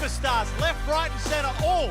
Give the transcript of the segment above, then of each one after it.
superstars, left, right, and center, all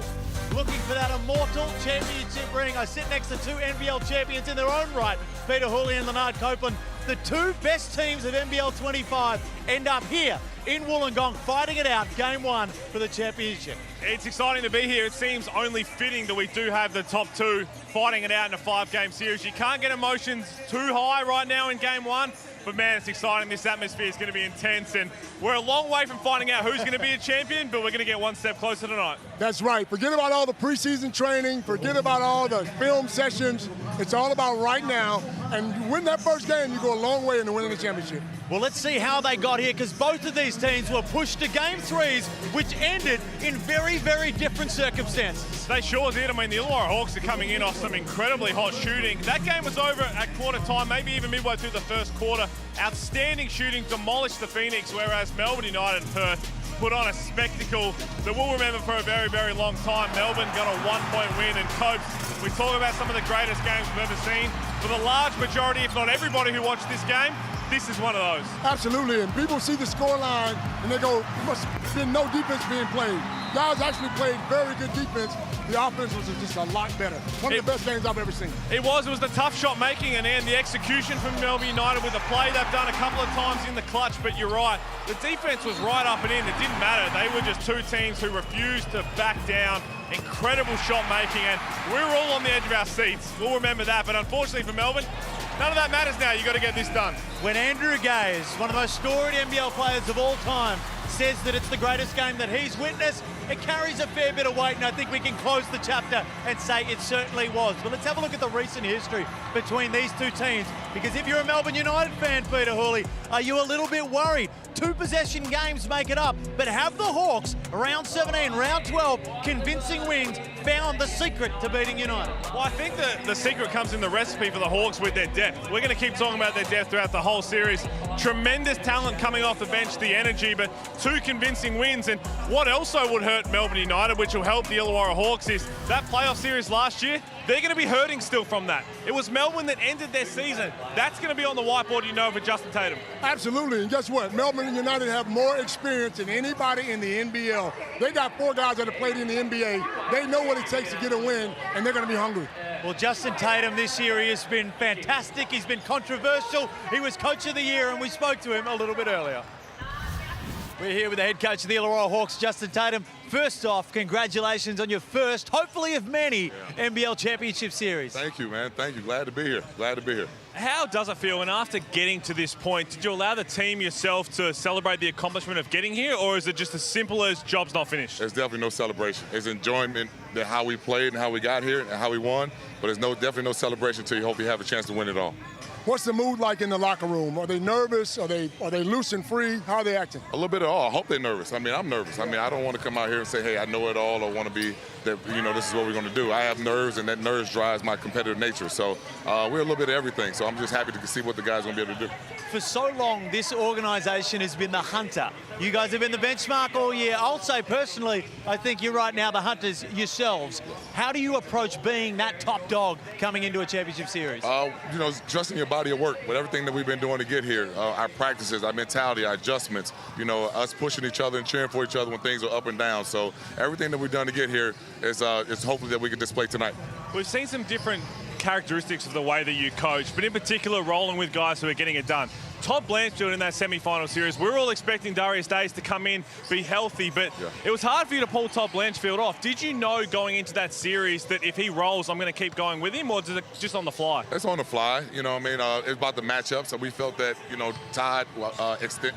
looking for that immortal championship ring. I sit next to two NBL champions in their own right, Peter Hooley and Leonard Copeland. The two best teams of NBL25 end up here in Wollongong fighting it out, game one for the championship. It's exciting to be here. It seems only fitting that we do have the top two fighting it out in a 5-game series. You can't get emotions too high right now in game one, but man, it's exciting. This atmosphere is going to be intense, and we're a long way from finding out who's going to be a champion, but we're going to get one step closer tonight. That's right. Forget about all the preseason training. Forget about all the film sessions. It's all about right now, and you win that first game, you go a long way into winning the championship. Well, let's see how they got here, because both of these teams were pushed to game threes, which ended in very, very different circumstances. They sure did. I mean, the Illawarra Hawks are coming in off some incredibly hot shooting. That game was over at quarter time, maybe even midway through the first quarter. Outstanding shooting, demolished the Phoenix, whereas Melbourne United and Perth put on a spectacle that we'll remember for a very, very long time. Melbourne got a 1-point win, and Copes, we talk about some of the greatest games we've ever seen. For the large majority, if not everybody who watched this game, this is one of those. Absolutely, and people see the scoreline and they go, must have been no defense being played. Guys actually played very good defense. The offense was just a lot better. One of the best games I've ever seen. It was the tough shot making and the execution from Melbourne United with the play they've done a couple of times in the clutch, but you're right. The defense was right up and in. It didn't matter. They were just two teams who refused to back down. Incredible shot making, and we were all on the edge of our seats. We'll remember that, but unfortunately for Melbourne, none of that matters now. You've got to get this done. When Andrew Gaze, one of the most storied NBL players of all time, says that it's the greatest game that he's witnessed, it carries a fair bit of weight, and I think we can close the chapter and say it certainly was. But let's have a look at the recent history between these two teams, because if you're a Melbourne United fan, Peter Hooley, are you a little bit worried? 2 possession games make it up, but have the Hawks, round 17, round 12, convincing wins, found the secret to beating United? Well, I think the secret comes in the recipe for the Hawks with their depth. We're going to keep talking about their depth throughout the whole series. Tremendous talent coming off the bench, the energy, but 2 convincing wins. And what also would hurt Melbourne United, which will help the Illawarra Hawks, is that playoff series last year, they're going to be hurting still from that. It was Melbourne that ended their season. That's going to be on the whiteboard, you know, for Justin Tatum. Absolutely, and guess what? Melbourne United have more experience than anybody in the NBL. They got 4 guys that have played in the NBA. They know what it takes to get a win, and they're going to be hungry. Well, Justin Tatum this year, he has been fantastic. He's been controversial. He was Coach of the Year, and we spoke to him a little bit earlier. We're here with the head coach of the Illawarra Hawks, Justin Tatum. First off, congratulations on your first, hopefully of many, NBL Championship Series. Thank you, man. Thank you. Glad to be here. Glad to be here. How does it feel? And after getting to this point, did you allow the team yourself to celebrate the accomplishment of getting here, or is it just as simple as job's not finished? There's definitely no celebration. It's enjoyment that how we played and how we got here and how we won, but there's definitely no celebration until you hope you have a chance to win it all. What's the mood like in the locker room? Are they nervous? Are they loose and free? How are they acting? A little bit of all. I hope they're nervous. I mean, I'm nervous. I mean, I don't want to come out here and say, hey, I know it all, or want to be that, you know, this is what we're going to do. I have nerves, and that nerves drives my competitive nature. So we're a little bit of everything. So I'm just happy to see what the guys are going to be able to do. For so long, this organization has been the hunter. You guys have been the benchmark all year. I'll say personally, I think you're right now the hunters yourselves. How do you approach being that top dog coming into a championship series? You know, trusting your body of work with everything that we've been doing to get here. Our practices, our mentality, our adjustments, you know, us pushing each other and cheering for each other when things are up and down. So everything that we've done to get here is hopefully that we can display tonight. We've seen some different characteristics of the way that you coach, but in particular rolling with guys who are getting it done. Todd Blanchfield in that semi-final series, we're all expecting Darius Days to come in, be healthy, but it was hard for you to pull Todd Blanchfield off. Did you know going into that series that if he rolls, I'm going to keep going with him, or is it just on the fly? It's on the fly, you know what I mean? It's about the matchup, so we felt that, you know, Todd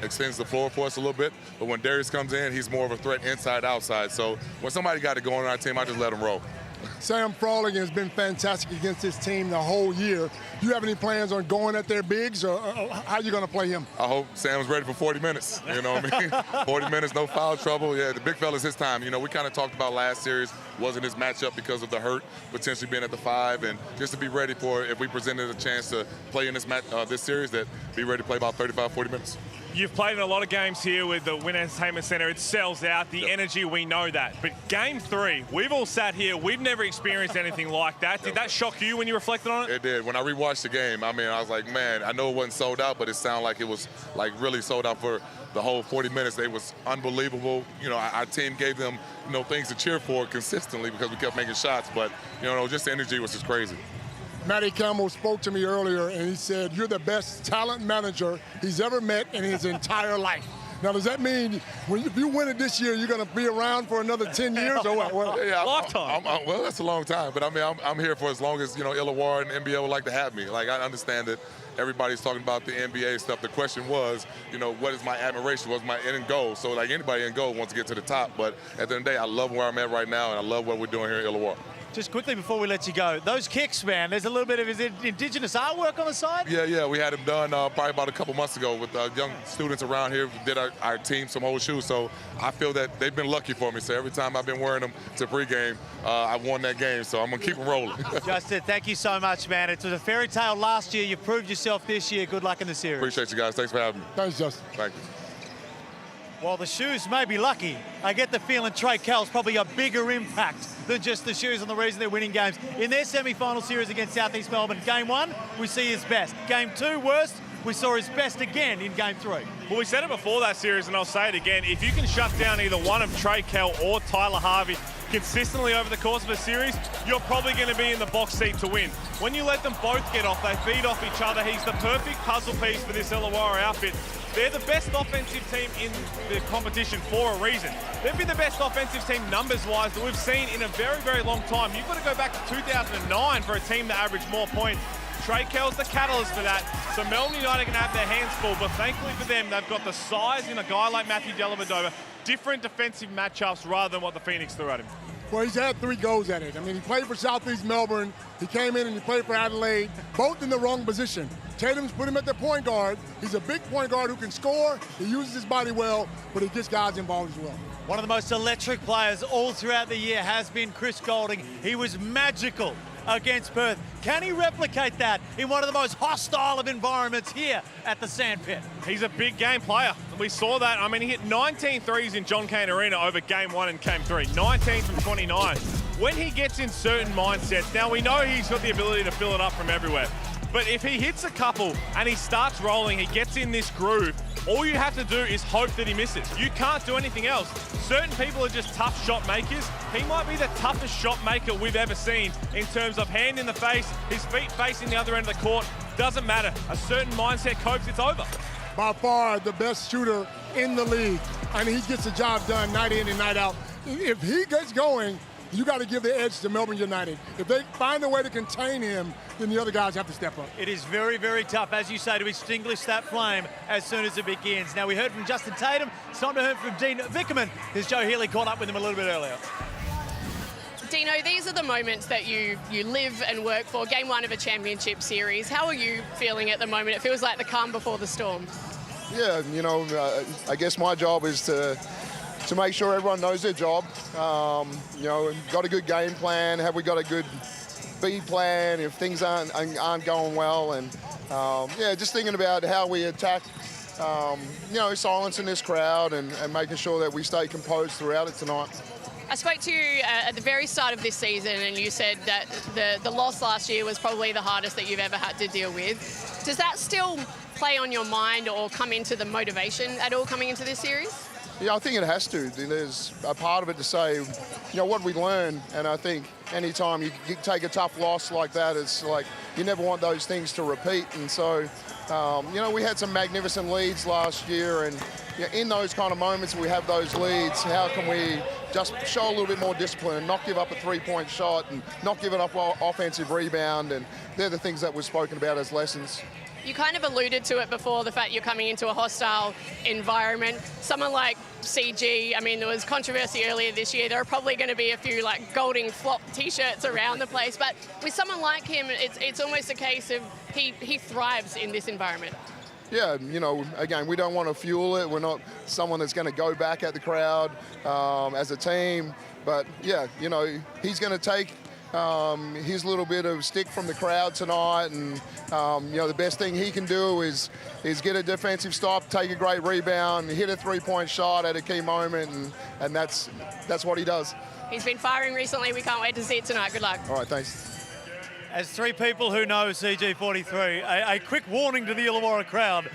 extends the floor for us a little bit, but when Darius comes in, he's more of a threat inside, outside. So when somebody got it going on our team, I just let him roll. Sam Frawley has been fantastic against this team the whole year. Do you have any plans on going at their bigs, or how are you going to play him? I hope Sam's ready for 40 minutes, you know what I mean? 40 minutes, no foul trouble. Yeah, the big fella's his time. You know, we kind of talked about last series, wasn't his matchup because of the hurt, potentially being at the 5, and just to be ready for, if we presented a chance to play in this series, that be ready to play about 35, 40 minutes. You've played in a lot of games here with the Win Entertainment Centre. It sells out, the energy, we know that. But Game 3, we've all sat here, we've never experienced anything like that. Did that shock you when you reflected on it? It did. When I rewatched the game, I mean, I was like, man, I know it wasn't sold out, but it sounded like it was like really sold out for the whole 40 minutes. It was unbelievable. You know, our team gave them, you know, things to cheer for consistently because we kept making shots. But, you know, just the energy was just crazy. Matty Campbell spoke to me earlier, and he said, you're the best talent manager he's ever met in his entire life. Now, does that mean if you win it this year, you're going to be around for another 10 years or what? Well, yeah, lifetime. Well, that's a long time. But, I mean, I'm here for as long as, you know, Illawarra and NBL would like to have me. Like, I understand that everybody's talking about the NBA stuff. The question was, you know, what is my admiration? What's my end goal? So, like, anybody in goal wants to get to the top. But at the end of the day, I love where I'm at right now, and I love what we're doing here in Illawarra. Just quickly before we let you go, those kicks, man, there's a little bit of indigenous artwork on the side? Yeah, we had them done probably about a couple months ago with young students around here. We did our team some old shoes, so I feel that they've been lucky for me. So every time I've been wearing them to pregame, I won that game, so I'm going to keep them rolling. Justin, thank you so much, man. It was a fairy tale last year. You proved yourself this year. Good luck in the series. Appreciate you guys. Thanks for having me. Thanks, Justin. Thank you. While the shoes may be lucky, I get the feeling Trey Kell's probably a bigger impact than just the shoes and the reason they're winning games. In their semi-final series against South East Melbourne, Game 1, we see his best. Game 2, worst, we saw his best again in Game 3. Well, we said it before that series, and I'll say it again. If you can shut down either one of Trey Kell or Tyler Harvey consistently over the course of a series, you're probably going to be in the box seat to win. When you let them both get off, they feed off each other. He's the perfect puzzle piece for this Illawarra outfit. They're the best offensive team in the competition for a reason. They've been the best offensive team numbers-wise that we've seen in a very, very long time. You've got to go back to 2009 for a team that averaged more points. Trey Kell's the catalyst for that. So Melbourne United can have their hands full, but thankfully for them, they've got the size in a guy like Matthew Dellavedova, different defensive matchups rather than what the Phoenix threw at him. Well, he's had 3 goes at it. I mean, he played for Southeast Melbourne. He came in and he played for Adelaide, both in the wrong position. Tatum's put him at the point guard. He's a big point guard who can score. He uses his body well, but he gets guys involved as well. One of the most electric players all throughout the year has been Chris Golding. He was magical against Perth. Can he replicate that in one of the most hostile of environments here at the Sandpit? He's a big game player. We saw that. I mean, he hit 19 threes in John Cain Arena over Game 1 and Game 3. 19 from 29. When he gets in certain mindsets, now we know he's got the ability to fill it up from everywhere. But if he hits a couple and he starts rolling, he gets in this groove, all you have to do is hope that he misses. You can't do anything else. Certain people are just tough shot makers. He might be the toughest shot maker we've ever seen in terms of hand in the face, his feet facing the other end of the court. Doesn't matter. A certain mindset copes, it's over. By far the best shooter in the league. I mean, he gets the job done night in and night out. If he gets going, you got to give the edge to Melbourne United. If they find a way to contain him, then the other guys have to step up. It is very, very tough, as you say, to extinguish that flame as soon as it begins. Now, we heard from Justin Tatum. It's time to hear from Dean Vickerman, as Joe Healy caught up with him a little bit earlier. Dino, these are the moments that you live and work for. Game 1 of a championship series. How are you feeling at the moment? It feels like the calm before the storm. Yeah, you know, I guess my job is to make sure everyone knows their job. You know, got a good game plan. Have we got a good B plan if things aren't going well? And yeah, just thinking about how we attack, you know, silencing this crowd and making sure that we stay composed throughout it tonight. I spoke to you at the very start of this season, and you said that the loss last year was probably the hardest that you've ever had to deal with. Does that still play on your mind or come into the motivation at all coming into this series? Yeah, I think it has to. There's a part of it to say, you know, what we learn, and I think anytime you take a tough loss like that, it's like you never want those things to repeat. And so, you know, we had some magnificent leads last year, and you know, in those kind of moments we have those leads, how can we just show a little bit more discipline and not give up a three-point shot and not give it up offensive rebound? And they're the things that we've spoken about as lessons. You kind of alluded to it before, the fact you're coming into a hostile environment. Someone like CG, I mean, there was controversy earlier this year. There are probably going to be a few like Golding flop T-shirts around the place. But with someone like him, it's almost a case of he thrives in this environment. Yeah, you know, again, we don't want to fuel it. We're not someone that's going to go back at the crowd as a team. But, yeah, you know, he's going to take his little bit of stick from the crowd tonight, and the best thing he can do is get a defensive stop, take a great rebound, hit a three-point shot at a key moment, and that's what he does. He's been firing recently. We can't wait to see it tonight. Good luck. All right, thanks. As three people who know CG43, a quick warning to the Illawarra crowd.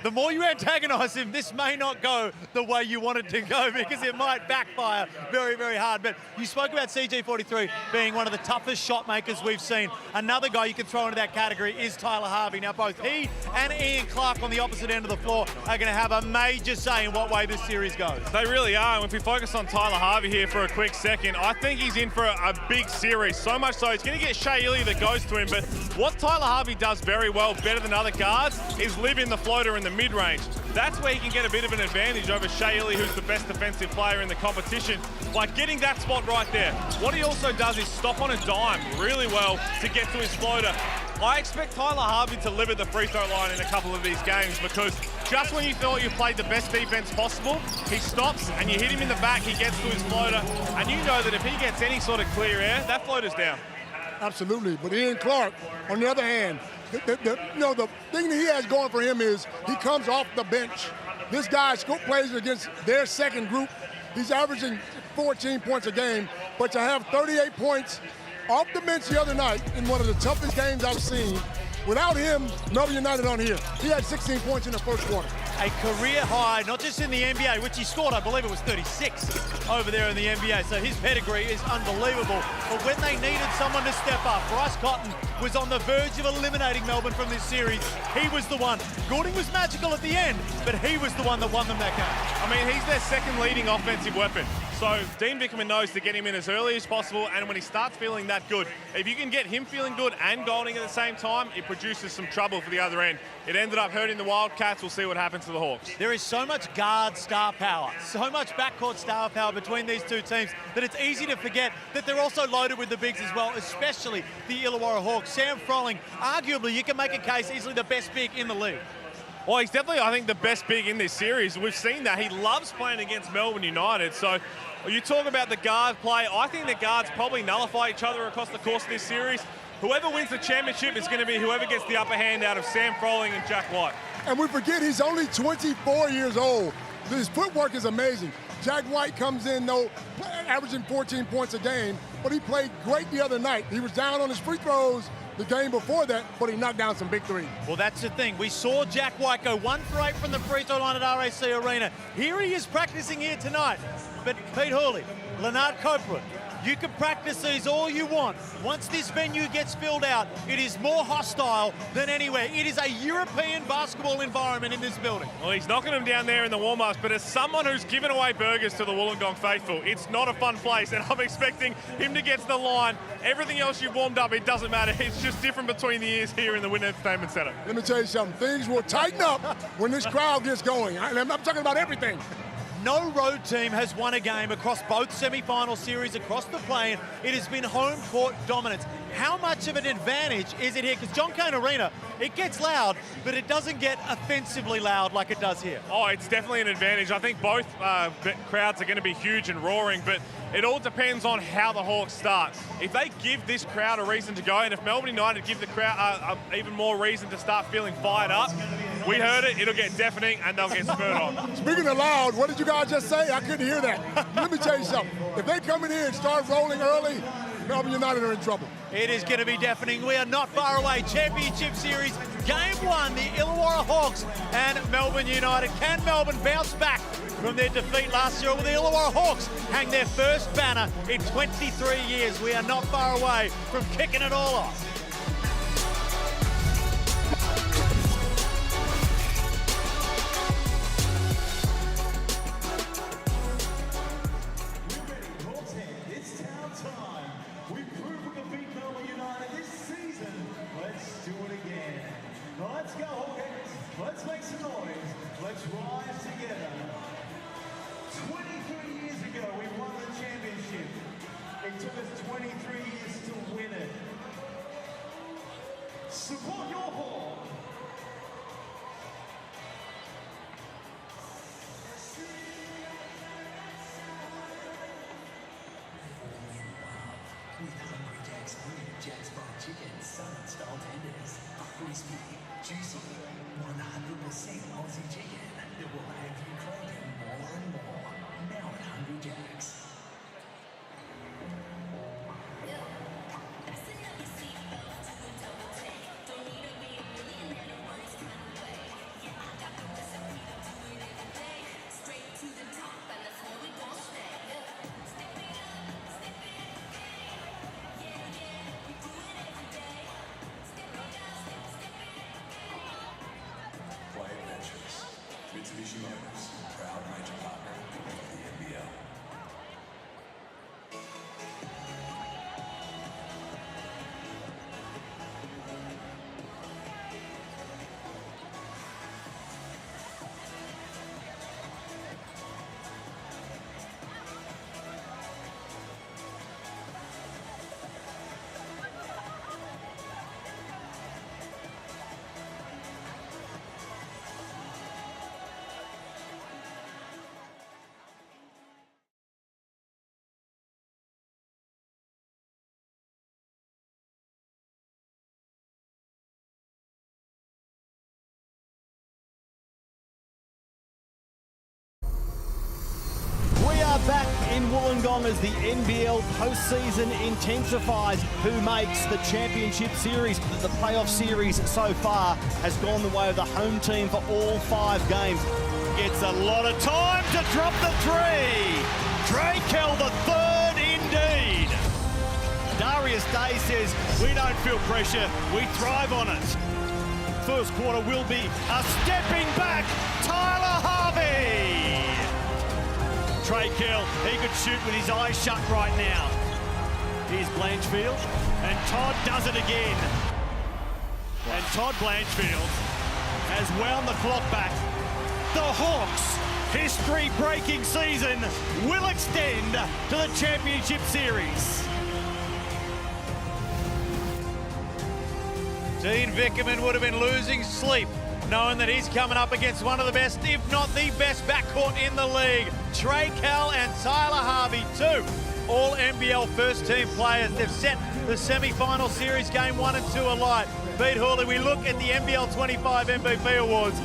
The more you antagonise him, this may not go the way you want it to go, because it might backfire very, very hard. But you spoke about CG43 being one of the toughest shot makers we've seen. Another guy you can throw into that category is Tyler Harvey. Now, both he and Ian Clark on the opposite end of the floor are going to have a major say in what way this series goes. They really are. And if we focus on Tyler Harvey here for a quick second, I think he's in for a big series. So much so, he's going to get Shea Ili that goes to him. But what Tyler Harvey does very well, better than other guards, is live in the floater in the mid-range. That's where he can get a bit of an advantage over Shea Ili, who's the best defensive player in the competition, by getting that spot right there. What he also does is stop on a dime really well to get to his floater. I expect Tyler Harvey to live at the free throw line in a couple of these games, because just when you thought you played the best defense possible, he stops and you hit him in the back, he gets to his floater, and you know that if he gets any sort of clear air, that floater's down. Absolutely, but Ian Clark, on the other hand, the thing that he has going for him is he comes off the bench. This guy plays against their second group. He's averaging 14 points a game, but to have 38 points off the bench the other night in one of the toughest games I've seen, without him, Melbourne United on here. He had 16 points in the first quarter. A career high, not just in the NBA, which he scored, I believe it was 36 over there in the NBA. So his pedigree is unbelievable. But when they needed someone to step up, Bryce Cotton was on the verge of eliminating Melbourne from this series. He was the one. Goulding was magical at the end, but he was the one that won them that game. I mean, he's their second leading offensive weapon. So Dean Vickerman knows to get him in as early as possible, and when he starts feeling that good, if you can get him feeling good and Goulding at the same time, it produces some trouble for the other end. It ended up hurting the Wildcats. We'll see what happens to the Hawks. There is so much guard star power, so much backcourt star power between these two teams that it's easy to forget that they're also loaded with the bigs as well, especially the Illawarra Hawks. Sam Froling, arguably, you can make a case easily the best big in the league. Well, he's definitely, I think, the best big in this series. We've seen that. He loves playing against Melbourne United. So you talk about the guard play. I think the guards probably nullify each other across the course of this series. Whoever wins the championship is going to be whoever gets the upper hand out of Sam Froling and Jack White. And we forget he's only 24 years old. His footwork is amazing. Jack White comes in, though, averaging 14 points a game, but he played great the other night. He was down on his free throws the game before that, but he knocked down some big threes. Well, that's the thing. We saw Jack White go 1 for 8 from the free throw line at RAC Arena. Here he is practicing here tonight. But Pete Hawley, Leonard Copeland, you can practice these all you want. Once this venue gets filled out, it is more hostile than anywhere. It is a European basketball environment in this building. Well, he's knocking them down there in the warm-ups, but as someone who's given away burgers to the Wollongong faithful, it's not a fun place, and I'm expecting him to get to the line. Everything else you've warmed up, it doesn't matter. It's just different between the years here in the Wynn Entertainment Centre. Let me tell you something. Things will tighten up when this crowd gets going. I'm talking about everything. No road team has won a game across both semi-final series across the play. It has been home court dominance. How much of an advantage is it here? Because John Cain Arena, it gets loud, but it doesn't get offensively loud like it does here. Oh, it's definitely an advantage. I think both crowds are going to be huge and roaring, but it all depends on how the Hawks start. If they give this crowd a reason to go, and if Melbourne United give the crowd even more reason to start feeling fired up, we heard it, it'll get deafening and they'll get spurred on. Speaking of loud, what did you guys just say? I couldn't hear that. Let me tell you something. If they come in here and start rolling early, Melbourne United are in trouble. It is going to be deafening. We are not far away. Championship Series, Game 1, the Illawarra Hawks and Melbourne United. Can Melbourne bounce back from their defeat last year? Will the Illawarra Hawks hang their first banner in 23 years? We are not far away from kicking it all off. Let's go, Hawkins. Let's make some noise. Let's rise together. 23 years ago, we won the championship. It took us 23 years to win it. Support your Hawk. He's done a great Jack's fried chicken, southern style tenders, crispy, juicy, 100% Aussie chicken that will have you craving more and more. Now at Hungry Jack's. Mitsubishi Motors, proud major partner of the NBL. We are back in Wollongong as the NBL postseason intensifies. Who makes the championship series? The playoff series so far has gone the way of the home team for all 5 games. Gets a lot of time to drop the 3. Drakel the third indeed. Darius Day says, we don't feel pressure, we thrive on it. First quarter will be a stepping back Tyler Harvey. Drakel, he could shoot with his eyes shut right now. Here's Blanchfield, and Todd does it again. And Todd Blanchfield has wound the clock back. The Hawks' history-breaking season will extend to the championship series. Dean Vickerman would have been losing sleep knowing that he's coming up against one of the best, if not the best backcourt in the league. Drakel and Tyler Harvey, 2 all NBL first team players. They've set the semi-final series game 1 and 2 alight. Pete Hawley, we look at the NBL25 MVP awards.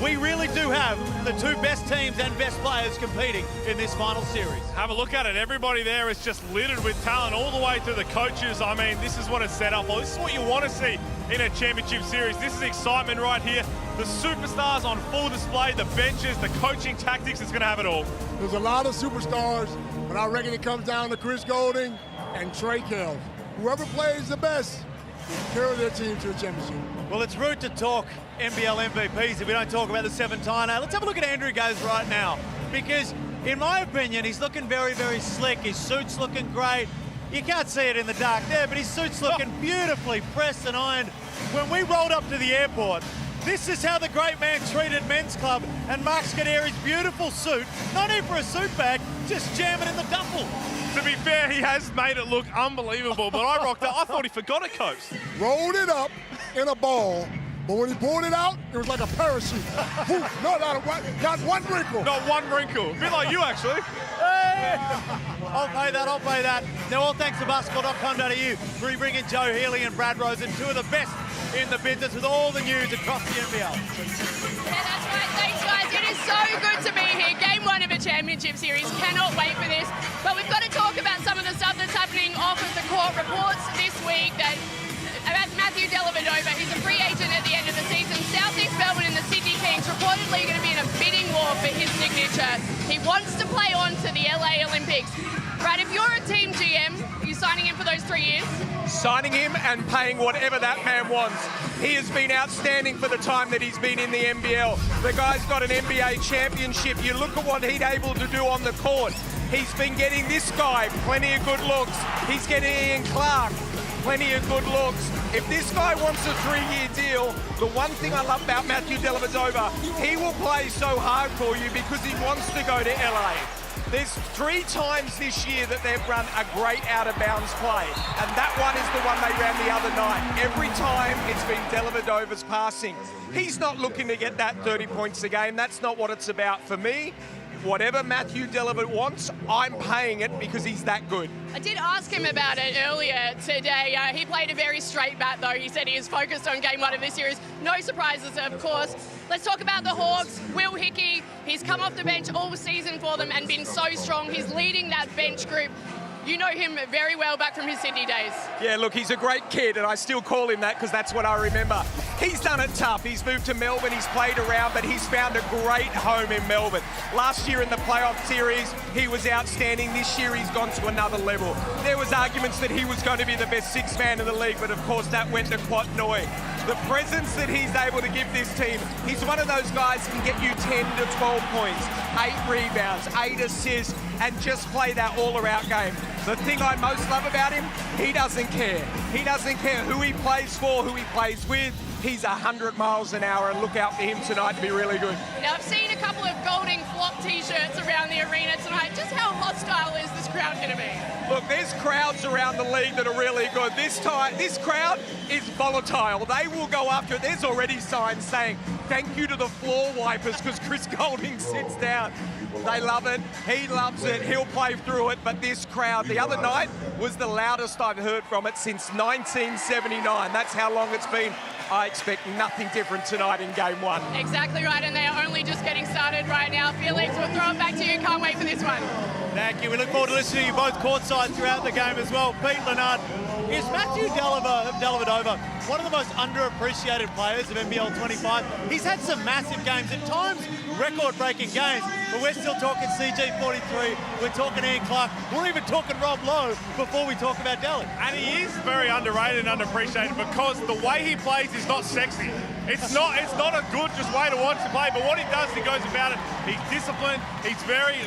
We really do have the 2 best teams and best players competing in this final series. Have a look at it. Everybody there is just littered with talent all the way to the coaches. I mean, this is what it's set up for. This is what you want to see in a championship series. This is excitement right here. The superstars on full display, the benches, the coaching tactics, it's going to have it all. There's a lot of superstars, but I reckon it comes down to Chris Golding and Drakel. Whoever plays the best will carry their team to the championship. Well, it's rude to talk NBL MVPs if we don't talk about the 7-time. Let's have a look at Andrew Gaze right now, because in my opinion, he's looking very, very slick. His suit's looking great. You can't see it in the dark there, but his suit's looking beautifully pressed and ironed. When we rolled up to the airport, this is how the great man treated Men's Club, and Mark Scuderi's beautiful suit, not even for a suit bag, just jam it in the duffel. To be fair, he has made it look unbelievable, but I rocked it. I thought he forgot a coast. Rolled it up in a ball, but when he pulled it out, it was like a parachute. Not one wrinkle. Not one wrinkle. A bit like you, actually. Hey! I'll pay that, I'll pay that. Now, all thanks to basketball.com.au for bringing Joe Healy and Brad Rosen, 2 of the best in the business with all the news across the NBL. Yeah, that's right. Thanks, guys. It is so good to be here. Game 1 of a championship series. Cannot wait for this. But we've got to talk about some of the stuff that's happening off of the court. Reports this week that about Matthew Dellavedova, who's a free agent at the end of the season. Southeast Melbourne and the Sydney Kings reportedly going to be in a bidding war for his signature. He wants to play on to the LA Olympics. Brad, if you're a team GM, are you signing him for those 3 years? Signing him and paying whatever that man wants. He has been outstanding for the time that he's been in the NBL. The guy's got an NBA championship. You look at what he's able to do on the court. He's been getting this guy plenty of good looks. He's getting Ian Clark plenty of good looks. If this guy wants a 3-year deal, the one thing I love about Matthew Dellavedova, he will play so hard for you because he wants to go to LA. There's 3 times this year that they've run a great out-of-bounds play, and that one is the one they ran the other night. Every time it's been Dellavedova's passing. He's not looking to get that 30 points a game. That's not what it's about for me. whatever Matthew Delevert wants, I'm paying it because he's that good. I did ask him about it earlier today. He played a very straight bat, though. He said he is focused on game 1 of this series. No surprises, of course. Let's talk about the Hawks. Will Hickey, he's come off the bench all season for them and been so strong. He's leading that bench group. You know him very well back from his Sydney days. Yeah, look, he's a great kid, and I still call him that because that's what I remember. He's done it tough. He's moved to Melbourne, he's played around, but he's found a great home in Melbourne. Last year in the playoff series, he was outstanding. This year, he's gone to another level. There was arguments that he was going to be the best sixth man in the league, but of course, that went to Quatnoy. The presence that he's able to give this team, he's one of those guys who can get you 10 to 12 points, 8 rebounds, 8 assists, and just play that all-around game. The thing I most love about him, he doesn't care. He doesn't care who he plays for, who he plays with. He's 100 miles an hour, and look out for him tonight to be really good. Now, I've seen a couple of Golding flop T-shirts around the arena tonight. Just how hostile is this crowd going to be? Look, there's crowds around the league that are really good. This crowd is volatile. They will go after it. There's already signs saying, thank you to the floor wipers because Chris Golding sits down. They love it. He loves it. He'll play through it. But this crowd, the other night, was the loudest I've heard from it since 1979. That's how long it's been. I expect nothing different tonight in game 1. Exactly right, and they are only just getting started right now. Felix, we'll throw it back to you. Can't wait for this one. Thank you. We look forward to listening to you both courtside throughout the game as well. Pete Leonard, is Matthew Dellavedova one of the most underappreciated players of NBL 25? He's had some massive games, at times record-breaking games, but we're still talking CG43, we're talking Ian Clark, we're even talking Rob Lowe before we talk about Della. And he is very underrated and underappreciated because the way he plays is not sexy. It's not a good just way to watch him play, but what he does, he goes about it. He's disciplined, he's very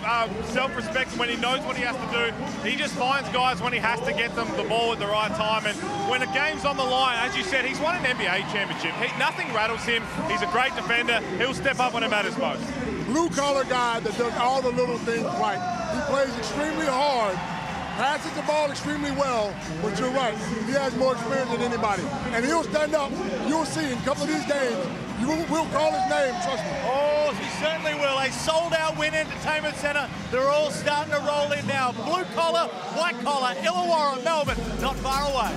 self-respecting when he knows what he has to do. He just finds guys when he has to get them the ball at the right time, and when a game's on the line, as you said, he's won an NBA championship. Nothing rattles him. He's a great defender. He'll step up when it matters most. Blue-collar guy that does all the little things right. He plays extremely hard, passes the ball extremely well, but you're right, he has more experience than anybody. And he'll stand up, you'll see in a couple of these games, we'll call his name, trust me. Oh, he certainly will. A sold-out Wynn Entertainment Centre. They're all starting to roll in now. Blue collar, white collar, Illawarra, Melbourne, not far away.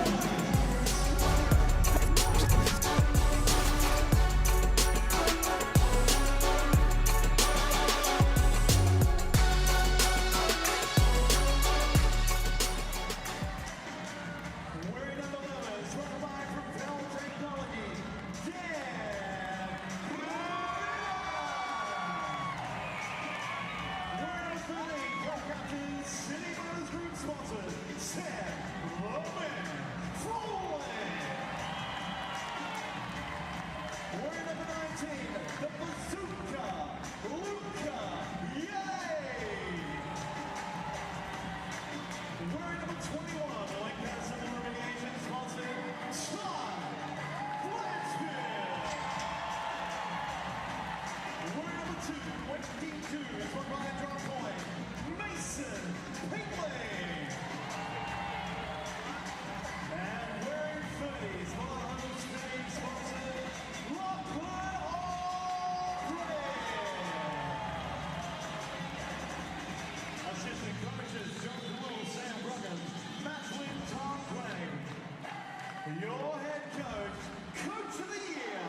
Your head coach, Coach of the Year,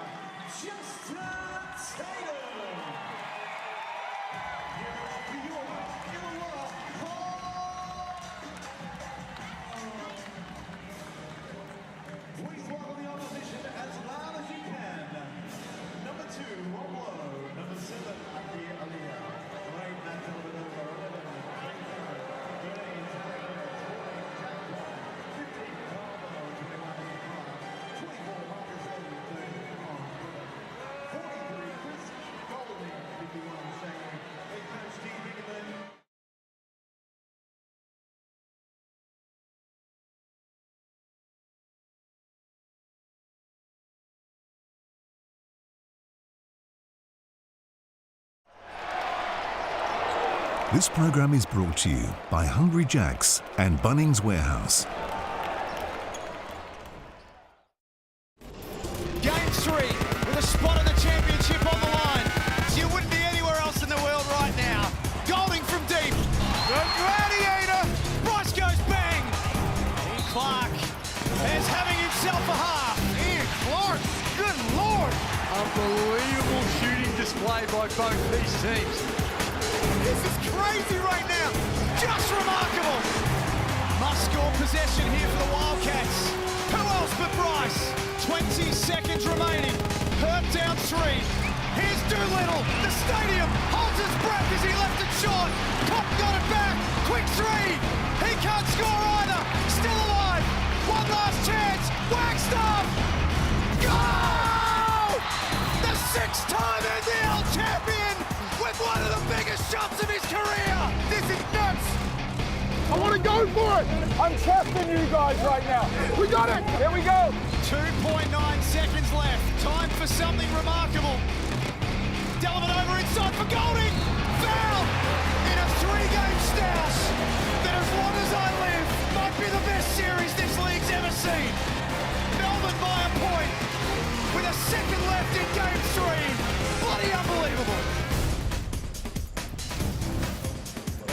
Justin Tatum. Here at your Illawarra please welcome the opposition as loud as you can. Number 2, Rob Lowe. Number 7, Aki Aliyah. Right back to the number 11, This program is brought to you by Hungry Jack's and Bunnings Warehouse. Game 3 with a spot in the championship on the line. So you wouldn't be anywhere else in the world right now. Unbelievable shooting display by both these teams. This is crazy right now. Just remarkable. Must score possession here for the Wildcats. Who else but Bryce? 20 seconds remaining. Hurt down 3. Here's Doolittle. The stadium holds its breath as he left it short. Pop got it back. Quick 3. He can't score either. Still alive. One last chance. Wagstaff. Go! The 6-time NBL champion with one of the biggest shots of his career. This is nuts. I want to go for it. I'm trusting you guys right now. We got it. Here we go. 2.9 seconds left. Time for something remarkable. Delavan over inside for Golding. Foul in a 3-game stoush that, as long as I live, might be the best series this league's ever seen. Melbourne by a point with a second left in game 3. Bloody unbelievable.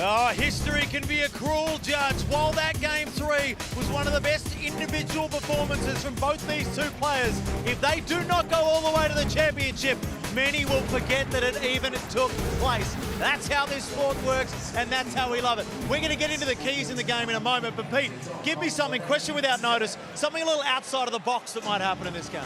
Oh, history can be a cruel judge. While that game 3 was one of the best individual performances from both these two players, if they do not go all the way to the championship, many will forget that it even took place. That's how this sport works, and that's how we love it. We're going to get into the keys in the game in a moment, but Pete, give me something, question without notice, something a little outside of the box that might happen in this game.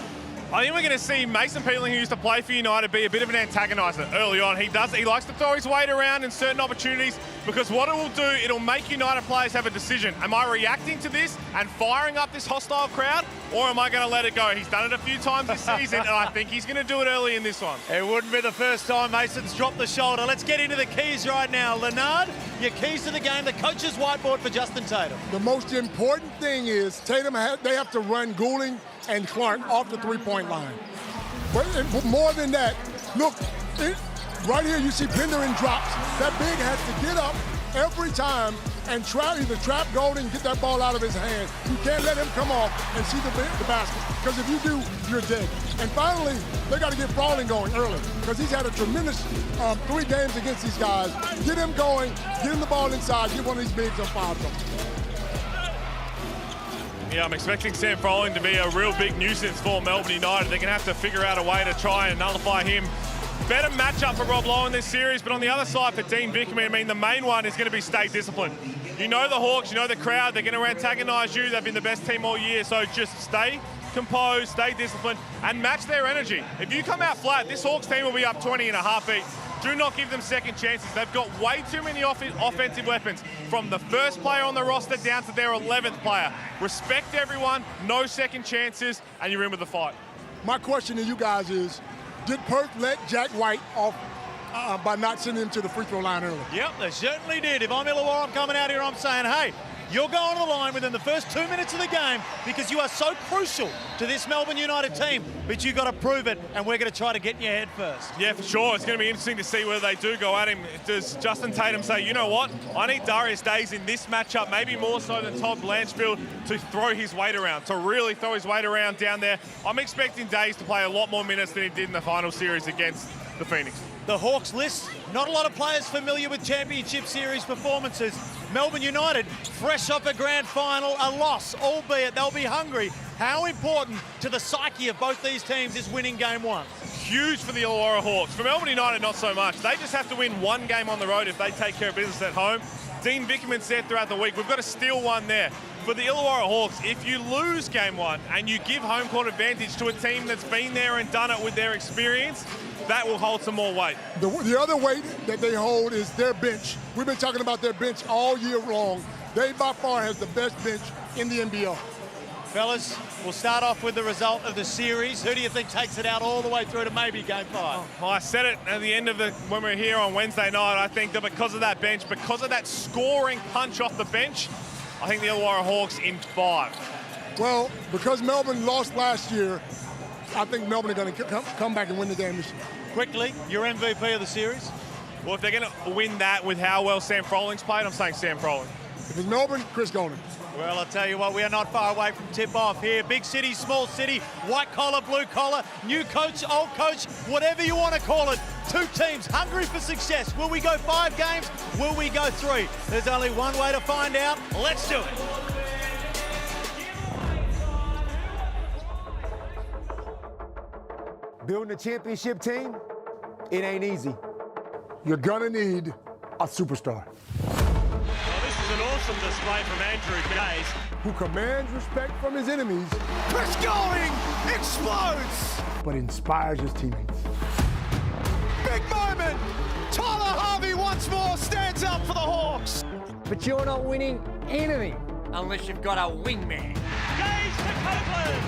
I think we're going to see Mason Peeling, who used to play for United, be a bit of an antagoniser early on. He likes to throw his weight around in certain opportunities, because what it will do, it'll make United players have a decision. Am I reacting to this and firing up this hostile crowd, or am I going to let it go? He's done it a few times this season, and I think he's going to do it early in this one. It wouldn't be the first time Mason's dropped the shoulder. Let's get into the keys right now. Leonard, your keys to the game, the coach's whiteboard for Justin Tatum. The most important thing is Tatum, they have to run Goulding and Clark off the 3-point line. But more than that, look, right here you see Penderin drops. That big has to get up every time and either trap Goulding, get that ball out of his hand. You can't let him come off and see the basket, because if you do, you're dead. And finally, they got to get Frawling going early, because he's had a tremendous 3 games against these guys. Get him going, get him the ball inside, get one of these bigs on foul trouble. Yeah, I'm expecting Sam Froling to be a real big nuisance for Melbourne United. They're going to have to figure out a way to try and nullify him. Better matchup for Rob Lowe in this series, but on the other side for Dean Vickerman, I mean, the main one is going to be stay disciplined. You know the Hawks, you know the crowd, they're going to antagonise you. They've been the best team all year, so just stay composed, stay disciplined, and match their energy. If you come out flat, this Hawks team will be up 20 in a heartbeat. Do not give them second chances. They've got way too many offensive weapons, from the first player on the roster down to their 11th player. Respect everyone, no second chances, and you're in with the fight. My question to you guys is, did Perth let Jack White off by not sending him to the free throw line early? Yep, they certainly did. If I'm Illawarra, I'm coming out here, I'm saying, hey, you're going to the line within the first 2 minutes of the game, because you are so crucial to this Melbourne United team, but you've got to prove it, and we're going to try to get in your head first. Yeah, for sure. It's going to be interesting to see whether they do go at him. Does Justin Tatum say, you know what, I need Darius Days in this matchup, maybe more so than Todd Blanchfield, to throw his weight around, to really throw his weight around down there. I'm expecting Days to play a lot more minutes than he did in the final series against the Phoenix. The Hawks list, not a lot of players familiar with Championship Series performances. Melbourne United, fresh off a grand final, a loss, albeit they'll be hungry. How important to the psyche of both these teams is winning game 1? Huge for the Illawarra Hawks. For Melbourne United, not so much. They just have to win 1 game on the road if they take care of business at home. Dean Vickerman said throughout the week, we've got to steal 1 there. For the Illawarra Hawks, if you lose game 1 and you give home court advantage to a team that's been there and done it with their experience, that will hold some more weight. The other weight that they hold is their bench. We've been talking about their bench all year long. They by far has the best bench in the NBL. Fellas, we'll start off with the result of the series. Who do you think takes it out all the way through to maybe game 5? I said it at the end of when we were here on Wednesday night. I think that because of that bench, because of that scoring punch off the bench, I think the Illawarra Hawks in 5. Well, because Melbourne lost last year, I think Melbourne are going to come back and win the game this year. Quickly, your MVP of the series? Well, if they're going to win that with how well Sam Froling's played, I'm saying Sam Froling. If it's Melbourne, Chris Goulding. Well, I'll tell you what, we are not far away from tip-off here. Big city, small city, white collar, blue collar, new coach, old coach, whatever you want to call it. 2 teams hungry for success. Will we go 5 games? Will we go 3? There's only one way to find out. Let's do it. Building a championship team, it ain't easy. You're gonna need a superstar. Well, this is an awesome display from Andrew Gaze. Who commands respect from his enemies, Chris Golding explodes! but inspires his teammates. Big moment! Tyler Harvey once more stands up for the Hawks. But you're not winning anything unless you've got a wingman. Gaze to Copeland.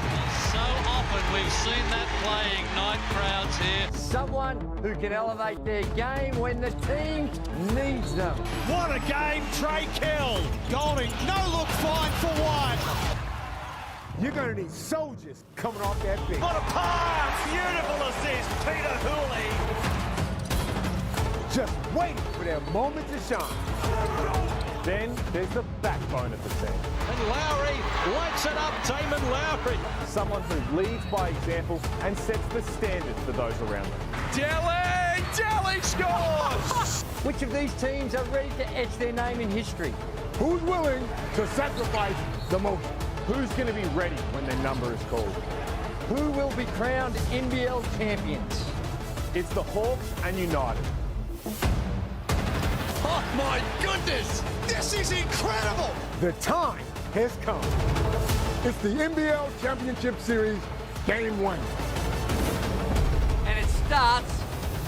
So often we've seen that play ignite crowds here. Someone who can elevate their game when the team needs them. What a game, Trey Kell. Golding, no look fine for one. You're gonna need soldiers coming off that bench. What a pass! Beautiful assist, Peter Hooley. Just waiting for their moment to shine. Then there's the backbone of the team. And Lowry lights it up, Damon Lowry. Someone who leads by example and sets the standards for those around them. Jelly scores! Which of these teams are ready to etch their name in history? Who's willing to sacrifice the most? Who's gonna be ready when their number is called? Who will be crowned NBL champions? It's the Hawks and United. Oh my goodness! This is incredible! The time has come. It's the NBL Championship Series, Game 1. And it starts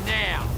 now.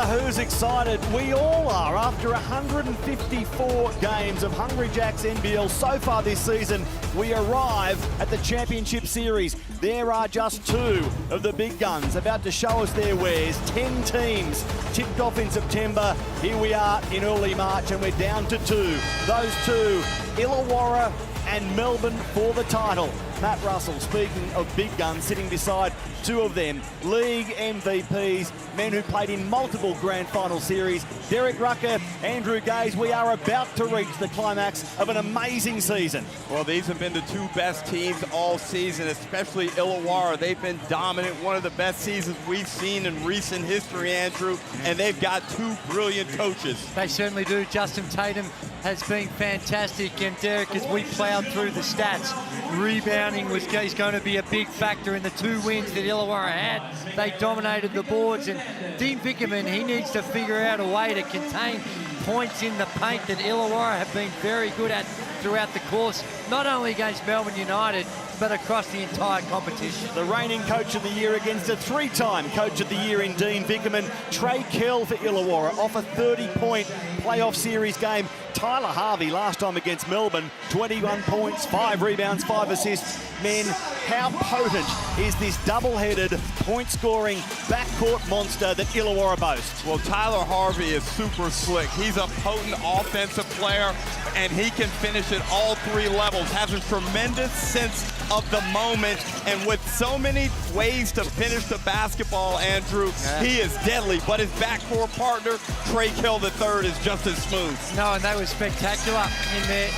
Who's excited? We all are. After 154 games of Hungry Jacks NBL so far this season, we arrive at the Championship Series. There are just two of the big guns about to show us their wares. 10 teams tipped off in September. Here we are in early March and we're down to two. Those two, Illawarra and Melbourne for the title. Matt Russell, speaking of big guns, sitting beside two of them, league MVPs, men who played in multiple grand final series. Derek Rucker, Andrew Gaze, we are about to reach the climax of an amazing season. Well, these have been the two best teams all season, especially Illawarra. They've been dominant, one of the best seasons we've seen in recent history, Andrew, and they've got two brilliant coaches. They certainly do. Justin Tatum has been fantastic, and Derek, as we plowed through the stats, rebounding is going to be a big factor in the two wins that Illawarra had. They dominated the boards, and Dean Vickerman, he needs to figure out a way to contain points in the paint that Illawarra have been very good at throughout the course, not only against Melbourne United, but across the entire competition. The reigning Coach of the Year against a three-time Coach of the Year in Dean Vickerman. Trey Kell for Illawarra off a 30-point playoff series game. Tyler Harvey last time against Melbourne, 21 points, 5 rebounds, 5 assists. Men, how potent is this double-headed, point-scoring, backcourt monster that Illawarra boasts? Well, Tyler Harvey is super slick. He's a potent offensive player, and he can finish at all three levels. Has a tremendous sense of the moment, and with so many ways to finish the basketball, Andrew, he is deadly. But his backcourt partner, Trey Kell III, is just as smooth. No, and they were spectacular in their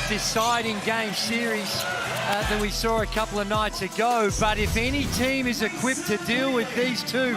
deciding game series that we saw a couple of nights ago. But if any team is equipped to deal with these two,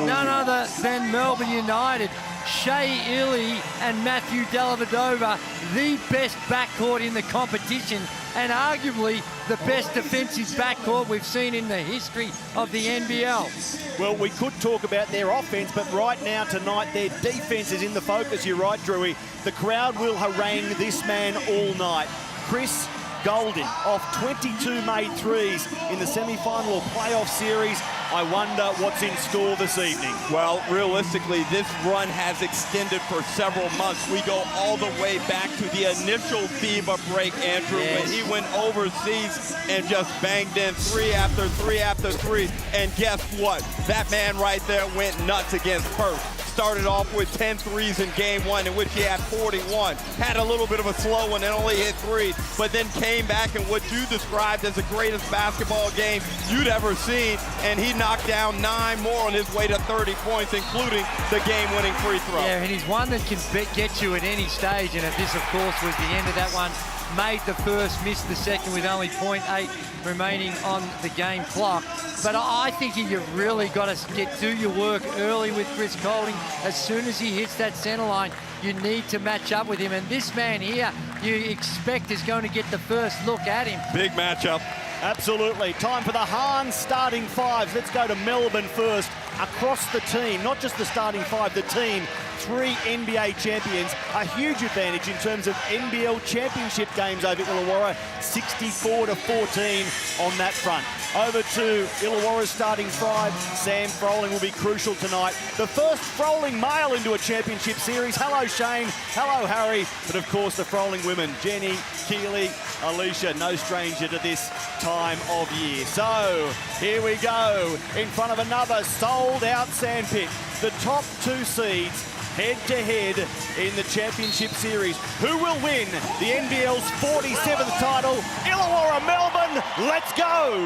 none other than Melbourne United. Shea Illy and Matthew Dellavedova, the best backcourt in the competition, and arguably the best defensive backcourt we've seen in the history of the NBL. Well, we could talk about their offense, but right now, tonight, their defense is in the focus. You're right, Drewy. The crowd will harangue this man all night. Chris Golding off 22 made threes in the semi-final or playoff series. I wonder what's in store this evening. Well, realistically, this run has extended for several months. We go all the way back to the initial FIBA break, Andrew, when he went overseas and just banged in 3 after 3 after 3. And guess what? That man right there went nuts against Perth. Started off with 10 threes in game one, in which he had 41. Had a little bit of a slow one and only hit 3, but then came back in what you described as the greatest basketball game you'd ever seen, and he knocked down 9 more on his way to 30 points, including the game-winning free throw. Yeah, and he's one that can get you at any stage, and this, of course, was the end of that one. Made the first, missed the second with only 0.8 remaining on the game clock. But I think you've really got to do your work early with Chris Golding. As soon as he hits that center line, you need to match up with him. And this man here, you expect is going to get the first look at him. Big matchup. Absolutely. Time for the Hahn starting fives. Let's go to Melbourne first. Across the team, not just the starting five, the team, 3 NBA champions. A huge advantage in terms of NBL championship games over Illawarra, 64-14 on that front. Over to Illawarra's starting five. Sam Froling will be crucial tonight. The first Froling male into a championship series. Hello, Shane. Hello, Harry. But of course, the Froling women, Jenny, Keely, Alicia, no stranger to this time of year. So here we go in front of another sold-out sandpit. The top 2 seeds head-to-head in the championship series. Who will win the NBL's 47th title? Illawarra, Melbourne, let's go!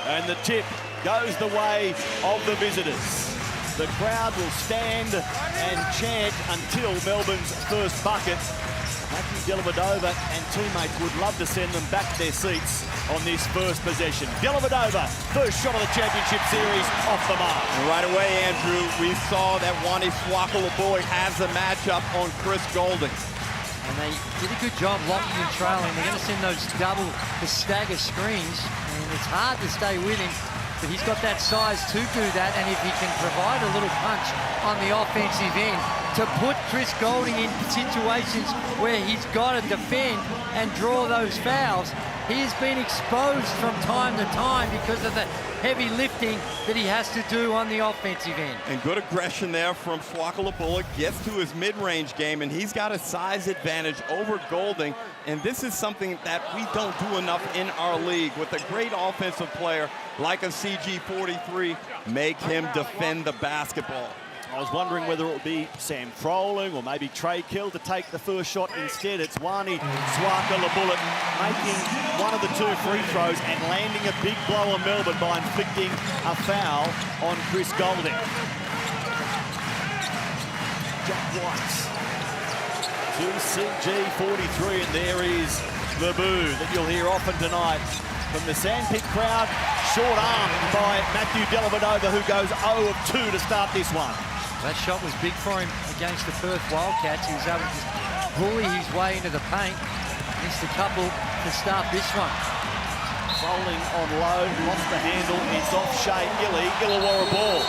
And the tip goes the way of the visitors. The crowd will stand and chant until Melbourne's first bucket. Matthew Dellavedova and teammates would love to send them back to their seats on this first possession. Dellavedova, first shot of the championship series, off the mark. And right away, Andrew, we saw that Wani Swakalaboy has a matchup on Chris Goulding. And they did a good job locking and trailing. They're going to send those the stagger screens, and it's hard to stay with him. But he's got that size to do that, and if he can provide a little punch on the offensive end to put Chris Goulding in situations where he's got to defend and draw those fouls, he has been exposed from time to time because of the heavy lifting that he has to do on the offensive end. And good aggression there from Swakalaboy. Gets to his mid-range game, and he's got a size advantage over Goulding. And this is something that we don't do enough in our league. With a great offensive player like a CG43, make him defend the basketball. I was wondering whether it would be Sam Froling or maybe Trey Kill to take the first shot. Instead, it's Wani Swakalaboy making one of the 2 free throws and landing a big blow on Melbourne by inflicting a foul on Chris Goulding. Jack White to CG43, and there is the boo that you'll hear often tonight from the sandpit crowd. Short armed by Matthew Dellavedova, who goes 0 of 2 to start this one. That shot was big for him against the Perth Wildcats. He was able to just bully his way into the paint. Missed a couple to start this one. Rolling on low, lost the handle. It's off Shea Illawarra ball.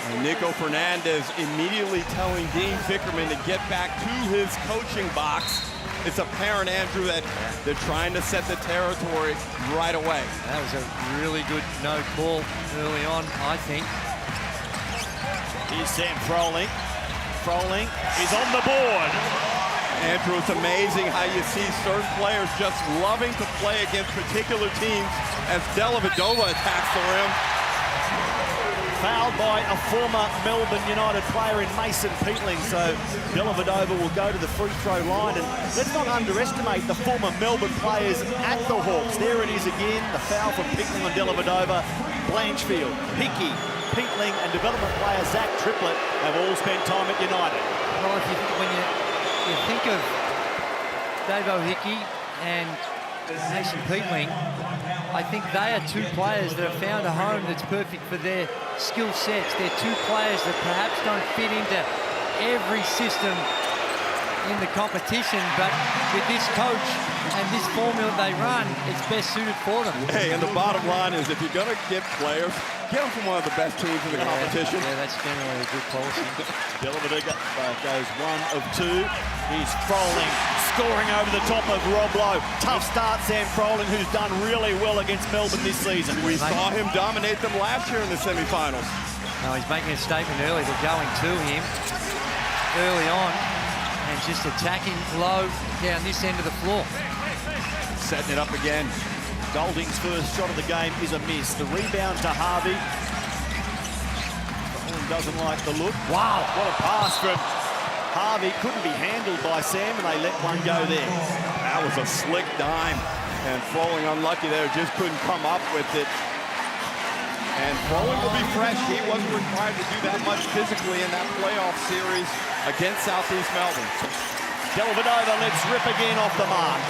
And Nico Fernandez immediately telling Dean Vickerman to get back to his coaching box. It's apparent, Andrew, that they're trying to set the territory right away. That was a really good no call early on, I think. Here's Sam Froling. Froling is on the board. Andrew, it's amazing how you see certain players just loving to play against particular teams as Dellavedova attacks the rim. Fouled by a former Melbourne United player in Mason Peatling, so Dellavedova will go to the free throw line. And let's not underestimate the former Melbourne players at the Hawks. There it is again, the foul from Peatling on Dellavedova. Blanchfield, Hickey, Peatling and development player Zach Triplett have all spent time at United. Well, when you think of Davo Hickey and Mason Peatling, I think they are 2 players that have found a home that's perfect for their skill sets. They're 2 players that perhaps don't fit into every system in the competition, but with this coach and this formula they run, it's best suited for them. Hey, and the bottom line is if you're going to get players, get them from one of the best teams in the competition. Yeah, that's generally a good policy. Dellavedova goes 1 of 2. He's Froling scoring over the top of Rob Lowe. Tough start, Sam Froling, who's done really well against Melbourne this season. We saw him dominate them last year in the semi-finals. No, he's making a statement early. They're going to him early on and just attacking low down this end of the floor. Setting it up again. Goulding's first shot of the game is a miss. The rebound to Harvey. Froling doesn't like the look. Wow, what a pass from Harvey. Couldn't be handled by Sam, and they let one go there. That was a slick dime. And Froling unlucky there, just couldn't come up with it. And Froling will be fresh. He wasn't required to do that much physically in that playoff series against Southeast Melbourne. Dellavedova lets rip again off the mark.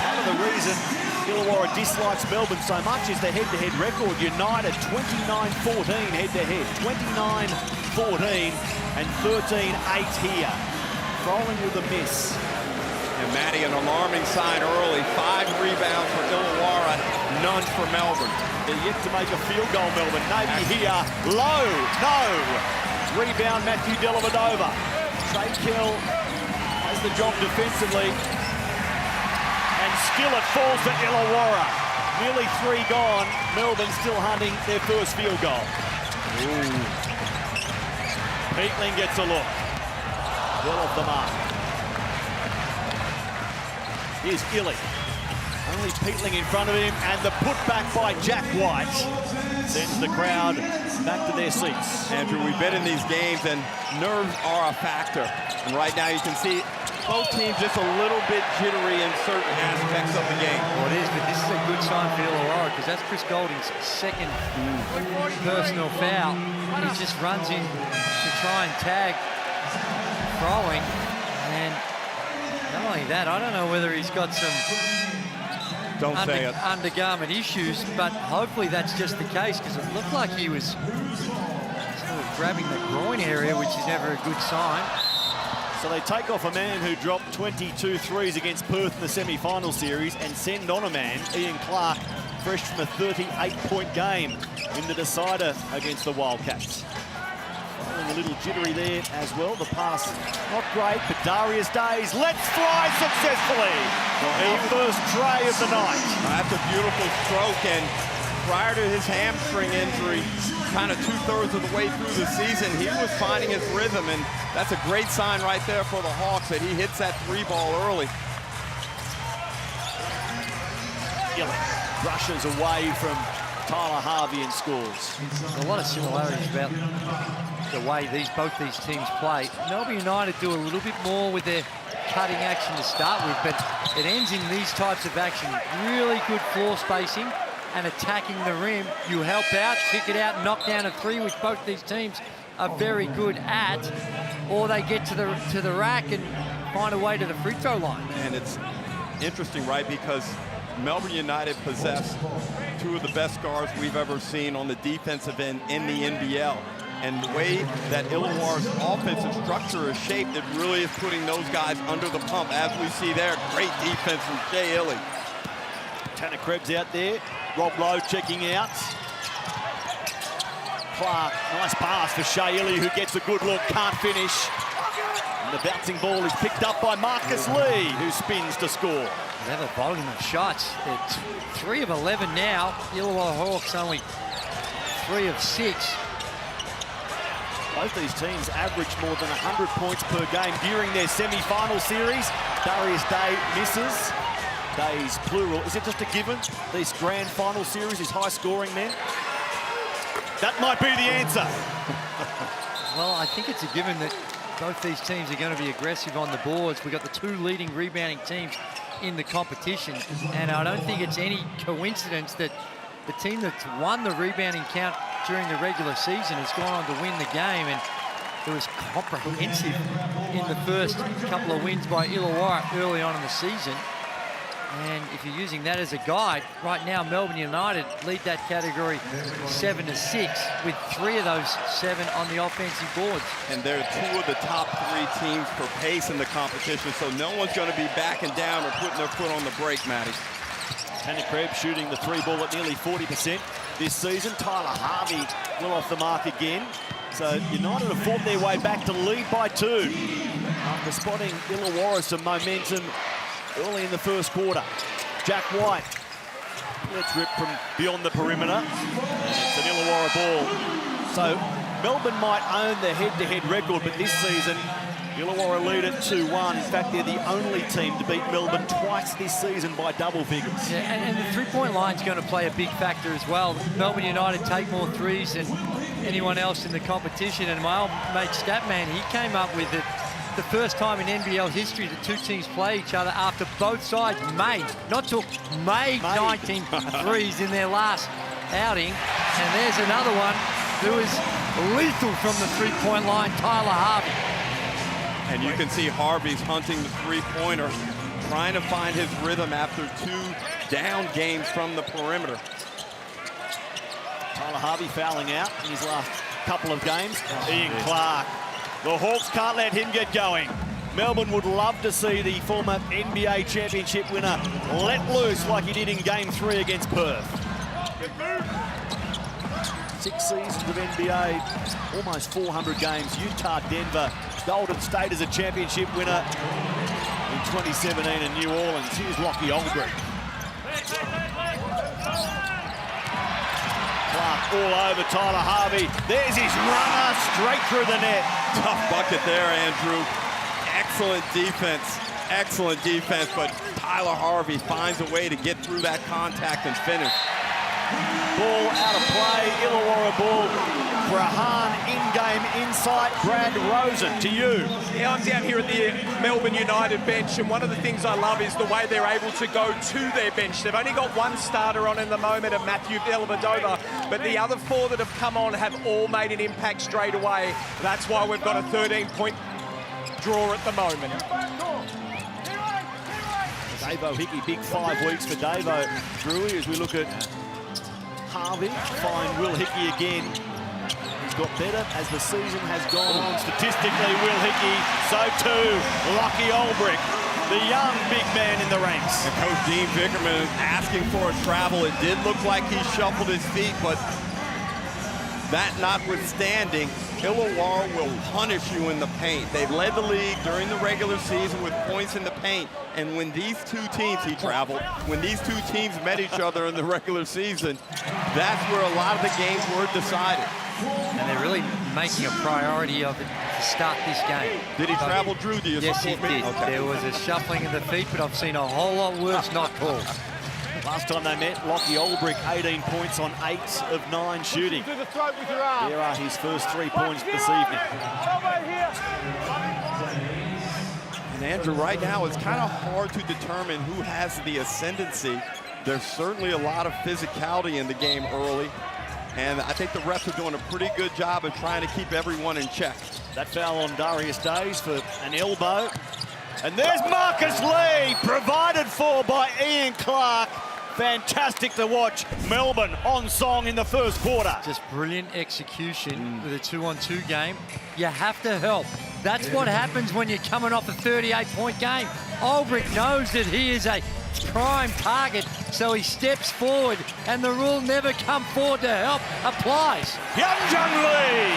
Part of the reason Illawarra dislikes Melbourne so much is the head-to-head record. United 29-14 head-to-head. 14 and 13-8 here. Rolling with a miss. And Matty, an alarming sign early. 5 rebounds for Illawarra, none for Melbourne. They're yet to make a field goal, Melbourne. Maybe here. Low. No. Rebound, Matthew Dellavedova. Trey Kell has the job defensively. And still it falls to Illawarra. Nearly 3 gone. Melbourne still hunting their first field goal. Ooh. Peatling gets a look. Well off the mark. Here's Illy. Only Peatling in front of him, and the putback by Jack White sends the crowd back to their seats. Andrew, we bet in these games, and nerves are a factor. And right now you can see both teams just a little bit jittery in certain aspects of the game. Well, it is, but this is a good sign for Illawarra because that's Chris Golding's second personal foul. He just runs in to try and tag throwing, and not only that, I don't know whether he's got some undergarment issues, but hopefully that's just the case because it looked like he was sort of grabbing the groin area, which is never a good sign. So they take off a man who dropped 22 threes against Perth in the semi-final series and send on a man, Ian Clark, fresh from a 38-point game in the decider against the Wildcats. A little jittery there as well. The pass not great, but Darius Days lets fly successfully. The first tray of the night. That's a beautiful stroke, and prior to his hamstring injury, kind of 2/3 of the way through the season, he was finding his rhythm, and that's a great sign right there for the Hawks that he hits that 3-ball early. Rushes away from Tyler Harvey and scores. A lot of similarities about the way both these teams play. Melbourne United do a little bit more with their cutting action to start with, but it ends in these types of action. Really good floor spacing and attacking the rim. You help out, kick it out, knock down a 3, which both these teams are very good at, or they get to the rack and find a way to the free throw line. And it's interesting, right, because Melbourne United possess 2 of the best guards we've ever seen on the defensive end in the NBL. And the way that Illawarra's offensive structure is shaped, it really is putting those guys under the pump, as we see there. Great defense from Shea Illy. Tanner Krebs out there. Rob Lowe checking out. Clark, nice pass for Shea Illy, who gets a good look, can't finish. And the bouncing ball is picked up by Marcus Lee, who spins to score. They have a volume of shots. They're 3 of 11 now. Illawarra Hawks only 3 of 6. Both these teams averaged more than 100 points per game during their semi-final series. Darius Day misses. Days plural. Is it just a given? This grand final series is high scoring then? That might be the answer. Well, I think it's a given that both these teams are going to be aggressive on the boards. We've got the 2 leading rebounding teams in the competition, and I don't think it's any coincidence that the team that's won the rebounding count during the regular season has gone on to win the game, and it was comprehensive in the first couple of wins by Illawarra early on in the season. And if you're using that as a guide, right now Melbourne United lead that category 7-6, with 3 of those 7 on the offensive boards. And they're 2 of the top 3 teams for pace in the competition, so no one's going to be backing down or putting their foot on the brake, Matty. Tanner Krebs shooting the 3-ball at nearly 40% this season. Tyler Harvey well off the mark again. So United have fought their way back to lead by 2 after spotting Illawarra some momentum early in the first quarter. Jack White, let's rip from beyond the perimeter. And it's an Illawarra ball. So Melbourne might own the head-to-head record, but this season, Illawarra lead at 2-1. In fact, they're the only team to beat Melbourne twice this season by double figures. Yeah, and the three-point line's going to play a big factor as well. Melbourne United take more threes than anyone else in the competition, and my old mate Statman, he came up with it. The first time in NBL history the 2 teams play each other after both sides made 19 threes in their last outing. And there's another one who is lethal from the three-point line, Tyler Harvey. And you can see Harvey's hunting the three-pointer, trying to find his rhythm after 2 down games from the perimeter. Tyler Harvey fouling out in his couple of games. Ian Clark. The Hawks can't let him get going. Melbourne would love to see the former NBA championship winner let loose like he did in Game 3 against Perth. 6 seasons of NBA, almost 400 games. Utah, Denver, Golden State as a championship winner in 2017 in New Orleans. Here's Lockie Olbrich. Clark all over Tyler Harvey. There's his runner straight through the net. Tough bucket there, Andrew. Excellent defense, but Tyler Harvey finds a way to get through that contact and finish. Ball out of play, Illawarra ball. Grahan in-game insight. Brad Rosen, to you. Yeah, I'm down here at the Melbourne United bench, and one of the things I love is the way they're able to go to their bench. They've only got one starter on in the moment, of Matthew Dellavedova, but the other 4 that have come on have all made an impact straight away. That's why we've got a 13-point draw at the moment. Davo Hickey, big 5 weeks for Davo Drewy as we look at Harvey. Find Will Hickey again. He's got better as the season has gone on. Statistically, Will Hickey, so too Lockie Olbrich, the young big man in the ranks. And Coach Dean Vickerman asking for a travel. It did look like he shuffled his feet, but that notwithstanding, Illawarra will punish you in the paint. They've led the league during the regular season with points in the paint. And when these two teams, when these two teams met each other in the regular season, that's where a lot of the games were decided. And they're really making a priority of it to start this game. Did he travel, Drew? Do you yes, he support me? did. Okay. There was a shuffling of the feet, but I've seen a whole lot worse not called. Last time they met, Lockie Olbrich, 18 points on 8 of 9 shooting. There are his first 3 points this evening. And Andrew, right now it's kind of hard to determine who has the ascendancy. There's certainly a lot of physicality in the game early, and I think the refs are doing a pretty good job of trying to keep everyone in check. That foul on Darius Days for an elbow. And there's Marcus Lee, provided for by Ian Clark. Fantastic to watch. Melbourne on song in the first quarter. Just brilliant execution with a 2-on-2 game. You have to help. That's what happens when you're coming off a 38-point game. Olbrich knows that he is a prime target, so he steps forward, and the rule never come forward to help applies. Hyunjung Lee,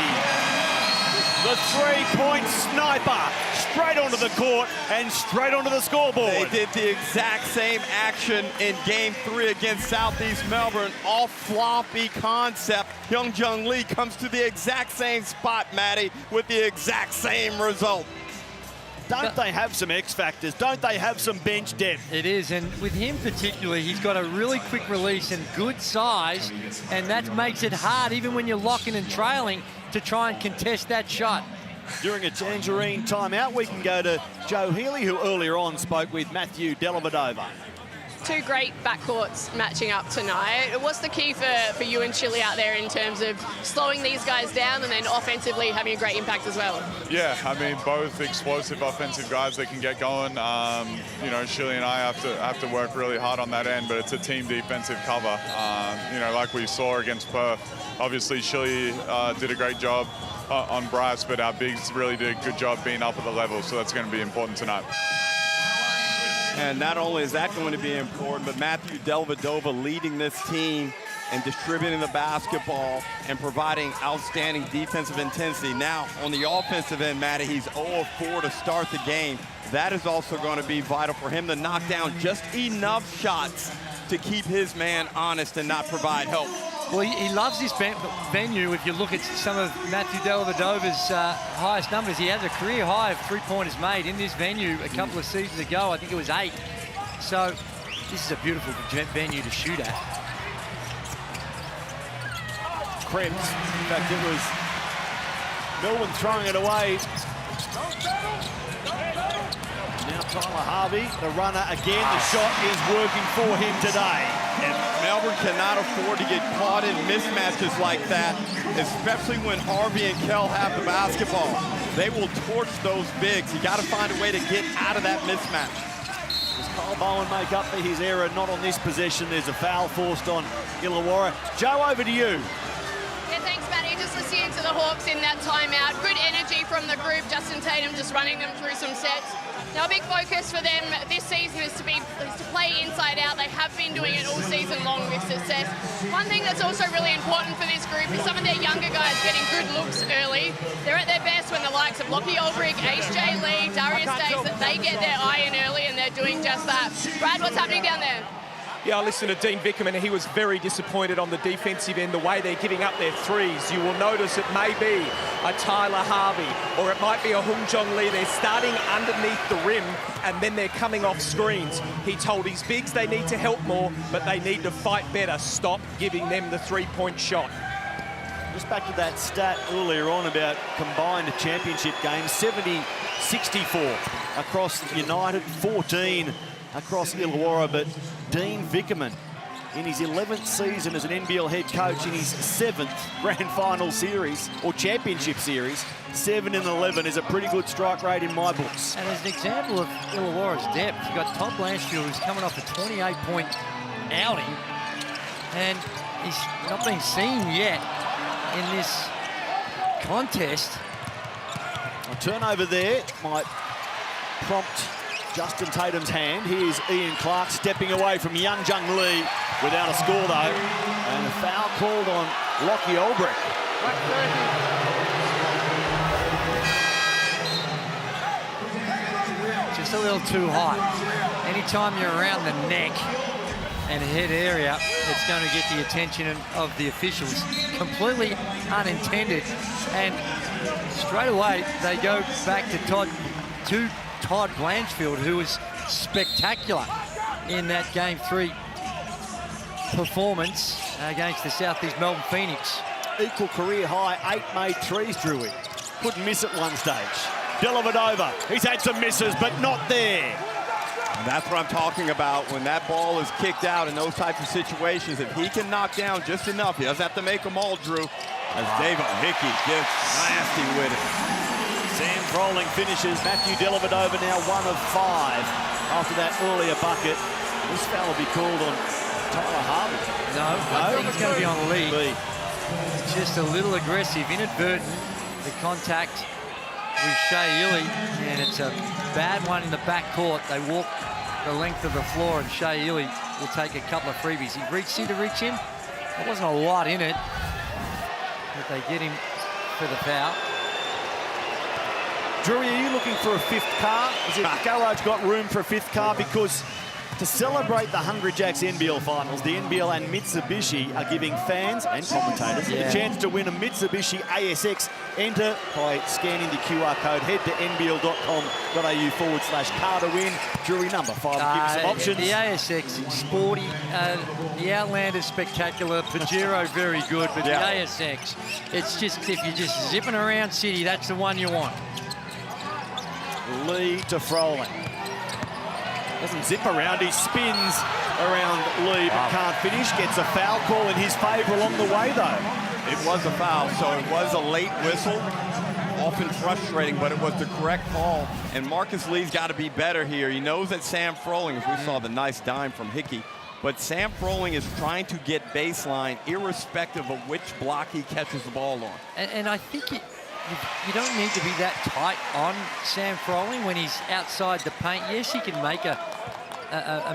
the 3-point sniper, straight onto the court and straight onto the scoreboard. They did the exact same action in Game 3 against Southeast Melbourne. Off floppy concept. Hyunjung Lee comes to the exact same spot, Matty, with the exact same result. Don't they have some X factors? Don't they have some bench depth? It is, and with him particularly, he's got a really quick release and good size, and that makes it hard, even when you're locking and trailing, to try and contest that shot. During a Tangerine timeout, we can go to Joe Healy, who earlier on spoke with Matthew Dellavedova. 2 great backcourts matching up tonight. What's the key for you and Chile out there in terms of slowing these guys down and then offensively having a great impact as well? Yeah, I mean, both explosive offensive guys that can get going. You know, Chile and I have to work really hard on that end, but it's a team defensive cover. You know, like we saw against Perth. Obviously, Chile did a great job on Bryce, but our bigs really did a good job being up at the level, so that's going to be important tonight. And not only is that going to be important, but Matthew Dellavedova leading this team and distributing the basketball and providing outstanding defensive intensity. Now, on the offensive end, Matty, he's 0 of 4 to start the game. That is also going to be vital for him to knock down just enough shots to keep his man honest and not provide help. Well, he loves this venue. If you look at some of Matthew Dellavedova's highest numbers, he has a career high of 3-pointers made in this venue a couple of seasons ago. I think it was 8. So this is a beautiful venue to shoot at. Krebs, in fact, it was Melbourne throwing it away. Now Tyler Harvey, the runner again. The shot is working for him today. And Melbourne cannot afford to get caught in mismatches like that, especially when Harvey and Kell have the basketball. They will torch those bigs. You got to find a way to get out of that mismatch. Does Kyle Bowen make up for his error? Not on this possession. There's a foul forced on Illawarra. Joe, over to you. Yeah, thanks, Matty. Just this year to the Hawks in that timeout. Good energy from the group. Justin Tatum just running them through some sets. Now, a big focus for them this season is to play inside out. They have been doing it all season long with success. One thing that's also really important for this group is some of their younger guys getting good looks early. They're at their best when the likes of Lockie Olbrich, Ace J. Lee, Darius Days, that they get their eye in early, and they're doing just that. Brad, what's happening down there? Yeah, I listened to Dean Vickerman, and he was very disappointed on the defensive end, the way they're giving up their threes. You will notice it may be a Tyler Harvey, or it might be a Hung Jong Lee. They're starting underneath the rim, and then they're coming off screens. He told his bigs they need to help more, but they need to fight better. Stop giving them the three-point shot. Just back to that stat earlier on about combined championship games, 70-64 across United, 14 across Illawarra, but Dean Vickerman, in his 11th season as an NBL head coach, in his 7th grand final series, or championship series, 7 in 11 is a pretty good strike rate in my books. And as an example of Illawarra's depth, you've got Todd Blanchfield, who's coming off a 28-point outing, and he's not been seen yet in this contest. A turnover there might prompt Justin Tatum's hand. Here's Ian Clark stepping away from Young Jung Lee without a score, though. And a foul called on Lockie Olbrich. Just a little too hot. Anytime you're around the neck and head area, it's going to get the attention of the officials. Completely unintended. And straight away, they go back to Todd Blanchfield, who was spectacular in that Game 3 performance against the Southeast Melbourne Phoenix. Equal career high, 8 made threes, Drewy. Couldn't miss at one stage. Dellavedova, he's had some misses, but not there. And that's what I'm talking about. When that ball is kicked out in those types of situations, if he can knock down just enough, he doesn't have to make them all, Drew, as David Hickey gets nasty with it. Sam Froling finishes. Matthew Dellavedova now 1 of 5 after that earlier bucket. This foul will be called on Tyler Harvey. No, I think it's going to be on Lee. Just a little aggressive, inadvertent. The contact with Shea Illy, and it's a bad one in the back court. They walk the length of the floor, and Shea Illy will take a couple of freebies. He reached in to reach in. There wasn't a lot in it, but they get him for the foul. Drewy, are you looking for a 5th car? Is it Garage got room for a 5th car? Because to celebrate the Hungry Jacks NBL finals, the NBL and Mitsubishi are giving fans and commentators a chance to win a Mitsubishi ASX. Enter by scanning the QR code. Head to nbl.com.au/car to win. Drewy, number 5 will give you some options. The ASX, sporty, the Outlander spectacular, Pajero very good, but the ASX, it's just, if you're just zipping around city, that's the one you want. Lee to Froling. Doesn't zip around, he spins around Lee, but can't finish. Gets a foul call in his favour along the way, though. It was a foul, so it was a late whistle. Often frustrating, but it was the correct call. And Marcus Lee's got to be better here. He knows that Sam Froling, as we saw the nice dime from Hickey, but Sam Froling is trying to get baseline irrespective of which block he catches the ball on. And I think you don't need to be that tight on Sam Froling when he's outside the paint. Yes, he can make a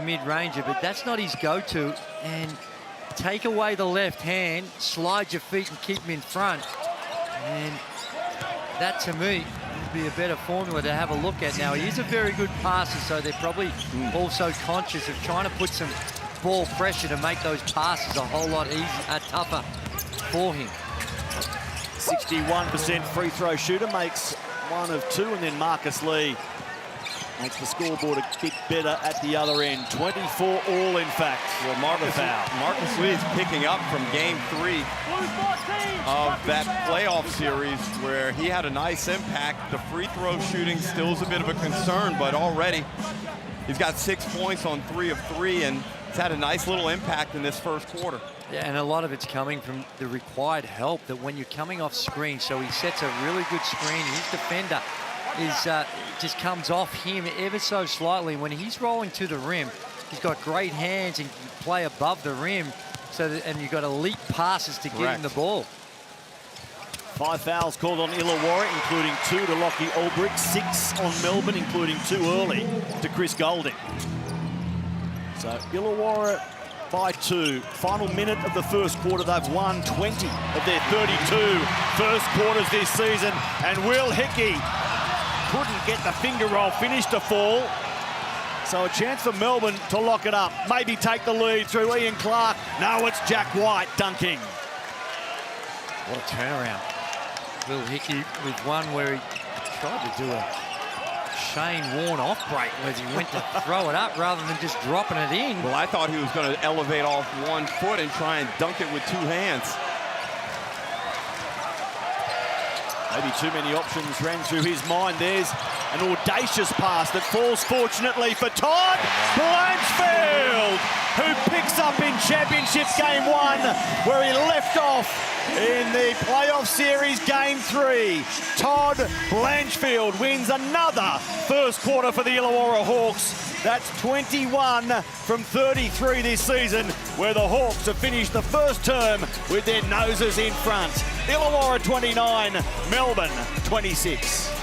mid-ranger, but that's not his go-to. And take away the left hand, slide your feet and keep him in front. And that, to me, would be a better formula to have a look at. Now, he is a very good passer, so they're probably also conscious of trying to put some ball pressure to make those passes a whole lot tougher for him. 61% free throw shooter, makes 1 of 2, and then Marcus Lee makes the scoreboard a bit better at the other end. 24 all, in fact. Well, Marcus Lee is picking up from Game 3 of that playoff series where he had a nice impact. The free throw shooting still is a bit of a concern, but already he's got 6 points on 3 of 3, and it's had a nice little impact in this first quarter. Yeah, and a lot of it's coming from the required help that when you're coming off screen. So he sets a really good screen. His defender is just comes off him ever so slightly. When he's rolling to the rim, he's got great hands and can play above the rim. So that, and you've got elite passes to get him the ball. 5 fouls called on Illawarra, including 2 to Lockie Ulbrich, 6 on Melbourne, including 2 early to Chris Golding. So Illawarra by 2. Final minute of the first quarter, they've won 20 of their 32 first quarters this season. And Will Hickey couldn't get the finger roll finish to fall. So a chance for Melbourne to lock it up. Maybe take the lead through Ian Clark. No, it's Jack White dunking. What a turnaround. Will Hickey with one where he tried to do a Shane Warne off break where he went to throw it up rather than just dropping it in. Well, I thought he was going to elevate off 1 foot and try and dunk it with 2 hands. Maybe too many options ran through his mind. There's an audacious pass that falls fortunately for Todd Blanchfield, who picks up in Championship Game 1 where he left off in the playoff series Game 3. Todd Blanchfield wins another first quarter for the Illawarra Hawks. That's 21 from 33 this season, where the Hawks have finished the first term with their noses in front. Illawarra 29, Melbourne 26.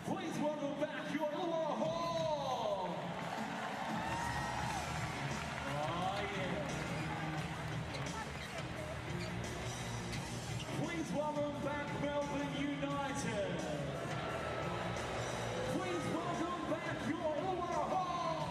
Please welcome back your Illawarra Hall. Oh, yeah. Please welcome back Melbourne United. Please welcome back your Illawarra Hall.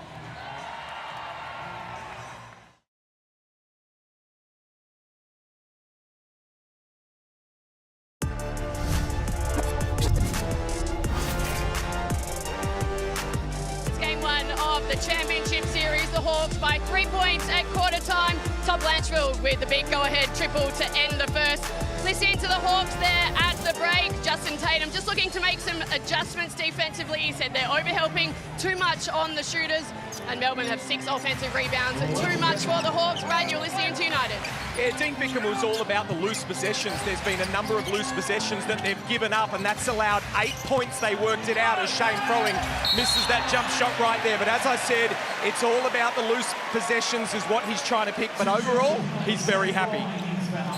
The championship series, the Hawks by 3 points at quarter time. Todd Blanchfield with the big go-ahead triple to end the first. Listening to the Hawks there at the break, Justin Tatum just looking to make some adjustments defensively. He said they're overhelping too much on the shooters, and Melbourne have 6 offensive rebounds and too much for the Hawks. Brad, you're listening to United. Yeah, Dean Vickerman was all about the loose possessions. There's been a number of loose possessions that they've given up, and that's allowed 8 points. They worked it out as Shane Throwing misses that jump shot right there. But as I said, it's all about the loose possessions is what he's trying to pick. But overall, he's very happy.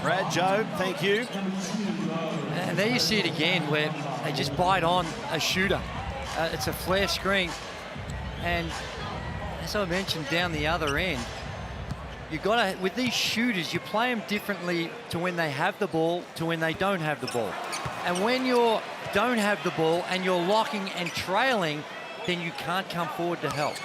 Brad, Joe, thank you. And there you see it again where they just bite on a shooter. It's a flare screen. And as I mentioned down the other end, you got to, with these shooters, you play them differently to when they have the ball to when they don't have the ball. And when you don't have the ball and you're locking and trailing, then you can't come forward to help.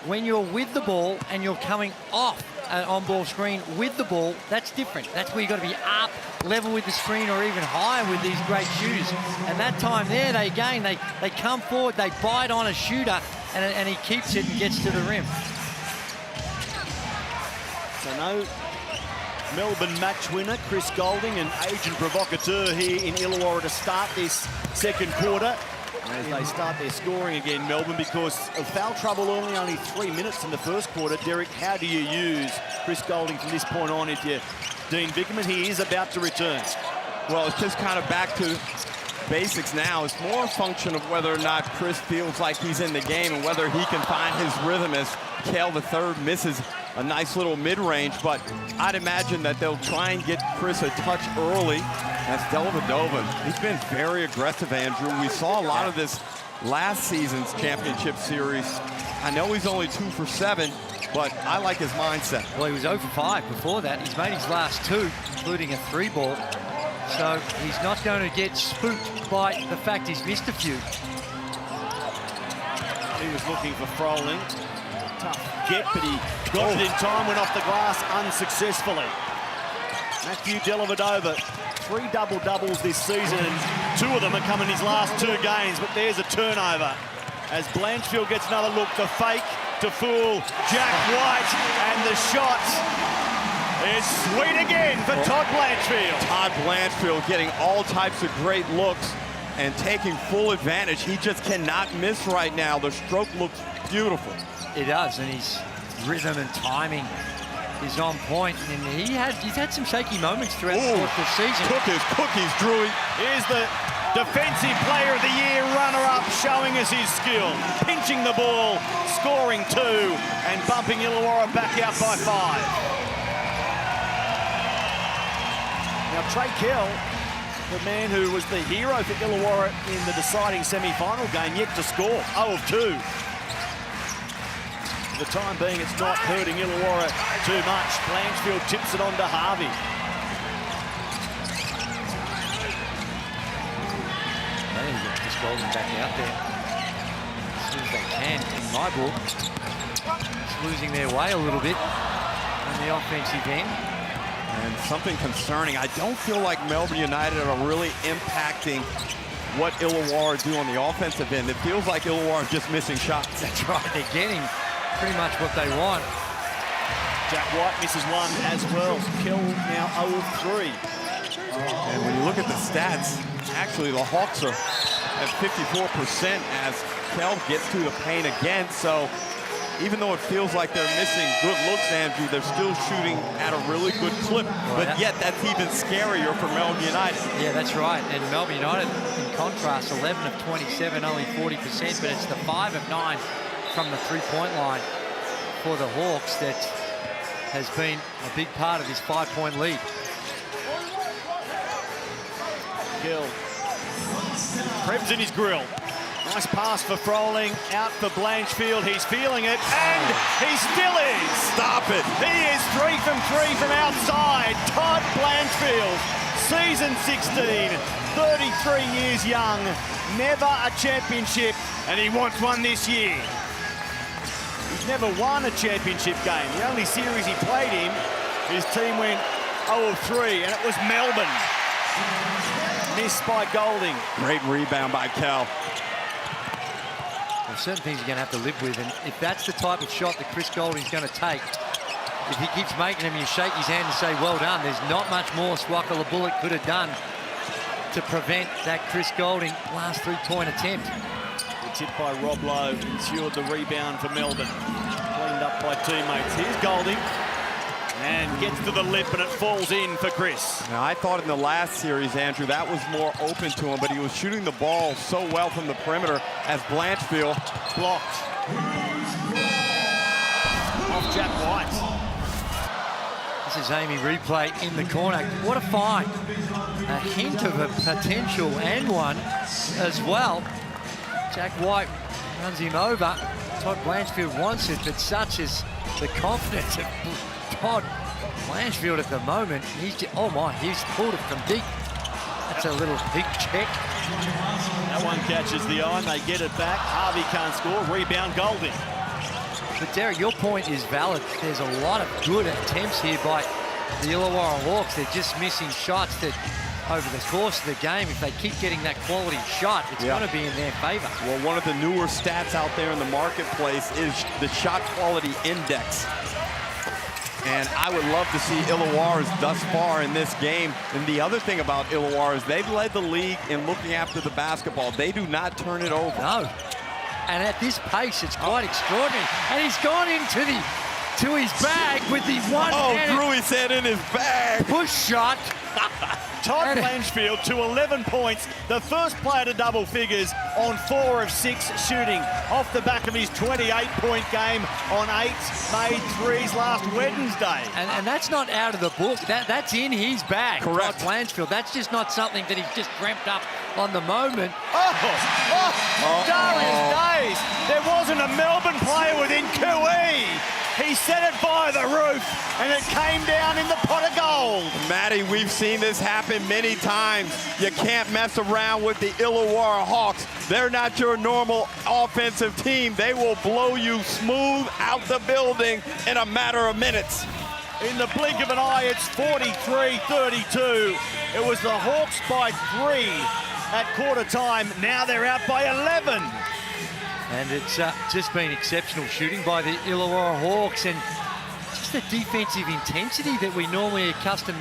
When you're with the ball and you're coming off an on-ball screen with the ball, that's different. That's where you've got to be up, level with the screen, or even higher with these great shooters. And that time there, they come forward, they bite on a shooter, and he keeps it and gets to the rim. So no Melbourne match winner, Chris Golding, an agent provocateur here in Illawarra to start this second quarter. as they start their scoring again, Melbourne, because of foul trouble only 3 minutes in the first quarter. Derek, how do you use Chris Goulding from this point on into Dean Vickerman? He is about to return. Well, it's just kind of back to basics now. It's more a function of whether or not Chris feels like he's in the game and whether he can find his rhythm as Kale III misses a nice little mid-range, but I'd imagine that they'll try and get Chris a touch early. That's Dellavedova. He's been very aggressive, Andrew. We saw a lot of this last season's championship series. I know he's only 2 for 7, but I like his mindset. Well, he was 0 for 5 before that. He's made his last 2, including a 3-ball. So he's not going to get spooked by the fact he's missed a few. He was looking for Froling. Tough get, but he got it in time, went off the glass unsuccessfully. Matthew Dellavedova, 3 double-doubles this season, and 2 of them are coming in his last 2 games, but there's a turnover. As Blanchfield gets another look, the fake to fool Jack White, and the shot is sweet again for Todd Blanchfield. Todd Blanchfield getting all types of great looks and taking full advantage. He just cannot miss right now. The stroke looks beautiful. It does, and his rhythm and timing is on point. And he's had some shaky moments throughout the course of the season. Cookies, Drewy. Here's the Defensive Player of the Year runner-up, showing us his skill. Pinching the ball, scoring 2, and bumping Illawarra back out by 5. Now, Trey Kell, the man who was the hero for Illawarra in the deciding semi-final game, yet to score, 0 of 2. For the time being, it's not hurting Illawarra too much. Blanchfield tips it on to Harvey. They need to get Chris Goulding back out there as soon as they can. In my book, it's losing their way a little bit on the offensive end. And something concerning, I don't feel like Melbourne United are really impacting what Illawarra do on the offensive end. It feels like Illawarra is just missing shots. That's right, they're getting pretty much what they want. Jack White misses 1 as well. Kill now 0 of 3. And when you look at the stats, actually the Hawks are at 54% as Kell gets to the paint again. So even though it feels like they're missing good looks, Andrew, they're still shooting at a really good clip. But yet that's even scarier for Melbourne United. Yeah, that's right. And Melbourne United, in contrast, 11 of 27, only 40%, but it's the 5 of 9 from the 3-point line for the Hawks that has been a big part of this 5-point lead. Gill. Krebs in his grill. Nice pass for Froling, out for Blanchfield. He's feeling it, and he still is. Stop it. He is 3 from 3 from outside. Todd Blanchfield, season 16, 33 years young, never a championship, and he wants one this year. He's never won a championship game. The only series he played in, his team went 0 of 3, and it was Melbourne. Missed by Goulding. Great rebound by Cal. Well, certain things you're going to have to live with, and if that's the type of shot that Chris Goulding's going to take, if he keeps making them, you shake his hand and say, well done. There's not much more Swakala Bullock could have done to prevent that Chris Goulding last 3-point attempt. The tip by Rob Lowe ensured the rebound for Melbourne. Cleaned up by teammates. Here's Goulding. And gets to the lip, and it falls in for Chris. Now, I thought in the last series, Andrew, that was more open to him, but he was shooting the ball so well from the perimeter as Blanchfield blocked. Off Jack White. This is Amy Replay in the corner. What a find. A hint of a potential and one as well. Jack White runs him over. Todd Blanchfield wants it, but such is the confidence of Todd Blanchfield at the moment. He's pulled it from deep. That's a little big check. That one catches the eye, and they get it back. Harvey can't score. Rebound, Goulding. But Derek, your point is valid. There's a lot of good attempts here by the Illawarra Hawks. They're just missing shots that over the course of the game, if they keep getting that quality shot, it's going to be in their favor. Well, one of the newer stats out there in the marketplace is the shot quality index. And I would love to see Illawarra's thus far in this game. And the other thing about Illawarra is they've led the league in looking after the basketball. They do not turn it over. No. And at this pace, it's quite extraordinary. And he's gone into his bag with the one. Oh, threw his head in his bag. Push shot. Todd Blanchfield to 11 points, the first player to double figures on 4 of 6 shooting, off the back of his 28-point game on 8 made threes last Wednesday. And that's not out of the book. That's in his bag. Correct. Todd Blanchfield. That's just not something that he's just dreamt up on the moment. Darius Days, there wasn't a Melbourne player within QE. He set it via the roof, and it came down in the pot of gold. Matty, we've seen this happen many times. You can't mess around with the Illawarra Hawks. They're not your normal offensive team. They will blow you smooth out the building in a matter of minutes. In the blink of an eye, it's 43-32. It was the Hawks by 3 at quarter time. Now they're out by 11. And it's just been exceptional shooting by the Illawarra Hawks, and just the defensive intensity that we normally are accustomed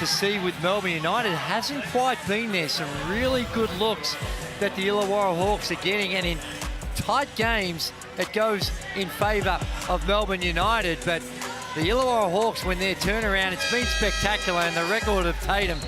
to see with Melbourne United hasn't quite been there. Some really good looks that the Illawarra Hawks are getting, and in tight games, it goes in favour of Melbourne United. But the Illawarra Hawks, when their turnaround, it's been spectacular, and the record of Tatum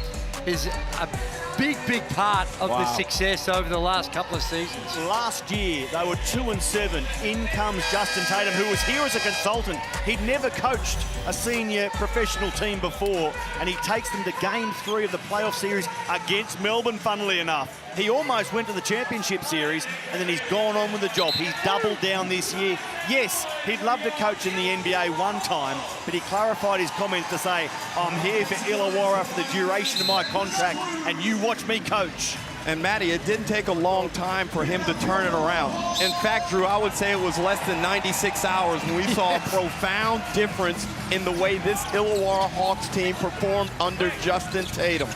is a big part of the success over the last couple of seasons. Last year, they were 2-7. In comes Justin Tatum, who was here as a consultant. He'd never coached a senior professional team before, and he takes them to Game 3 of the playoff series against Melbourne, funnily enough. He almost went to the championship series, and then he's gone on with the job. He's doubled down this year. Yes, he'd love to coach in the NBA one time, but he clarified his comments to say, I'm here for Illawarra for the duration of my contract, and you watch me coach. And Matty, it didn't take a long time for him to turn it around. In fact, Drew, I would say it was less than 96 hours, and we saw a profound difference in the way this Illawarra Hawks team performed under Justin Tatum.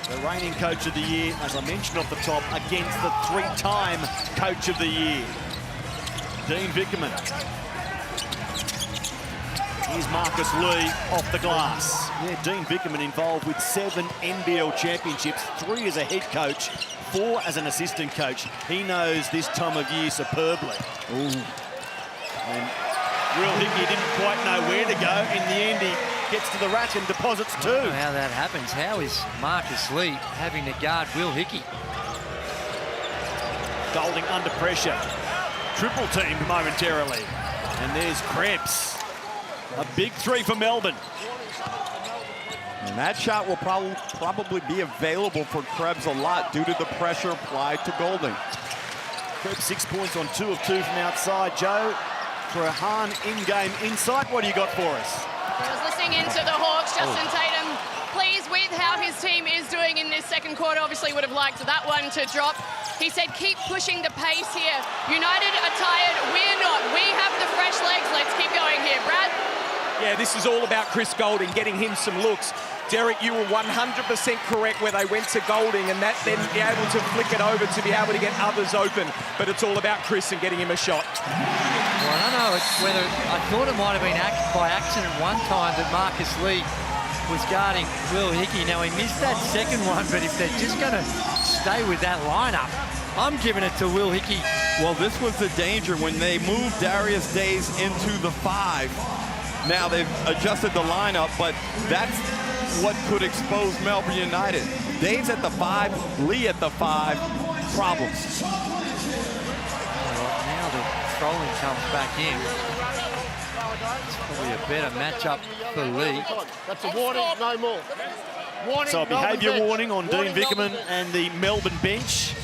The reigning coach of the year, as I mentioned off the top, against the 3-time coach of the year, Dean Vickerman. Here's Marcus Lee off the glass. Yeah, Dean Vickerman involved with 7 NBL championships, 3 as a head coach, 4 as an assistant coach. He knows this time of year superbly. Ooh. And Will Hickey didn't quite know where to go. In the end, he gets to the rack and deposits 2. I don't know how that happens. How is Marcus Lee having to guard Will Hickey? Golding under pressure. Triple teamed momentarily. And there's Krebs. A big 3 for Melbourne. And that shot will probably be available for Krebs a lot due to the pressure applied to Golding. Krebs 6 points on 2 of 2 from outside. Joe, for a Hahn in-game insight, what do you got for us? I was listening into the Hawks. Justin Tatum pleased with how his team is doing in this second quarter. Obviously would have liked that one to drop. He said, keep pushing the pace here. United are tired. We're not. We have the fresh legs. Let's keep going here. Brad? Yeah, this is all about Chris Golding, getting him some looks. Derek, you were 100% correct where they went to Golding, and that then be able to flick it over to be able to get others open. But it's all about Chris and getting him a shot. Well, I don't know whether I thought it might have been by accident one time that Marcus Lee was guarding Will Hickey. Now, he missed that second one, but if they're just going to stay with that lineup, I'm giving it to Will Hickey. Well, this was the danger when they moved Darius Days into the 5. Now they've adjusted the lineup, but that's what could expose Melbourne United. Days at the 5, Lee at the 5, problems. Now the trolling comes back in. It's probably a better matchup for Lee. That's a warning, no more. Warning, so a behaviour warning on Dean Vickerman and the Melbourne bench.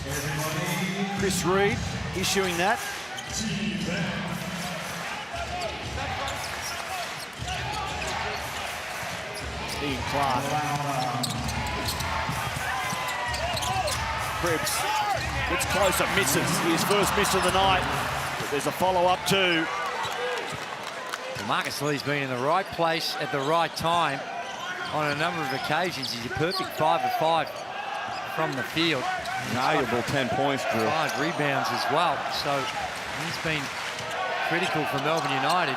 Chris Reid issuing that. Ian Clark. Krebs gets closer, misses. His first miss of the night. But there's a follow-up too. Marcus Lee's been in the right place at the right time on a number of occasions. He's a perfect 5 of 5 from the field. Valuable 10 points, Drew. 5 rebounds as well. So he's been critical for Melbourne United.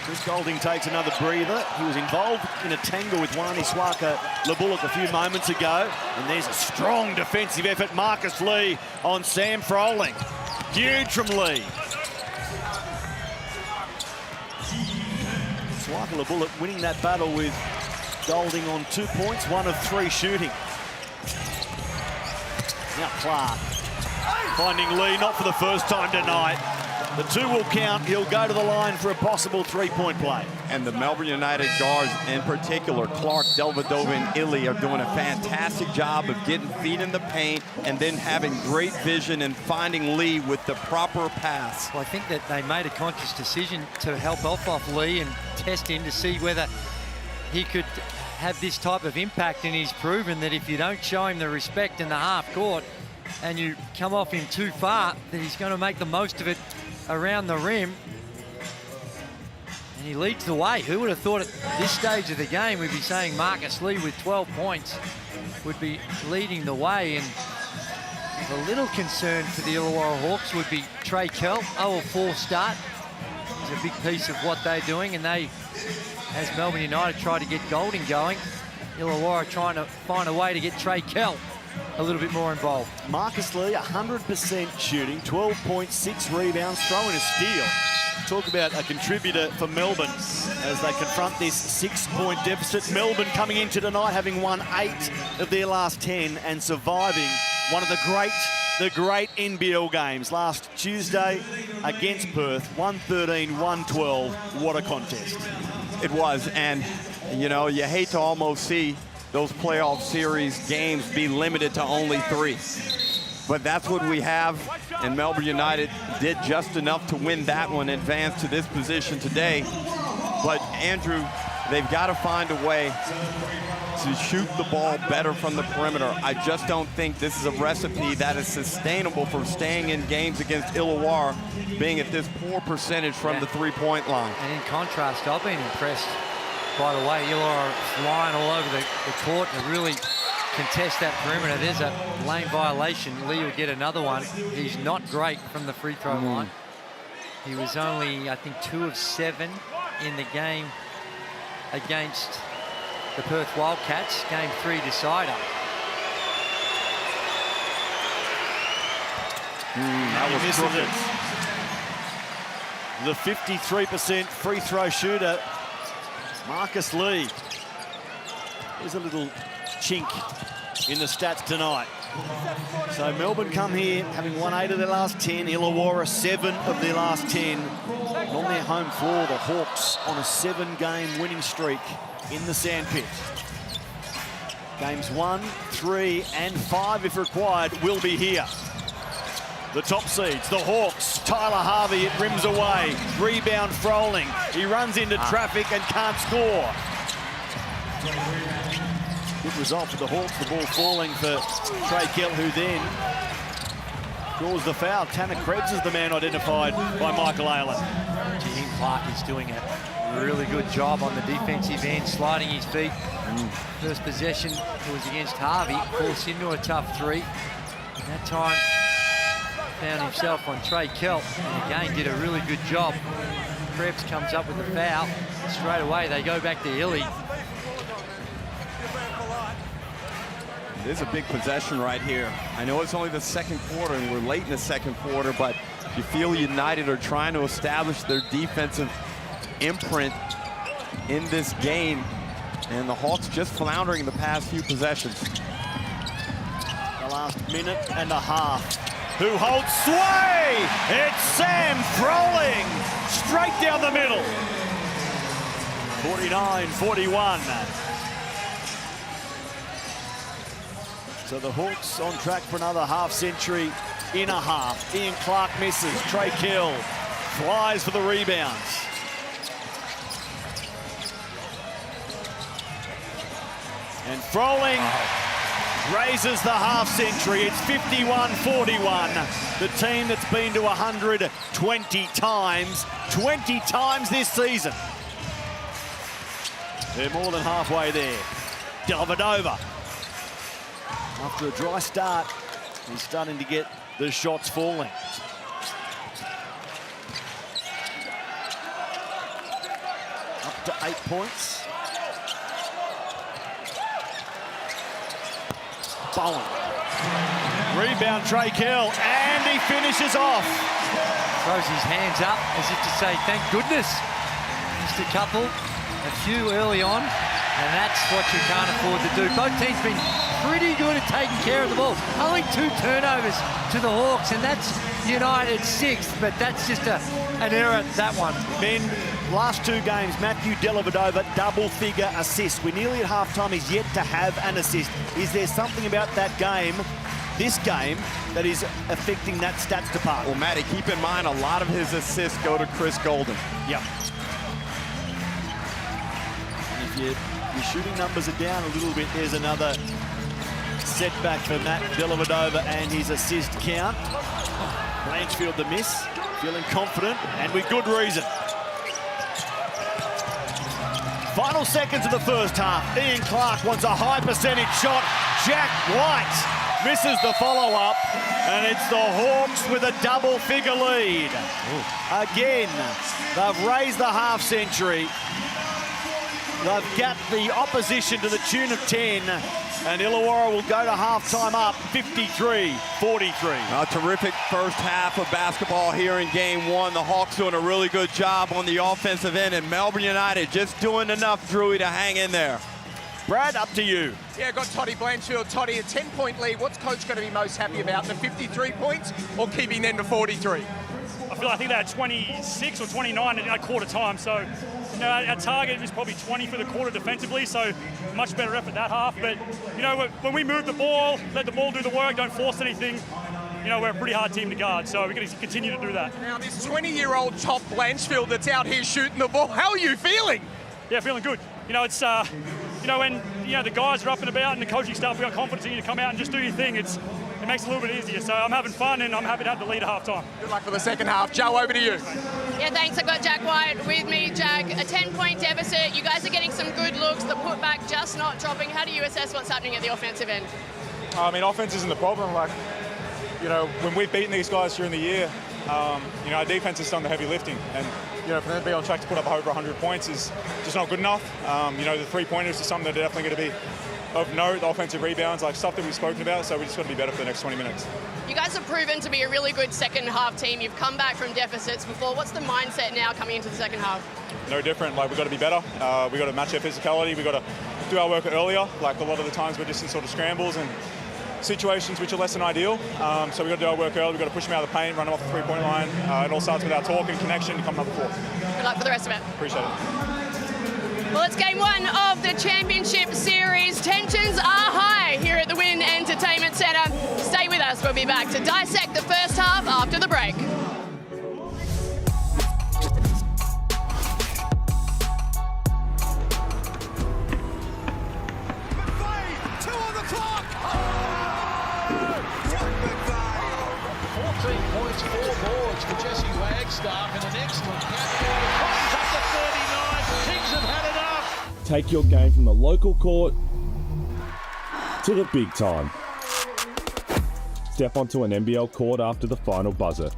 Chris Golding takes another breather. He was involved in a tangle with Wani Swaka Labullock a few moments ago. And there's a strong defensive effort. Marcus Lee on Sam Froling. Huge from Lee. Swaka Labullock winning that battle with Golding on 2 points, 1 of 3 shooting. Now Clark finding Lee, not for the first time tonight. The 2 will count. He'll go to the line for a possible 3-point play. And the Melbourne United guards, in particular, Clark, Delvedova, and Illy, are doing a fantastic job of getting feet in the paint and then having great vision and finding Lee with the proper pass. Well, I think that they made a conscious decision to help off Lee and test him to see whether he could have this type of impact, and he's proven that if you don't show him the respect in the half court and you come off him too far, that he's going to make the most of it around the rim. And he leads the way. Who would have thought at this stage of the game we'd be saying Marcus Lee with 12 points would be leading the way? And a little concern for the Illawarra Hawks would be Trey Kell, 0-4 start. He's a big piece of what they're doing, and they, as Melbourne United try to get Golding going, Illawarra trying to find a way to get Trey Kell a little bit more involved. Marcus Lee, 100% shooting, 12 points, 6 rebounds, throwing a steal. Talk about a contributor for Melbourne as they confront this 6-point deficit. Melbourne coming into tonight having won 8 of their last 10 and surviving one of the great NBL games last Tuesday against Perth, 113-112. What a contest. It was, and you know, you hate to almost see those playoff series games be limited to only 3. But that's what we have, and Melbourne United did just enough to win that one, advance to this position today. But Andrew, they've got to find a way to shoot the ball better from the perimeter. I just don't think this is a recipe that is sustainable for staying in games against Illawarra, being at this poor percentage from the 3-point line. And in contrast, I've been impressed by the way Illawarra flying all over the court to really contest that perimeter. There's a lane violation. Lee will get another one. He's not great from the free throw line. He was only, I think, 2 of 7 in the game against the Perth Wildcats, game 3 decider. That was crooked. The 53% free throw shooter, Marcus Lee. There's a little chink in the stats tonight. So Melbourne come here having won 8 of their last 10, Illawarra 7 of their last 10. And on their home floor, the Hawks on a 7-game winning streak in the sandpit. Games 1, 3, and 5, if required, will be here. The top seeds, the Hawks. Tyler Harvey, it rims away. Rebound Froling. He runs into traffic and can't score. Good result for the Hawks. The ball falling for Trey Kell, who then draws the foul. Tanner Krebs is the man identified by Michael Aylen. Dean Clark is doing a really good job on the defensive end, sliding his feet. First possession was against Harvey, forced into a tough 3. That time found himself on Trey Kell, and again did a really good job. Krebs comes up with the foul. Straight away they go back to Illy. It is a big possession right here. I know it's only the second quarter and we're late in the second quarter, but you feel United are trying to establish their defensive imprint in this game, and the Hawks just floundering the past few possessions. The last minute and a half. Who holds sway? It's Sam Froling, straight down the middle. 49-41. So the Hawks on track for another half-century in a half. Ian Clark misses. Trey Kell flies for the rebounds. And Froling raises the half-century. It's 51-41. The team that's been to 120 times. 20 times this season. They're more than halfway there. Delvedova. After a dry start, he's starting to get the shots falling. up to 8 points. Bowen. Rebound, Trey Kell, and he finishes off. Throws his hands up as if to say, thank goodness. Just a couple, a few early on, and that's what you can't afford to do. Both teams been pretty good at taking care of the ball. Only 2 turnovers to the Hawks, and that's United's 6th, but that's just an error, that one. Ben, last 2 games, Matthew Dellavedova, double-figure assists. We're nearly at halftime. He's yet to have an assist. Is there something about that game, this game, that is affecting that stats department? Well, Matty, keep in mind, a lot of his assists go to Chris Golden. Yep. And if your shooting numbers are down a little bit, there's another setback for Matt Dellavedova and his assist count. Blanchfield the miss, feeling confident, and with good reason. Final seconds of the first half. Ian Clark wants a high percentage shot. Jack White misses the follow-up, and it's the Hawks with a double-figure lead. Again, they've raised the half-century. They've got the opposition to the tune of 10, and Illawarra will go to halftime up 53-43. A terrific first half of basketball here in game 1. The Hawks doing a really good job on the offensive end, and Melbourne United just doing enough, Drewy, to hang in there. Brad, up to you. Yeah, got Toddy Blanchfield. Toddy, a 10-point lead. What's coach going to be most happy about, the 53 points or keeping them to 43? I think they had 26 or 29 at quarter time, so our target is probably 20 for the quarter defensively, so much better effort that half. But, when we move the ball, let the ball do the work, don't force anything, we're a pretty hard team to guard, so we're going to continue to do that. Now, this 20-year-old top Blanchfield that's out here shooting the ball, how are you feeling? Yeah, feeling good. It's, when, the guys are up and about and the coaching staff, we got confidence in you to come out and just do your thing. It makes it a little bit easier, so I'm having fun and I'm happy to have the lead at halftime. Good luck for the second half. Joe, over to you. Yeah, thanks. I've got Jack White with me. Jack, a 10-point deficit. You guys are getting some good looks. The putback just not dropping. How do you assess what's happening at the offensive end? Offense isn't the problem. When we've beaten these guys during the year, our defense has done the heavy lifting. And, for them to be on track to put up over 100 points is just not good enough. The three-pointers is something that are definitely going to be of note, the offensive rebounds, stuff that we've spoken about, so we just got to be better for the next 20 minutes. You guys have proven to be a really good second half team. You've come back from deficits before. What's the mindset now coming into the second half? No different. We've got to be better. We've got to match our physicality. We've got to do our work earlier. A lot of the times we're just in sort of scrambles and situations which are less than ideal. So we've got to do our work early. We've got to push them out of the paint, run them off the three-point line. It all starts with our talk and connection to come number 4. Good luck for the rest of it. Appreciate it. Well, it's game 1 of the championship series. Tensions are high here at the Wynn Entertainment Centre. Stay with us. We'll be back to dissect the first half after the break. Points, 4 boards for Jesse Wagstaff, and the next one comes up to 39. Kings have had enough. Take your game from the local court to the big time. Step onto an NBL court after the final buzzer.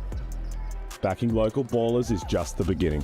Backing local ballers is just the beginning.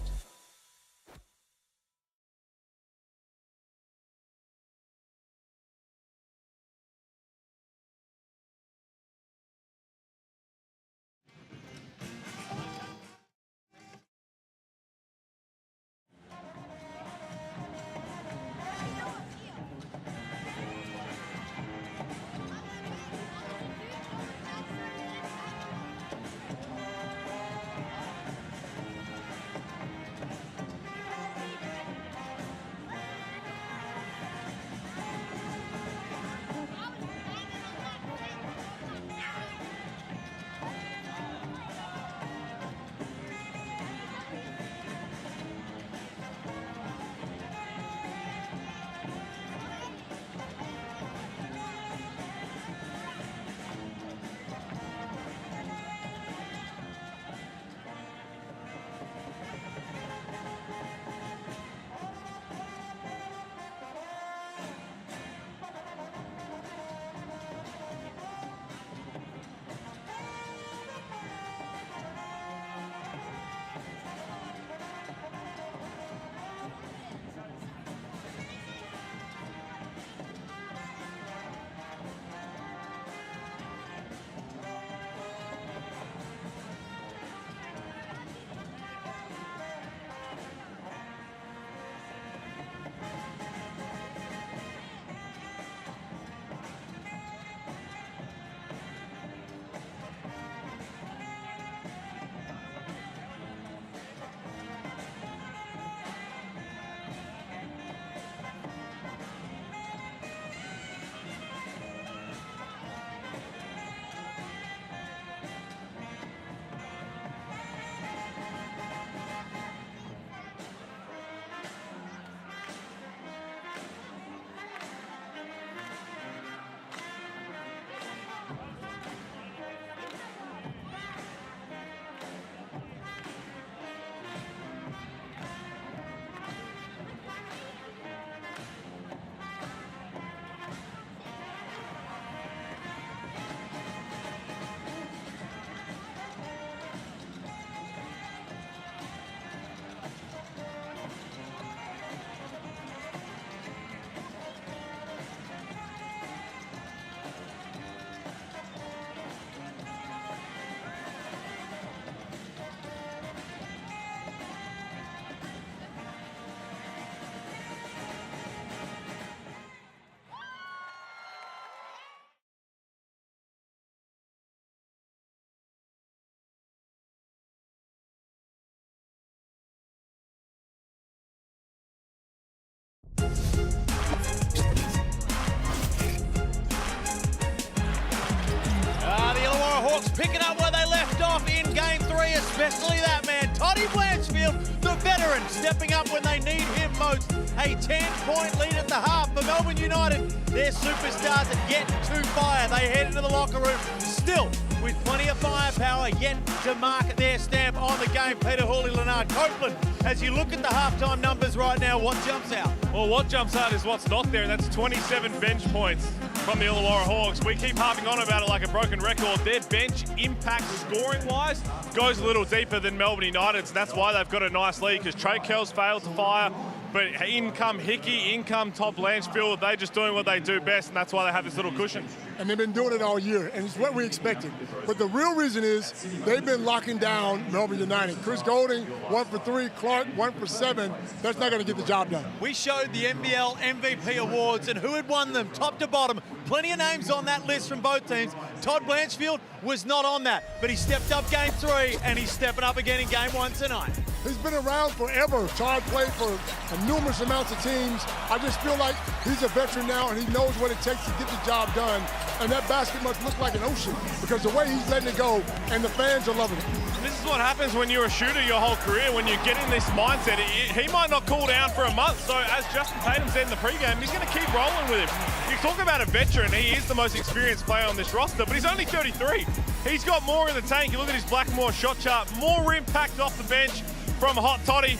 Hawks picking up where they left off in Game 3, especially that man, Toddy Blanchfield, the veteran, stepping up when they need him most. A 10-point lead at the half for Melbourne United. Their superstars are yet to fire. They head into the locker room still with plenty of firepower, yet to mark their stamp on the game. Peter Hawley, Leonard Copeland. As you look at the halftime numbers right now, what jumps out? Well, what jumps out is what's not there, and that's 27 bench points from the Illawarra Hawks. We keep harping on about it like a broken record. Their bench impact scoring-wise goes a little deeper than Melbourne United's, and that's why they've got a nice lead, because Trey Kell's failed to fire, but in come Hickey, in come Todd Blanchfield. They're just doing what they do best, and that's why they have this little cushion. And they've been doing it all year, and it's what we expected. But the real reason is they've been locking down Melbourne United. Chris Golding, 1 for 3, Clark, 1 for 7. That's not going to get the job done. We showed the NBL MVP awards and who had won them, top to bottom. Plenty of names on that list from both teams. Todd Blanchfield was not on that, but he stepped up Game 3, and he's stepping up again in Game 1 tonight. He's been around forever. Todd played for numerous amounts of teams. I just feel like he's a veteran now, and he knows what it takes to get the job done. And that basket must look like an ocean because the way he's letting it go, and the fans are loving it. This is what happens when you're a shooter your whole career. When you get in this mindset, he might not cool down for a month. So as Justin Tatum said in the pregame, he's going to keep rolling with him. You talk about a veteran. He is the most experienced player on this roster, but he's only 33. He's got more in the tank. You look at his Blackmore shot chart, more impact off the bench from Hot Toddy.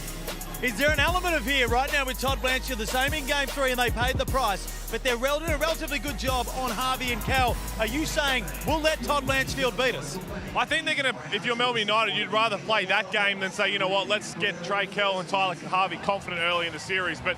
Is there an element of here right now with Todd Blanchfield, the same in Game 3, and they paid the price, but they're doing a relatively good job on Harvey and Cal. Are you saying we'll let Todd Blanchfield beat us? I think they're going to, if you're Melbourne United, you'd rather play that game than say, you know what, let's get Trey Kell and Tyler Harvey confident early in the series. But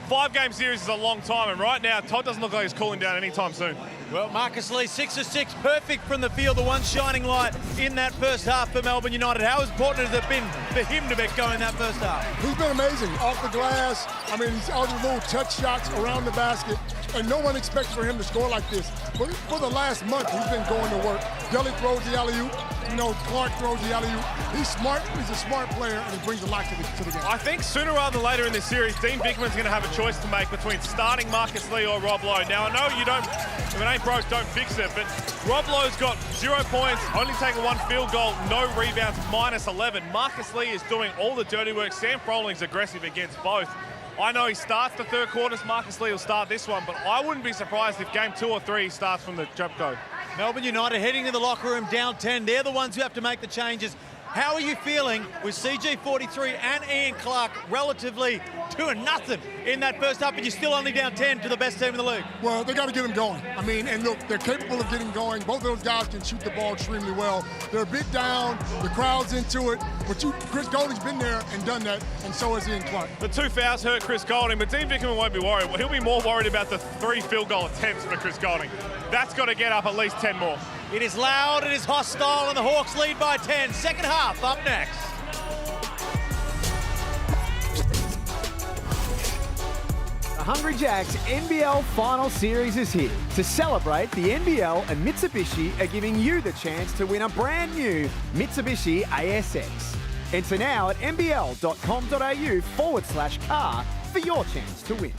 5-game series is a long time, and right now, Todd doesn't look like he's cooling down anytime soon. Well, Marcus Lee, 6 of 6, perfect from the field, the one shining light in that first half for Melbourne United. How important has it been for him to get going that first half? He's been amazing. Off the glass, I mean, he's all the little touch shots around the basket, and no one expects for him to score like this. But for the last month, he's been going to work. Delly throws the alley-oop. You know, Clark throws the alley-oop. He's smart. He's a smart player, and he brings a lot to the game. I think sooner rather than later in this series, Dean Vickerman's going to have a choice to make between starting Marcus Lee or Rob Lowe. Now, I know you don't, if it ain't broke, don't fix it, but Rob Lowe's got 0 points, only taken 1 field goal, no rebounds, minus 11. Marcus Lee is doing all the dirty work. Sam Frolling's aggressive against both. I know he starts the third quarters. Marcus Lee will start this one, but I wouldn't be surprised if Game 2 or 3 he starts from the jump go. Melbourne United heading to the locker room down 10. They're the ones who have to make the changes. How are you feeling with CG43 and Ian Clark relatively 2-0 in that first half, but you're still only down 10 to the best team in the league? Well, they got to get them going. I mean, and look, they're capable of getting going. Both of those guys can shoot the ball extremely well. They're a bit down. The crowd's into it. But Chris Golding's been there and done that, and so has Ian Clark. The 2 fouls hurt Chris Golding, but Dean Vickerman won't be worried. He'll be more worried about the 3 field goal attempts for Chris Golding. That's got to get up at least 10 more. It is loud, it is hostile, and the Hawks lead by 10. Second half up next. The Hungry Jacks NBL Final Series is here. To celebrate, the NBL and Mitsubishi are giving you the chance to win a brand new Mitsubishi ASX. Enter now at nbl.com.au/car for your chance to win.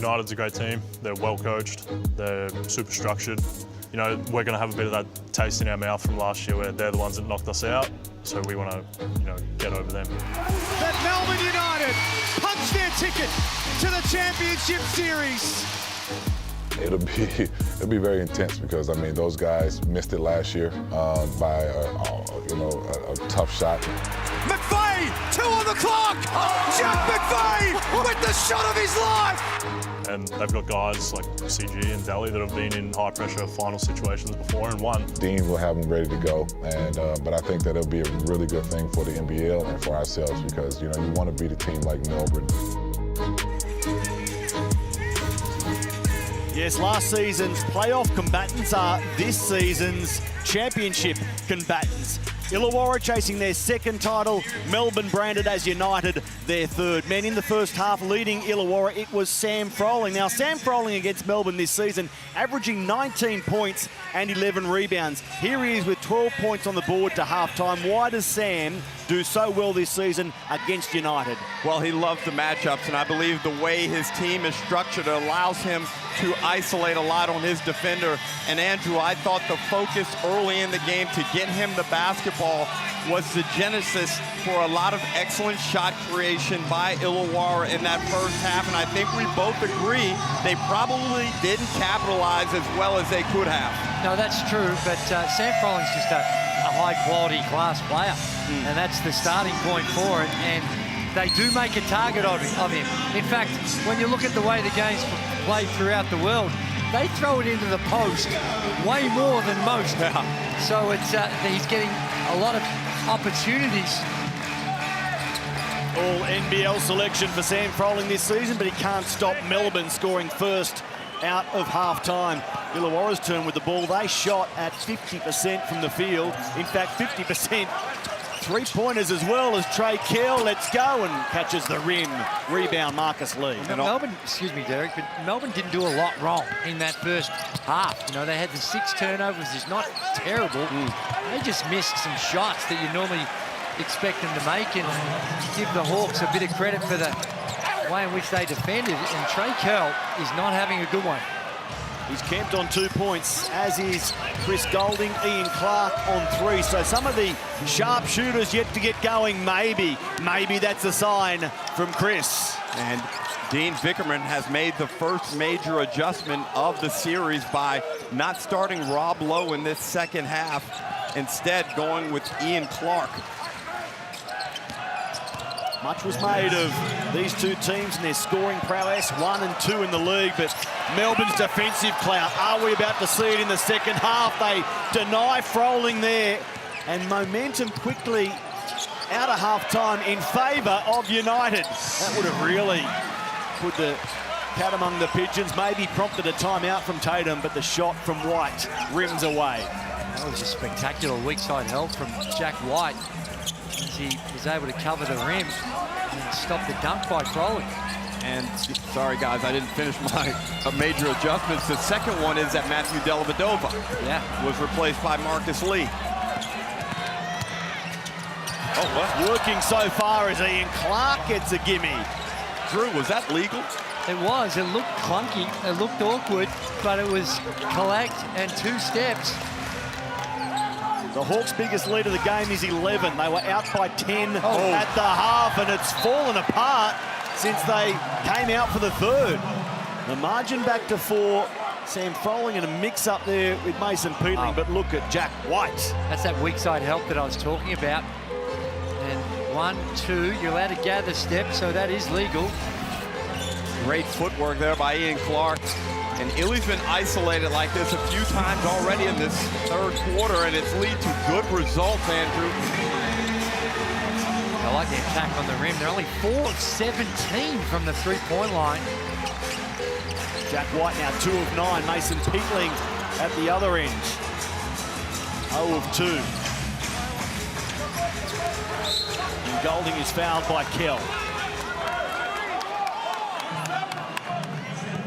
United's a great team. They're well coached. They're super structured. You know, we're going to have a bit of that taste in our mouth from last year where they're the ones that knocked us out. So we want to, you know, get over them. That Melbourne United punch their ticket to the Championship Series. It'll be very intense because, I mean, those guys missed it last year by, a tough shot. McVeigh, 2 on the clock! Jack McVeigh with the shot of his life! And they've got guys like CG and Daly that have been in high-pressure final situations before and won. Dean will have them ready to go, and but I think that it'll be a really good thing for the NBL and for ourselves because, you know, you want to beat a team like Melbourne. Yes, last season's playoff combatants are this season's championship combatants. Illawarra chasing their second title, Melbourne branded as United their third. Men in the first half leading Illawarra, it was Sam Froling. Now, Sam Froling against Melbourne this season, averaging 19 points and 11 rebounds. Here he is with 12 points on the board to halftime. Why does Sam do so well this season against United? Well, he loves the matchups, and I believe the way his team is structured allows him to isolate a lot on his defender. And Andrew, I thought the focus early in the game to get him the basketball was the genesis for a lot of excellent shot creation by Illawarra in that first half. And I think we both agree they probably didn't capitalize as well as they could have. No, that's true, but Sam Froling's just a high-quality class player, and that's the starting point for it. And they do make a target of him. In fact, when you look at the way the game's played throughout the world, they throw it into the post way more than most. So it's he's getting a lot of opportunities. All NBL selection for Sam Froling this season, but he can't stop Melbourne scoring first out of half-time. Illawarra's turn with the ball. They shot at 50% from the field. In fact, 50% three-pointers as well as Trey Kell lets go and catches the rim. Rebound, Marcus Lee. Melbourne, excuse me, Derek, but Melbourne didn't do a lot wrong in that first half. You know, they had the 6 turnovers. It's not terrible. They just missed some shots that you normally expect them to make, and give the Hawks a bit of credit for the way in which they defended. And Trey Kell is not having a good one. He's camped on 2 points, as is Chris Golding, Ian Clark on 3. So some of the sharp shooters yet to get going, maybe that's a sign from Chris. And Dean Vickerman has made the first major adjustment of the series by not starting Rob Lowe in this second half, instead going with Ian Clark. Much was made of these two teams and their scoring prowess, 1 and 2 in the league, but Melbourne's defensive clout, are we about to see it in the second half? They deny Froling there, and momentum quickly out of half-time in favour of United. That would have really put the cat among the pigeons, maybe prompted a timeout from Tatum, but the shot from White rims away. That was a spectacular weak side help from Jack White. He was able to cover the rim and stop the dunk by Froling. And sorry guys, I didn't finish my major adjustments. The second one is that Matthew Dellavedova was replaced by Marcus Lee. Oh, what? Working so far as Ian Clark gets a gimme. Drew, was that legal? It was. It looked clunky. It looked awkward, but it was collect and 2 steps. The Hawks' biggest lead of the game is 11. They were out by 10 at the half, and it's fallen apart since they came out for the third. The margin back to 4. Sam Froling in a mix-up there with Mason Peatling, but look at Jack White. That's that weak side help that I was talking about. And 1, 2, you're allowed to gather steps, so that is legal. Great footwork there by Ian Clark. And Illy's been isolated like this a few times already in this third quarter, and it's lead to good results, Andrew. I like the attack on the rim. They're only 4 of 17 from the three-point line. Jack White now 2 of 9. Mason Peatling at the other end. 0 of 2. And Golding is fouled by Kell.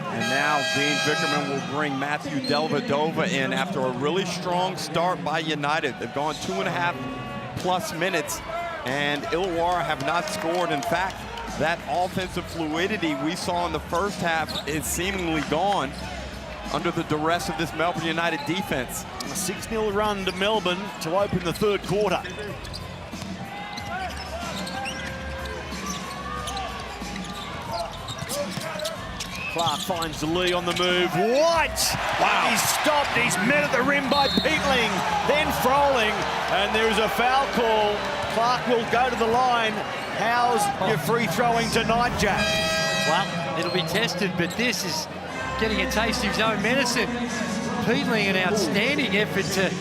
And now Dean Vickerman will bring Matthew Dellavedova in after a really strong start by United. They've gone 2.5+ minutes, and Illawarra have not scored. In fact, that offensive fluidity we saw in the first half is seemingly gone under the duress of this Melbourne United defense. A 6-0 run to Melbourne to open the third quarter. Clark finds Lee on the move. White! Wow. He's stopped. He's met at the rim by Peatling. Then Froling. And there's a foul call. Clark will go to the line. How's your free throwing tonight, Jack? Well, it'll be tested, but this is getting a taste of his own medicine. Peatling, an outstanding effort to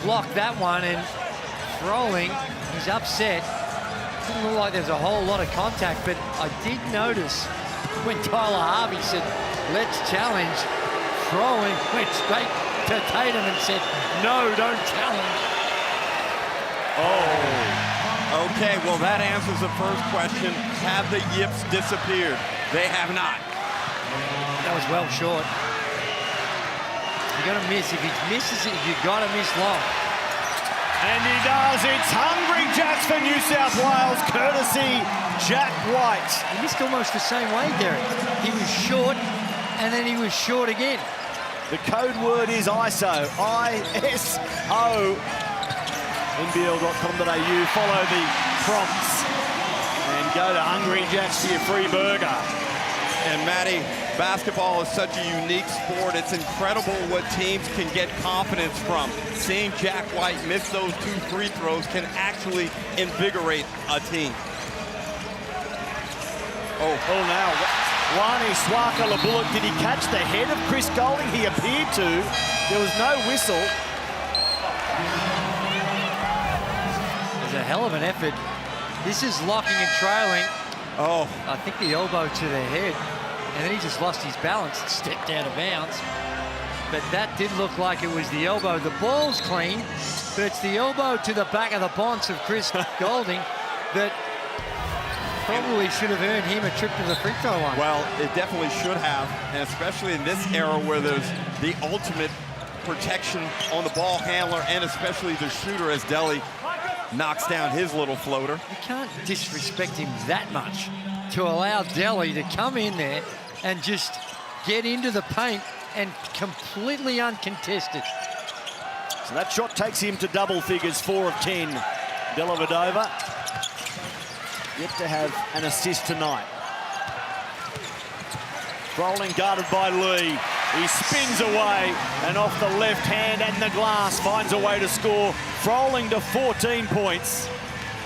block that one, and Froling, he's upset. Didn't look like there's a whole lot of contact, but I did notice when Tyler Harvey said, let's challenge, Froling went straight to Tatum and said, no, don't challenge. Oh. Okay, well, that answers the first question. Have the yips disappeared? They have not. That was well short. You're going to miss. If he misses it, you've got to miss long. And he does. It's Hungry Jacks for New South Wales, courtesy Jack White. He missed almost the same way, Derek. He was short, and then he was short again. The code word is ISO. I-S-O. NBL.com.au. Follow the prompts and go to Hungry Jacks for your free burger. And Matty, basketball is such a unique sport. It's incredible what teams can get confidence from. Seeing Jack White miss those 2 free throws can actually invigorate a team. Oh now, Wani Swaka-Labullock, did he catch the head of Chris Golding? He appeared to. There was no whistle. It was a hell of an effort. This is locking and trailing. Oh, I think the elbow to the head, and then he just lost his balance and stepped out of bounds. But that did look like it was the elbow. The ball's clean, but it's the elbow to the back of the bonce of Chris Golding that probably should have earned him a trip to the free throw line. Well, it definitely should have, and especially in this era where there's the ultimate protection on the ball handler and especially the shooter as Delhi knocks down his little floater. You can't disrespect him that much to allow Delhi to come in there and just get into the paint and completely uncontested. So that shot takes him to double figures, 4 of 10. Dellavedova yet to have an assist tonight. Froling guarded by Lee. He spins away and off the left hand and the glass finds a way to score. Froling to 14 points.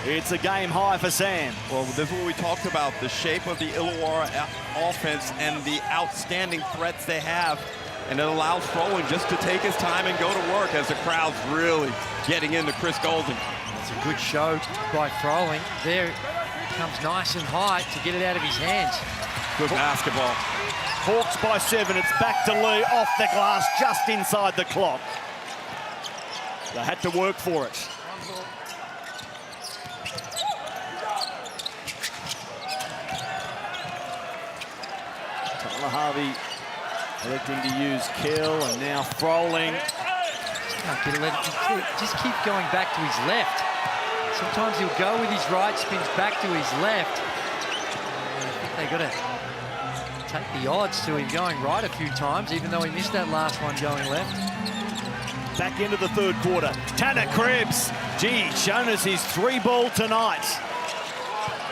It's a game high for Sam. Well, this is what we talked about, the shape of the Illawarra offense and the outstanding threats they have. And it allows Froling just to take his time and go to work as the crowd's really getting into Chris Golding. It's a good show by Froling. There comes nice and high to get it out of his hands. Good basketball. Hawks by 7. It's back to Lee off the glass, just inside the clock. They had to work for it. Tyler Harvey electing to use Kell, and now Froling. Just keep going back to his left. Sometimes he'll go with his right, spins back to his left. I think they got to take the odds to him going right a few times, even though he missed that last one going left. Back into the third quarter. Tanner Krebs, gee, shown us his 3-ball tonight.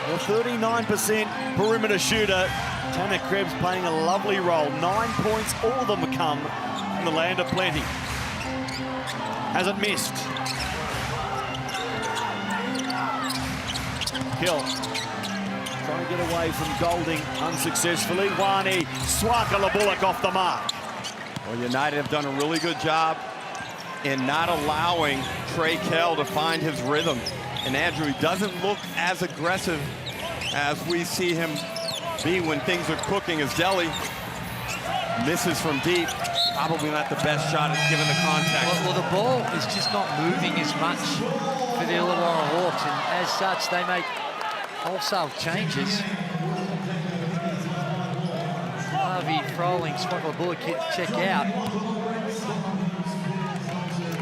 The 39% perimeter shooter. Tanner Krebs playing a lovely role. 9 points, all of them come from the land of plenty. Hasn't missed. Hill trying to get away from Golding unsuccessfully. Wani Swaka-Labullock off the mark. Well, United have done a really good job in not allowing Trey Kell to find his rhythm. And Andrew, he doesn't look as aggressive as we see him be when things are cooking, as Delhi misses from deep. Probably not the best shot given the context. Well, the ball is just not moving as much for the Illawarra Hawks, and as such, they make wholesale changes. Harvey, Froling, Swaka-Labullock check out.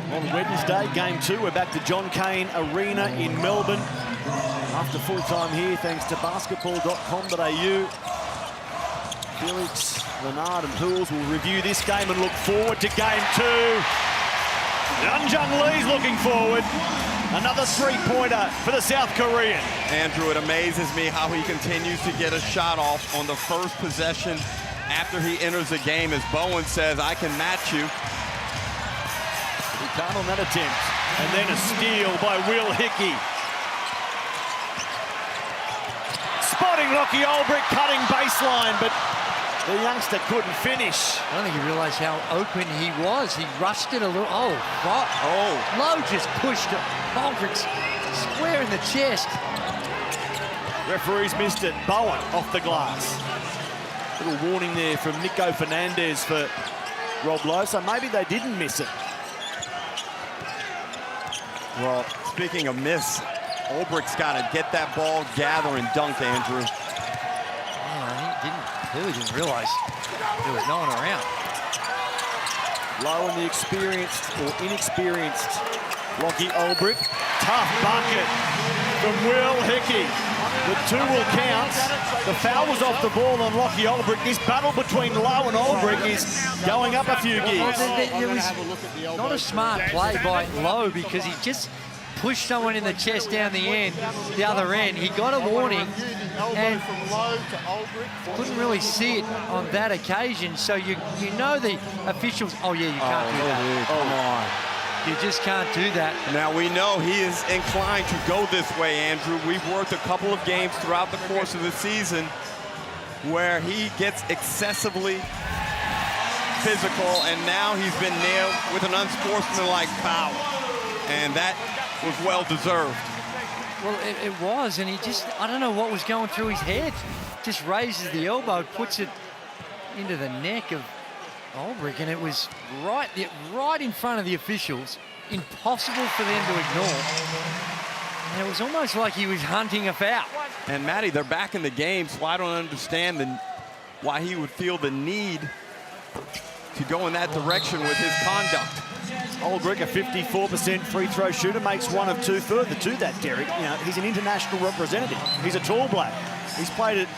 Well, on Wednesday, Game 2. We're back to John Cain Arena in Melbourne. After full time here, thanks to basketball.com.au. Felix, Leonard and Pools will review this game and look forward to Game 2. Youngjung Lee's looking forward. Another three-pointer for the South Korean. Andrew, it amazes me how he continues to get a shot off on the first possession after he enters the game. As Bowen says, I can match you. He can't on that attempt. And then a steal by Will Hickey. Spotting Lockie Olbrich, cutting baseline, but the youngster couldn't finish. I don't think he realised how open he was. He rushed it a little. Oh, Lowe just pushed it. Olbrich square in the chest. Referees missed it. Bowen off the glass. Little warning there from Nico Fernandez for Rob Lowe, so maybe they didn't miss it. Well, speaking of miss, Olbrich's got to get that ball, gather, and dunk, Andrew. He didn't realize there was no one around. Low in the experienced or inexperienced Lockie Olbrich. Tough bucket from Will Hickey. The two will count. The foul was off the ball on Lockie Olbrich. This battle between Lowe and Olbrich is going up a few gears. It was not a smart play by Lowe because he just pushed someone in the chest down the other end. He got a warning and couldn't really see it on that occasion. So you know the officials, oh yeah, you can't do that. Come on. You just can't do that. Now we know he is inclined to go this way, Andrew. We've worked a couple of games throughout the course of the season where he gets excessively physical, and now he's been nailed with an unsportsmanlike foul. And that was well-deserved. Well, it was, and he just, I don't know what was going through his head. Just raises the elbow, puts it into the neck of Olbrich, and it was right in front of the officials. Impossible for them to ignore. And it was almost like he was hunting a foul. And Matty, they're back in the game, so I don't understand why he would feel the need to go in that direction with his conduct. Olbrich, a 54% free throw shooter, makes one of two. Further to that, Derek, you know, he's an international representative. He's a tall black. He's played at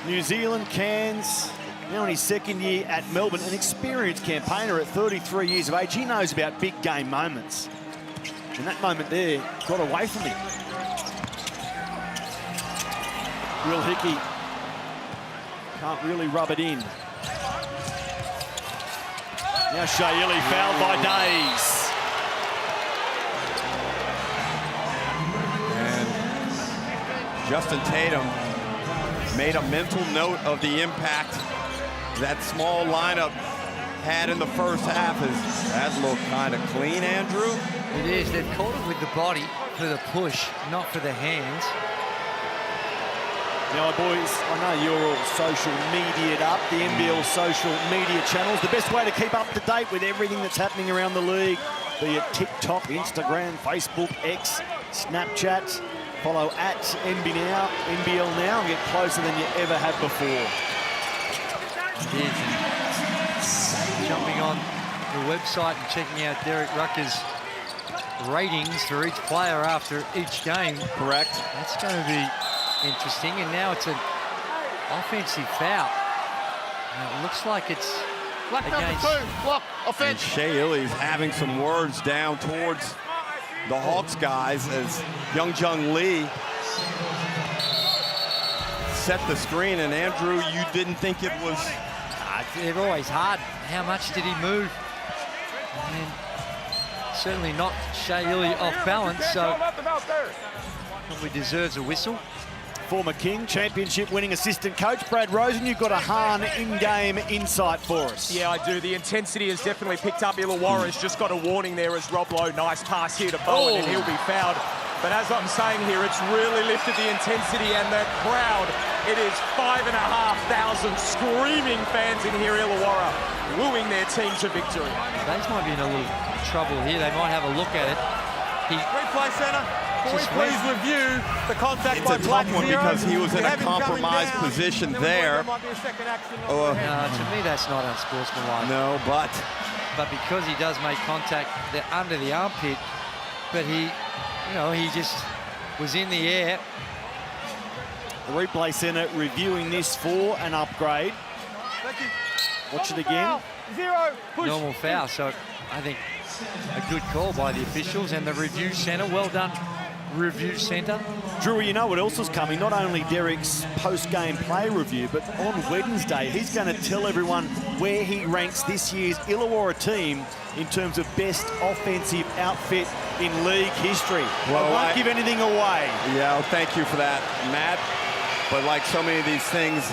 New Zealand, Cairns, now in his second year at Melbourne, an experienced campaigner at 33 years of age. He knows about big game moments. And that moment there got away from him. Will Hickey can't really rub it in. Now Shaili fouled by Days. And Justin Tatum made a mental note of the impact that small lineup had in the first half. That looked kind of clean, Andrew. It is. They've caught it with the body for the push, not for the hands. Now, boys, I know you're all social media'd up, the NBL social media channels. The best way to keep up to date with everything that's happening around the league, be it TikTok, Instagram, Facebook, X, Snapchat. Follow at NBL Now and get closer than you ever have before. Jumping on the website and checking out Derek Rucker's ratings for each player after each game. Correct. That's going to be interesting, and now it's an offensive foul. And it looks like it's Black number 2, block, offense. And Shaili's having some words down towards the Hawks guys as Youngjung Lee set the screen. And Andrew, you didn't think it was... They're always hard. How much did he move? And certainly not Shaili off balance, so probably deserves a whistle. Former King, championship-winning assistant coach Brad Rosen, you've got a Hahn in-game insight for us. Yeah, I do. The intensity has definitely picked up. Illawarra has just got a warning there as Rob Lowe. Nice pass here to Bowen, and he'll be fouled. But as I'm saying here, it's really lifted the intensity, and the crowd, it is 5,500 screaming fans in here, Illawarra, wooing their team to victory. Days might be in a little trouble here. They might have a look at it. Replay centre. Can we please review the contact it's by a tough one because he was in a compromised position there. To me, that's not unsportsmanlike. No, but but because he does make contact under the armpit, but he just was in the air. The replay centre reviewing this for an upgrade. Watch it again. Normal foul, so I think a good call by the officials and the review centre. Well done, review centre. Drew, you know what else is coming? Not only Derek's post-game play review, but on Wednesday, he's going to tell everyone where he ranks this year's Illawarra team in terms of best offensive outfit in league history. Well, I won't give anything away. Yeah, well, thank you for that, Matt. But like so many of these things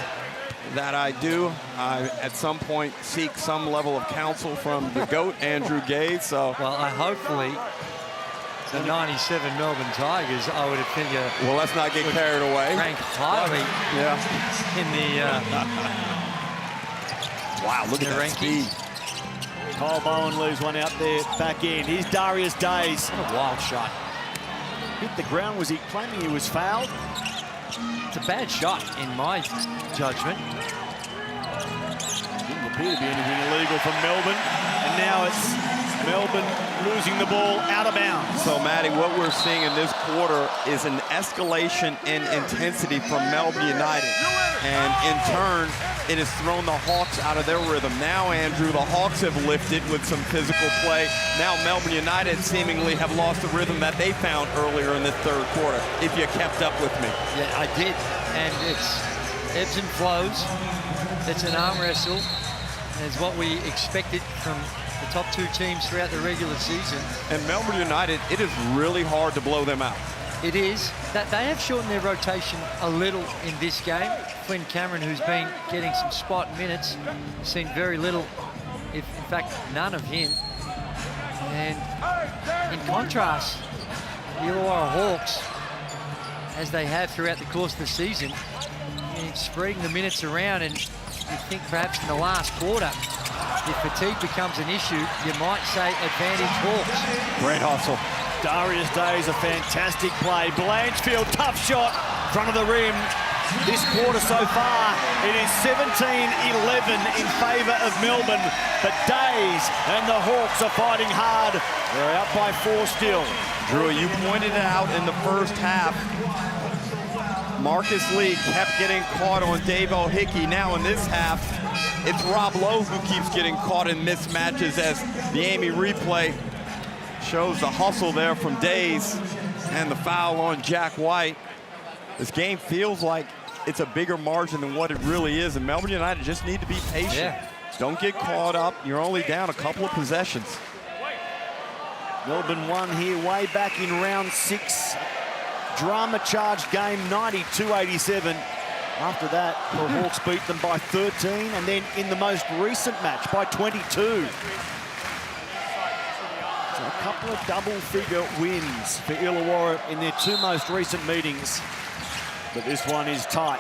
that I do, I at some point seek some level of counsel from the GOAT, Andrew Gaze. So, well, hopefully the 97 Melbourne Tigers, I would have figured. Well, let's not get carried away. Ranked highly, in the. Wow, look at that speed. Kyle Bowen leaves one out there, back in. Here's Darius Days. What a wild shot. Hit the ground. Was he claiming he was fouled? It's a bad shot, in my judgment. Didn't appear to be anything illegal from Melbourne. And now it's Melbourne losing the ball out of bounds. So, Matty, what we're seeing in this quarter is an escalation in intensity from Melbourne United. And in turn, it has thrown the Hawks out of their rhythm. Now, Andrew, the Hawks have lifted with some physical play. Now, Melbourne United seemingly have lost the rhythm that they found earlier in the third quarter, if you kept up with me. Yeah, I did. And it's ebbs and flows. It's an arm wrestle. And it's what we expected from the top two teams throughout the regular season. And Melbourne United, it is really hard to blow them out. It is. That they have shortened their rotation a little in this game. Flynn Cameron, who's been getting some spot minutes, seen very little, if in fact none of him. And in contrast, the Illawarra Hawks, as they have throughout the course of the season, spreading the minutes around, and you think perhaps in the last quarter, if fatigue becomes an issue, you might say advantage Hawks. Great hustle. Darius Days, a fantastic play. Blanchfield, tough shot, front of the rim. This quarter so far, it is 17-11 in favour of Melbourne. But Days and the Hawks are fighting hard. They're out by 4 still. Drew, you pointed it out in the first half. Marcus Lee kept getting caught on Dave O'Hickey. Now in this half, it's Rob Lowe who keeps getting caught in mismatches, as the Amy replay shows the hustle there from Days and the foul on Jack White. This game feels like it's a bigger margin than what it really is, and Melbourne United just need to be patient. Yeah. Don't get caught up. You're only down a couple of possessions. Melbourne won here way back in round 6. Drama-charged game, 92-87. After that, the Hawks beat them by 13, and then in the most recent match by 22. So a couple of double-figure wins for Illawarra in their 2 most recent meetings. But this one is tight.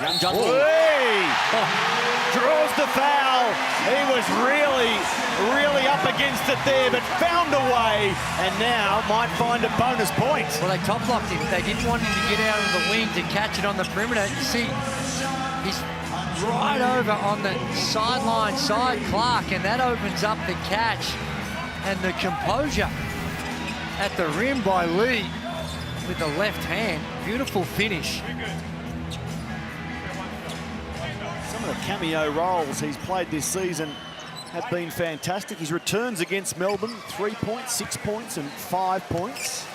Young draws the foul. He was really up against it there, but found a way, and now might find a bonus point. Well, they top locked him. They didn't want him to get out of the wing to catch it on the perimeter. You see, he's right over on the sideline side, Clark, and that opens up the catch. And the composure at the rim by Lee with the left hand. Beautiful finish. Some of the cameo roles he's played this season have been fantastic. His returns against Melbourne, 3 points, 6 points, and 5 points.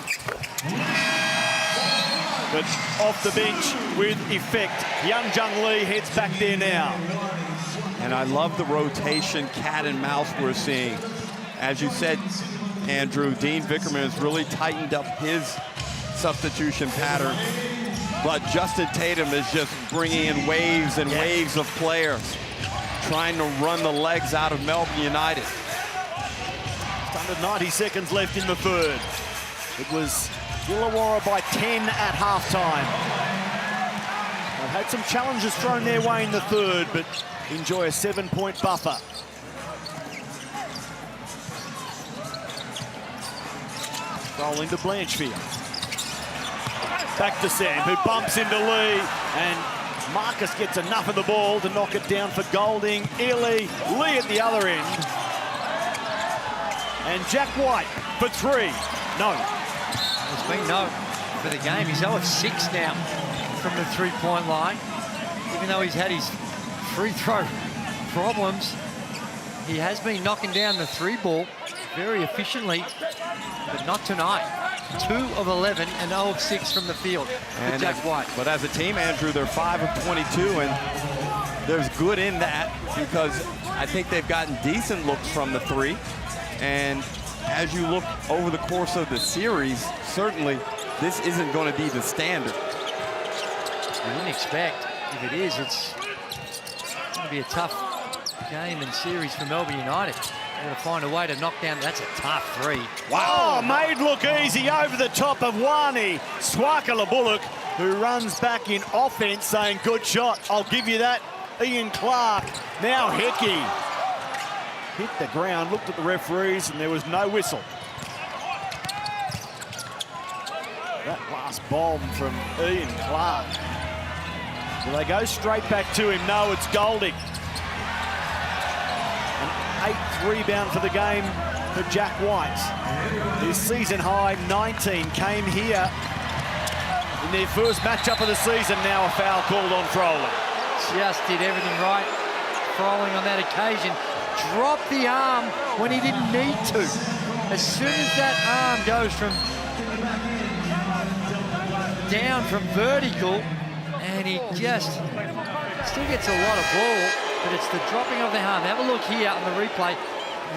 But off the bench with effect. Young Jung Lee heads back there now. And I love the rotation cat and mouse we're seeing. As you said, Andrew, Dean Vickerman has really tightened up his substitution pattern. But Justin Tatum is just bringing in waves and waves of players, trying to run the legs out of Melbourne United. Just under 90 seconds left in the third. It was Illawarra by 10 at halftime. They've had some challenges thrown their way in the third, but enjoy a 7-point buffer. Rolling to Blanchfield. Back to Sam, who bumps into Lee, and Marcus gets enough of the ball to knock it down for Golding. Lee at the other end. And Jack White for 3. No. It's been no for the game. He's 0 of 6 now from the three-point line. Even though he's had his free throw problems, he has been knocking down the 3 ball very efficiently, but not tonight. 2 of 11 and 0 of 6 from the field for Jack White. But as a team, Andrew, they're 5 of 22, and there's good in that because I think they've gotten decent looks from the 3. And as you look over the course of the series, certainly this isn't going to be the standard. I wouldn't expect. If it is, it's going to be a tough game and series for Melbourne United. They're going to find a way to knock down. That's a tough 3. Wow, made look easy over the top of Wani. Swakala-Bullock, who runs back in offense, saying, good shot, I'll give you that. Ian Clark, now Hecky. Hit the ground, looked at the referees, and there was no whistle. That last bomb from Ian Clark. Will they go straight back to him? No, it's Golding. An 8th rebound for the game for Jack White. His season high 19 came here in their first matchup of the season. Now a foul called on Froling. Just did everything right. Froling on that occasion dropped the arm when he didn't need to. As soon as that arm goes from down from vertical, and he just still gets a lot of ball, but it's the dropping of the arm. Have a look here on the replay.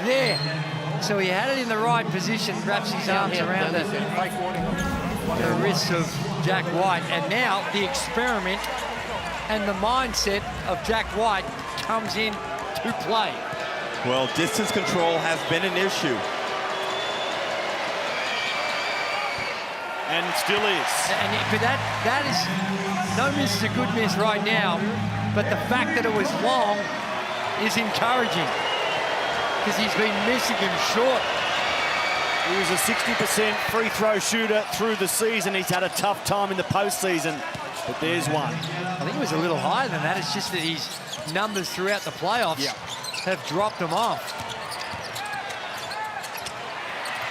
There. So he had it in the right position, wraps his arms around the wrists of Jack White. And now the experiment and the mindset of Jack White comes in to play. Well, distance control has been an issue. And still is. But that is, no miss is a good miss right now, but the fact that it was long is encouraging because he's been missing him short. He was a 60% free throw shooter through the season. He's had a tough time in the postseason, but there's one. I think it was a little higher than that. It's just that his numbers throughout the playoffs have dropped him off.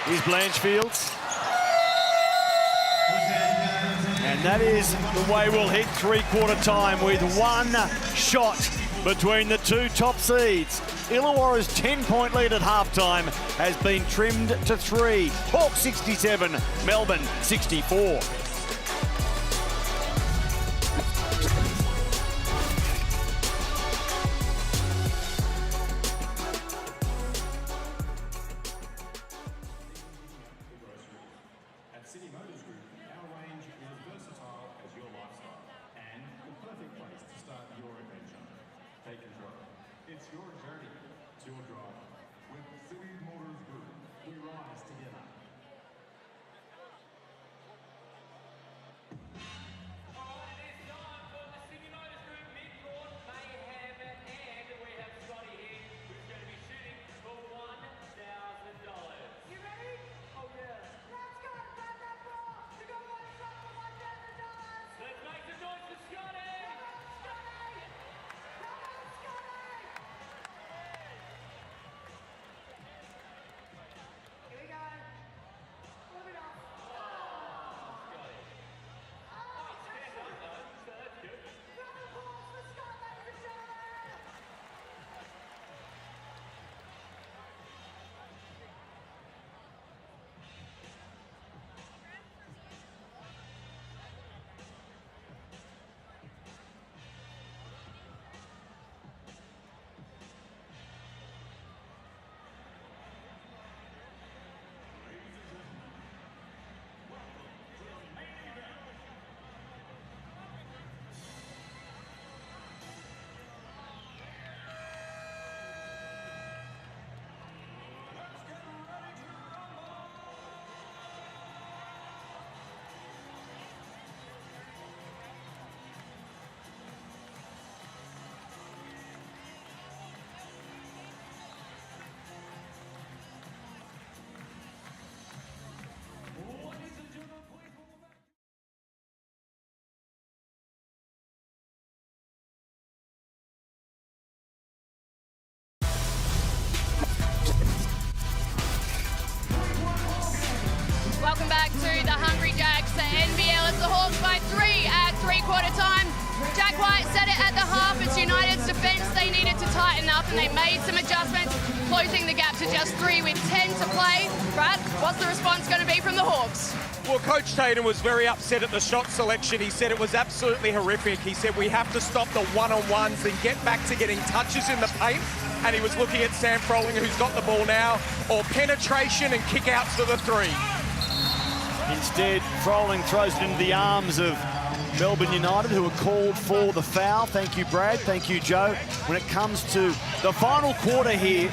Here's Blanchfields. And that is the way we'll hit three-quarter time with one shot between the 2 top seeds. Illawarra's 10-point lead at halftime has been trimmed to 3. Hawks 67, Melbourne 64. It's your journey, it's your drive. With City Motors Group, we rise together. Welcome back to the Hungry Jacks. The NBL, it's the Hawks by 3 at three-quarter time. Jack White said it at the half. It's United's defence. They needed to tighten up and they made some adjustments, closing the gap to just 3 with 10 to play. Brad, what's the response going to be from the Hawks? Well, Coach Tatum was very upset at the shot selection. He said it was absolutely horrific. He said we have to stop the one-on-ones and get back to getting touches in the paint. And he was looking at Sam Froling, who's got the ball now, or penetration and kick-outs for the 3. Instead, Froling throws it into the arms of Melbourne United, who are called for the foul. Thank you, Brad. Thank you, Joe. When it comes to the final quarter here,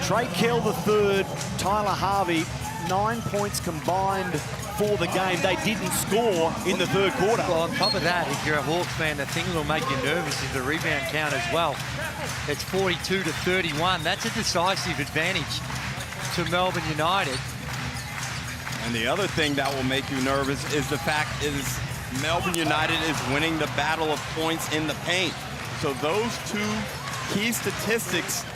Trey Kell the third, Tyler Harvey, 9 points combined for the game. They didn't score in the third quarter. Well, on top of that, if you're a Hawks fan, the thing that'll make you nervous is the rebound count as well. It's 42 to 31. That's a decisive advantage to Melbourne United. And the other thing that will make you nervous is the fact is Melbourne United is winning the battle of points in the paint. So those two key statistics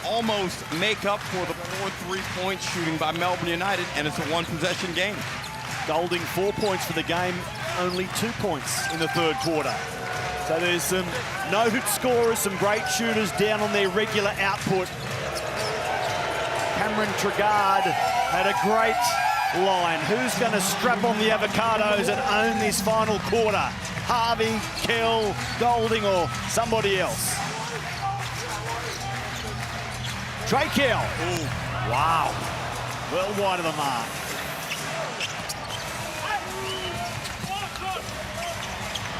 almost make up for the poor three-point shooting by Melbourne United, and it's a one-possession game. Golding 4 points for the game, only 2 points in the third quarter. So there's some noted scorers, some great shooters down on their regular output. Cameron Trigard had a great line. Who's going to strap on the avocados and own this final quarter? Harvey, Kell, Golding, or somebody else? Trey Kell. Ooh, wow. Well wide of the mark.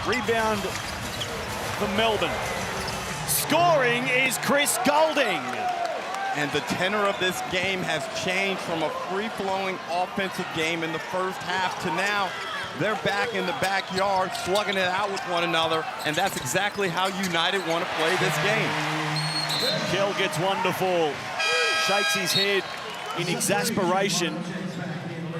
Rebound for Melbourne. Scoring is Chris Golding. And the tenor of this game has changed from a free-flowing offensive game in the first half to now they're back in the backyard slugging it out with one another, and that's exactly how United want to play this game. Kell gets one to fall, shakes his head in exasperation.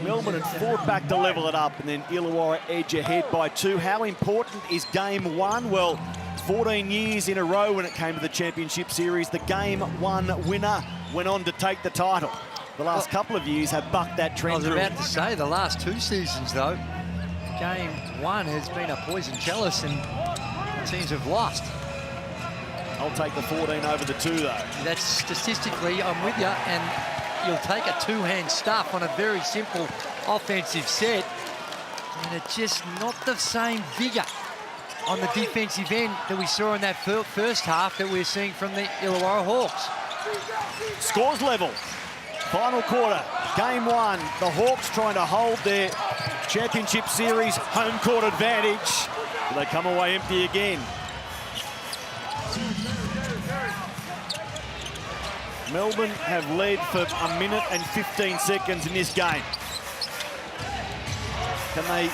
Melbourne had fought back to level it up, and then Illawarra edge ahead by 2. How important is game 1? Well, 14 years in a row when it came to the championship series, the game 1 winner went on to take the title. The last couple of years have bucked that trend. I was about to say, the last 2 seasons, though, game 1 has been a poison chalice and teams have lost. I'll take the 14 over the 2, though. That's statistically, I'm with you, and you'll take a two-hand stuff on a very simple offensive set, and it's just not the same vigour on the defensive end that we saw in that first half that we're seeing from the Illawarra Hawks. Scores level. Final quarter, game 1. The Hawks trying to hold their championship series home court advantage. Will they come away empty again? Melbourne have led for 1 minute and 15 seconds in this game. Can they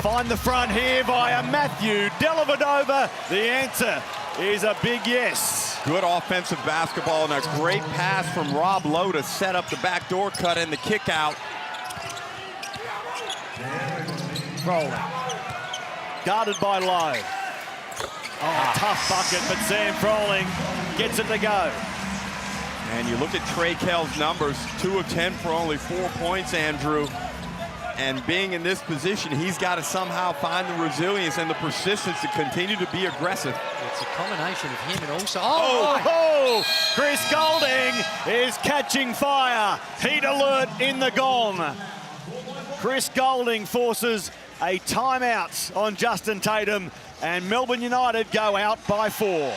find the front here via Matthew Dellavedova? The answer is a big yes. Good offensive basketball and a great pass from Rob Lowe to set up the backdoor cut and the kick out. Rolling. Guarded by Lowe. Oh, tough bucket, but Sam Froling gets it to go. And you look at Trey Kell's numbers, 2 of 10 for only 4 points, Andrew. And being in this position, he's got to somehow find the resilience and the persistence to continue to be aggressive. It's a combination of him and also... Oh, Chris Golding is catching fire. Heat alert in the gong. Chris Golding forces a timeout on Justin Tatum, and Melbourne United go out by 4.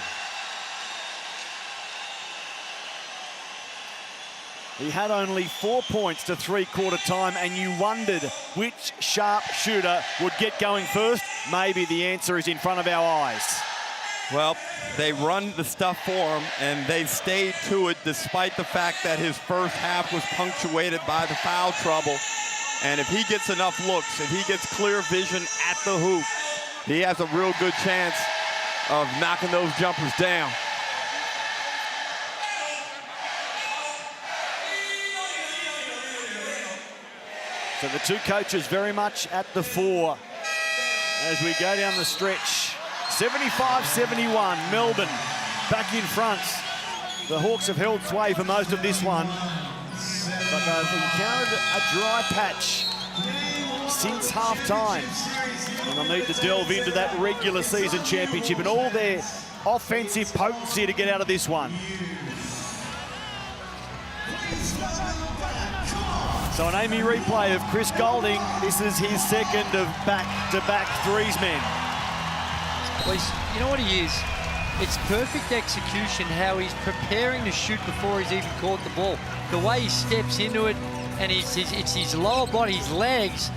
He had only 4 points to three-quarter time, and you wondered which sharp shooter would get going first. Maybe the answer is in front of our eyes. Well, they run the stuff for him, and they stayed to it despite the fact that his first half was punctuated by the foul trouble. And if he gets enough looks, if he gets clear vision at the hoop, he has a real good chance of knocking those jumpers down. So the two coaches very much at the fore as we go down the stretch. 75-71, Melbourne back in front. The Hawks have held sway for most of this one. But they've encountered a dry patch since half-time. And they'll need to delve into that regular season championship and all their offensive potency to get out of this one. So an Amy replay of Chris Golding. This is his second of back-to-back threes men. Well, you know what he is? It's perfect execution, how he's preparing to shoot before he's even caught the ball. The way he steps into it, and it's his lower body, his legs,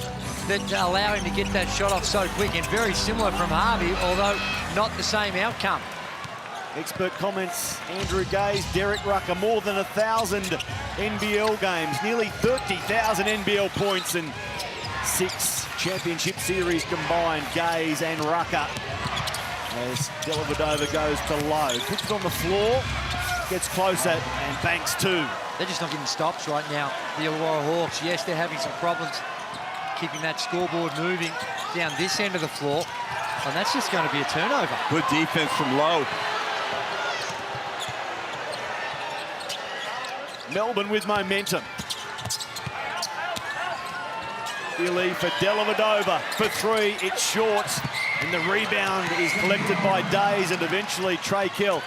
that allow him to get that shot off so quick, and very similar from Harvey, although not the same outcome. Expert comments, Andrew Gaze, Derek Rucker, more than 1,000 NBL games, nearly 30,000 NBL points and 6 championship series combined, Gaze and Rucker. As Dellavedova goes to low, puts it on the floor, gets closer and banks 2. They're just not getting stops right now, the Illawarra Hawks. Yes, they're having some problems keeping that scoreboard moving down this end of the floor, and that's just going to be a turnover. Good defense from Lowe. Melbourne with momentum. Billy for Dellavedova for 3, it's short, and the rebound is collected by Days and eventually Trey Kell.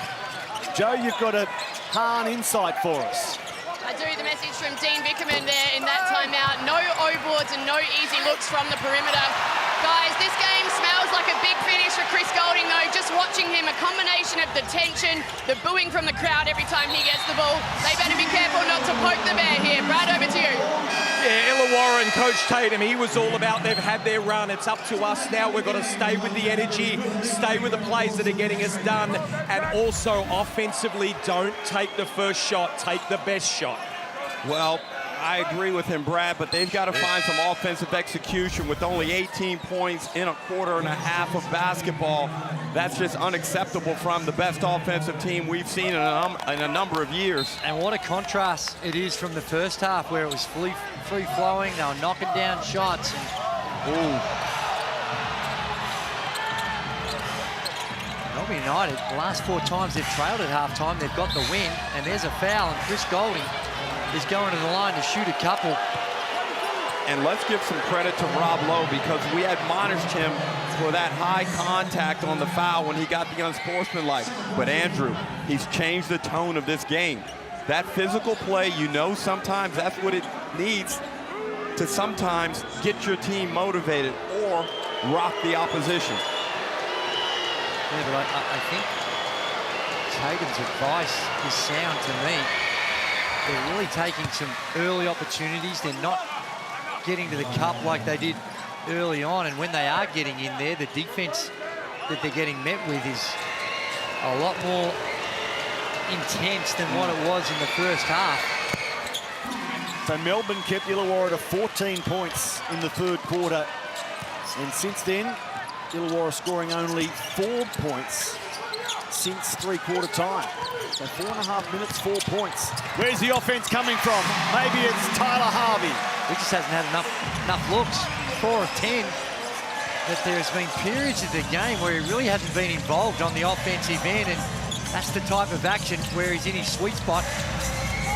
Joe, you've got a Hahn insight for us. I do. The message from Dean Vickerman there in that timeout. No O-boards and no easy looks from the perimeter. Guys, this game smells like a big finish for Chris Golding, though. Just watching him, a combination of the tension, the booing from the crowd every time he gets the ball. They better be careful not to poke the bear here. Brad, over to you. Yeah, Illawarra and Coach Tatum, he was all about they've had their run. It's up to us now. We've got to stay with the energy, stay with the plays that are getting us done, and also offensively, don't take the first shot, take the best shot. Well, I agree with him, Brad, but they've got to find some offensive execution with only 18 points in a quarter and a half of basketball. That's just unacceptable from the best offensive team we've seen in a number of years. And what a contrast it is from the first half, where it was free-flowing. They were knocking down shots. And, Melbourne United, the last 4 times they've trailed at halftime, they've got the win, and there's a foul, and Chris Golding is going to the line to shoot a couple. And let's give some credit to Rob Lowe, because we admonished him for that high contact on the foul when he got the unsportsmanlike. But Andrew, he's changed the tone of this game. That physical play, you know, sometimes that's what it needs to sometimes get your team motivated or rock the opposition. Yeah, but I think Tatum's advice is sound to me. They're really taking some early opportunities. They're not getting to the cup like they did early on. And when they are getting in there, the defense that they're getting met with is a lot more intense than what it was in the first half. So Melbourne kept Illawarra to 14 points in the third quarter. And since then, Illawarra scoring only 4 points since three-quarter time. So 4.5 minutes, 4 points. Where's the offense coming from? Maybe it's Tyler Harvey. He just hasn't had enough looks. 4 of 10. But there's been periods of the game where he really hasn't been involved on the offensive end, and that's the type of action where he's in his sweet spot.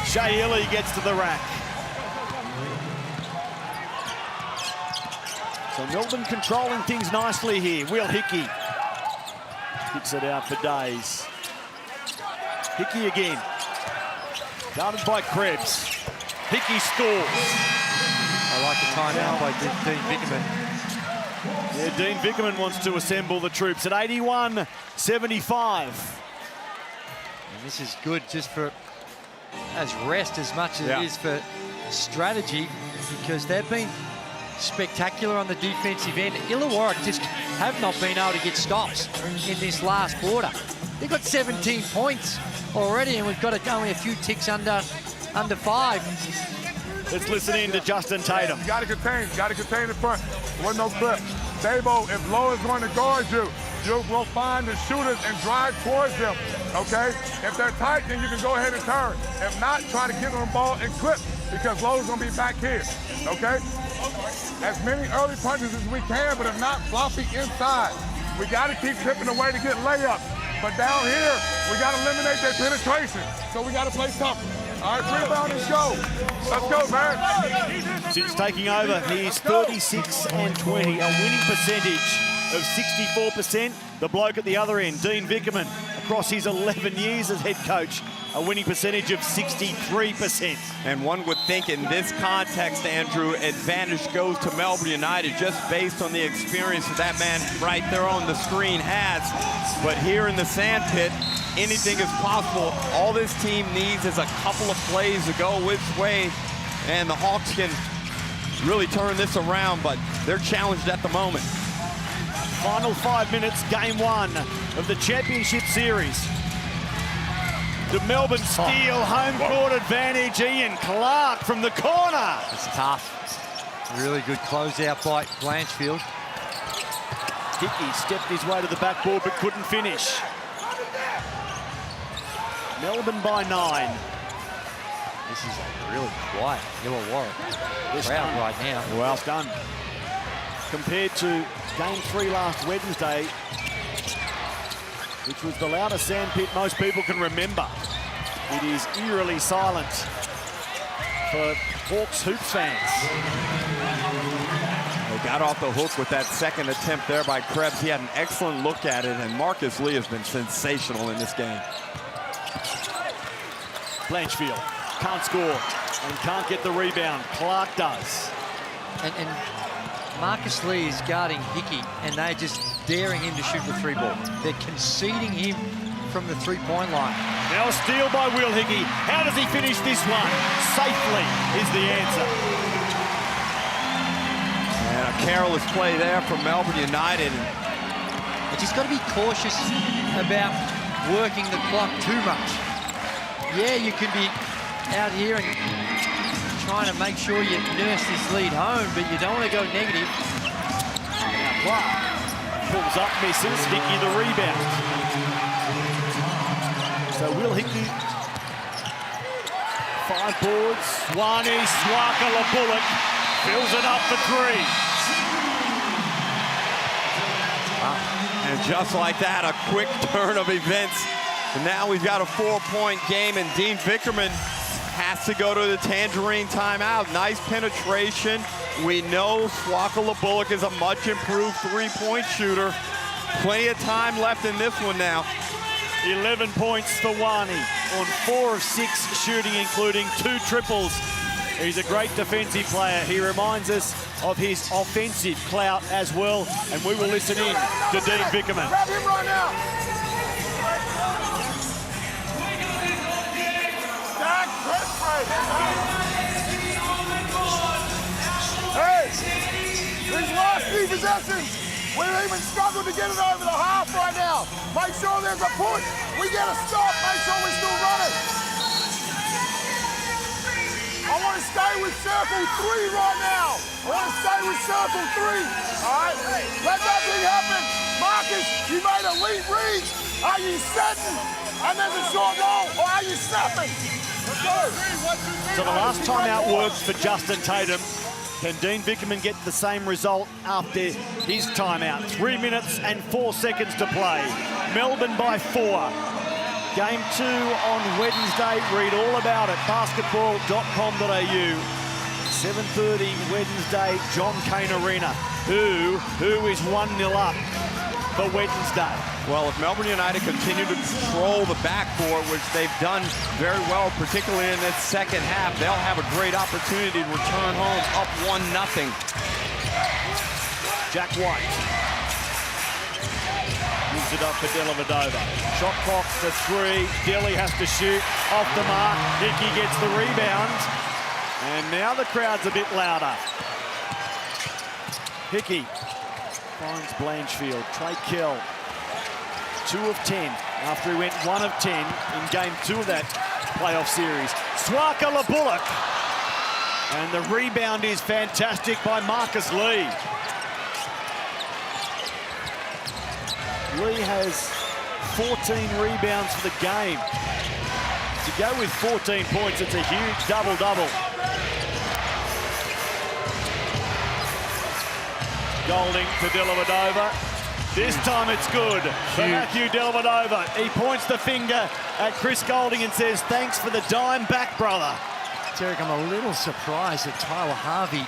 Shea Illy gets to the rack. So Melbourne controlling things nicely here. Will Hickey kicks it out for Days. Hickey again. Guarded by Krebs. Hickey scores. I like the timeout by Dean Vickerman. Yeah, Dean Vickerman wants to assemble the troops at 81-75. And this is good just for as rest as much as it is for strategy, because they've been spectacular on the defensive end. Illawarra just have not been able to get stops in this last quarter. They've got 17 points already, and we've got only a few ticks under 5. Let's listen in to Justin Tatum. You got to contain the front. There wasn't no clip. Dabo, if Lowe is going to guard you, you will find the shooters and drive towards them, okay? If they're tight, then you can go ahead and turn. If not, try to give them the ball and clip, because Lowe's going to be back here, okay? As many early punches as we can, but if not, floppy inside. We got to keep tipping away to get layups. But down here, we got to eliminate their penetration. So we got to play tough. All right, rebound and go. Let's go, man. Since taking over, he is 36 and 20, a winning percentage of 64%. The bloke at the other end, Dean Vickerman, across his 11 years as head coach, a winning percentage of 63%. And one would think in this context, Andrew, advantage goes to Melbourne United just based on the experience that man right there on the screen has. But here in the sandpit, anything is possible. All this team needs is a couple of plays to go which way, and the Hawks can really turn this around, but they're challenged at the moment. Final 5 minutes, game 1 of the championship series. The Melbourne steal home court advantage. Ian Clark from the corner. It's tough. Really good closeout by Blanchfield. Hickey stepped his way to the backboard but couldn't finish. Melbourne by 9. This is really quiet. Illawarra crowd right now. Well done. Compared to game 3 last Wednesday, which was the loudest sandpit most people can remember. It is eerily silent for Hawks Hoops fans. They got off the hook with that second attempt there by Krebs. He had an excellent look at it, and Marcus Lee has been sensational in this game. Blanchfield can't score and can't get the rebound. Clark does. And Marcus Lee is guarding Hickey, and they're just daring him to shoot the 3-ball. They're conceding him from the 3-point line. Now a steal by Will Hickey. How does he finish this one? Safely is the answer. And a careless play there from Melbourne United. But he's got to be cautious about working the clock too much. Yeah, you can be out here and trying to make sure you nurse this lead home, but you don't want to go negative. Now Clark pulls up, misses. Hickey the rebound. So Will Hickey, 5 boards. Swani Swaka-Bullock fills it up for 3. And just like that, a quick turn of events. And now we've got a 4-point game, and Dean Vickerman has to go to the Tangerine timeout. Nice penetration. We know Swaka-Bullock is a much improved 3-point shooter. Plenty of time left in this one now. 11 points for Wani on 4 of 6 shooting, including 2 triples. He's a great defensive player. He reminds us of his offensive clout as well, and we will listen in to Dean Vickerman. Grab him right now. Hey, these last few possessions, we've even struggled to get it over the half right now. Make sure there's a push. We get a stop. Make sure we still run it. I want to stay with circle 3 right now. I want to stay with circle 3. All right? Let that thing happen. Marcus, you made a lead read. Are you setting? And there's a short goal. Or are you snapping? Let's go. So the last timeout works for Justin Tatum. Can Dean Vickerman get the same result after his timeout? 3 minutes and 4 seconds to play. Melbourne by 4. Game 2 on Wednesday. Read all about it. Basketball.com.au. 7:30 Wednesday, John Cain Arena. Who is 1-0 up for Wednesday? Well, if Melbourne United continue to control the backcourt, which they've done very well, particularly in this second half, they'll have a great opportunity to return home up 1-0. Jack White gives it up for Dellavedova. Shot clock for 3. Delhi has to shoot off the mark. Hickey gets the rebound. And now the crowd's a bit louder. Hickey finds Blanchfield. Trey Kell, 2 of 10 after he went 1 of 10 in game 2 of that playoff series. Swaka-Bullock. And the rebound is fantastic by Marcus Lee. Lee has 14 rebounds for the game. To go with 14 points, it's a huge double-double. Golding to Dellavedova. This time it's good for Matthew Dellavedova. He points the finger at Chris Golding and says, thanks for the dime back, brother. Derek, I'm a little surprised that Tyler Harvey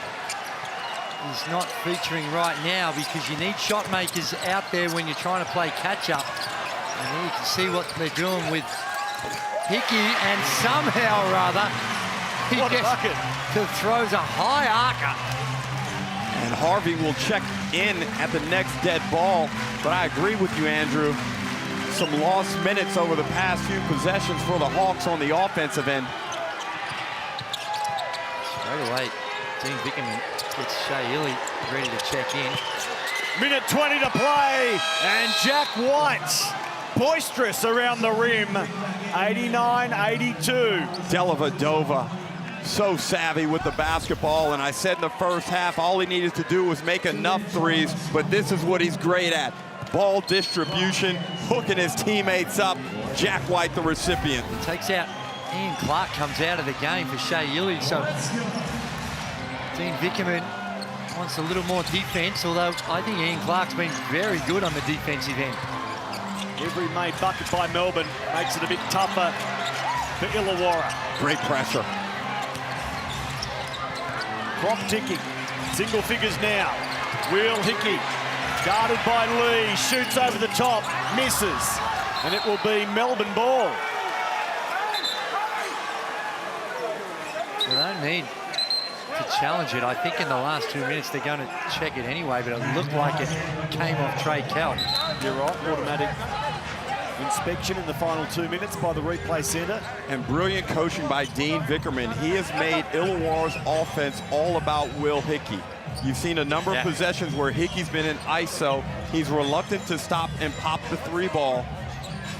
is not featuring right now, because you need shot makers out there when you're trying to play catch-up. And here you can see what they're doing with Hickey, and somehow or other, he throws a high arcer. And Harvey will check in at the next dead ball. But I agree with you, Andrew. Some lost minutes over the past few possessions for the Hawks on the offensive end. Straight away, Dean Vickerman gets Shea Illy ready to check in. Minute 20 to play, and Jack White boisterous around the rim. 89-82. Dellavedova, so savvy with the basketball, and I said in the first half all he needed to do was make enough threes, but this is what he's great at. Ball distribution, hooking his teammates up. Jack White, the recipient. He takes out Ian Clark, comes out of the game for Shea Illy, so Dean Vickerman wants a little more defense, although I think Ian Clark's been very good on the defensive end. Every made bucket by Melbourne makes it a bit tougher for Illawarra. Great pressure. Clock ticking. Single figures now. Will Hickey, guarded by Lee, shoots over the top, misses, and it will be Melbourne ball. They don't need to challenge it. I think in the last 2 minutes they're going to check it anyway, but it looked like it came off Trey Kell. You're right, automatic inspection in the final 2 minutes by the replay center. And brilliant coaching by Dean Vickerman. He has made Illawarra's offense all about Will Hickey. You've seen a number of possessions where Hickey's been in ISO. He's reluctant to stop and pop the three ball.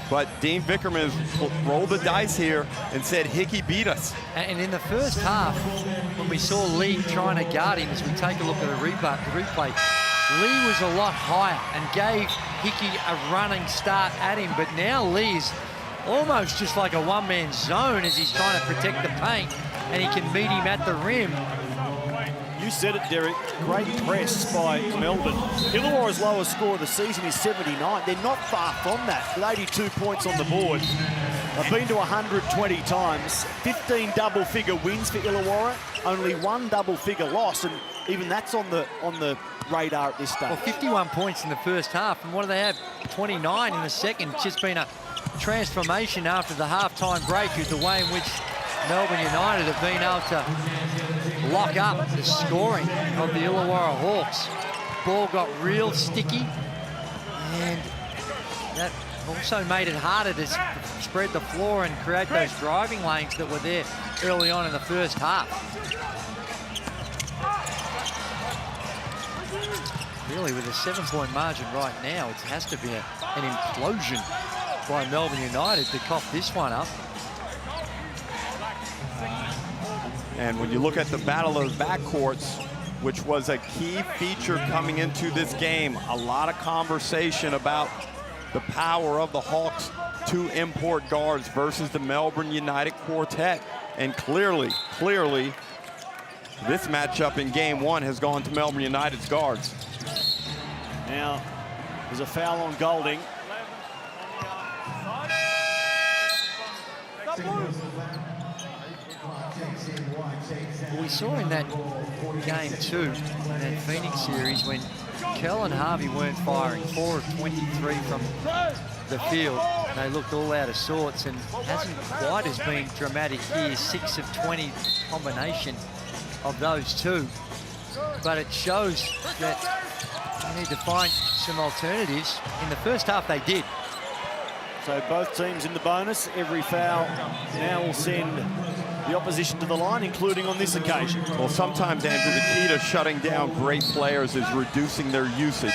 But Dean Vickerman has rolled the dice here and said, Hickey beat us. And in the first half, when we saw Lee trying to guard him, as we take a look at the replay, Lee was a lot higher and gave Hickey a running start at him. But now Lee's almost just like a one-man zone as he's trying to protect the paint, and he can meet him at the rim. You said it, Derek. Great press by Melbourne. Illawarra's lowest score of the season is 79. They're not far from that, with 82 points on the board. They've been to 120 times. 15 double-figure wins for Illawarra. Only one double-figure loss, and even that's on the radar at this stage. Well, 51 points in the first half, and what do they have? 29 in the second. It's just been a transformation after the halftime break, with the way in which Melbourne United have been able to lock up the scoring of the Illawarra Hawks. Ball got real sticky, and that also made it harder to spread the floor and create those driving lanes that were there early on in the first half. Really, with a 7-point margin right now, it has to be an implosion by Melbourne United to cough this one up. And when you look at the battle of the backcourts, which was a key feature coming into this game, a lot of conversation about the power of the Hawks' two import guards versus the Melbourne United quartet. And clearly, this matchup in game one has gone to Melbourne United's guards. Now, there's a foul on Golding. We saw in that game too, in that Phoenix series, when Kell and Harvey weren't firing, 4 of 23 from the field. They looked all out of sorts, and hasn't quite as been dramatic here. 6 of 20 combination of those two. But it shows that they need to find some alternatives. In the first half, they did. So both teams in the bonus. Every foul now will send the opposition to the line, including on this occasion. Well, sometimes, Andrew, the key to shutting down great players is reducing their usage.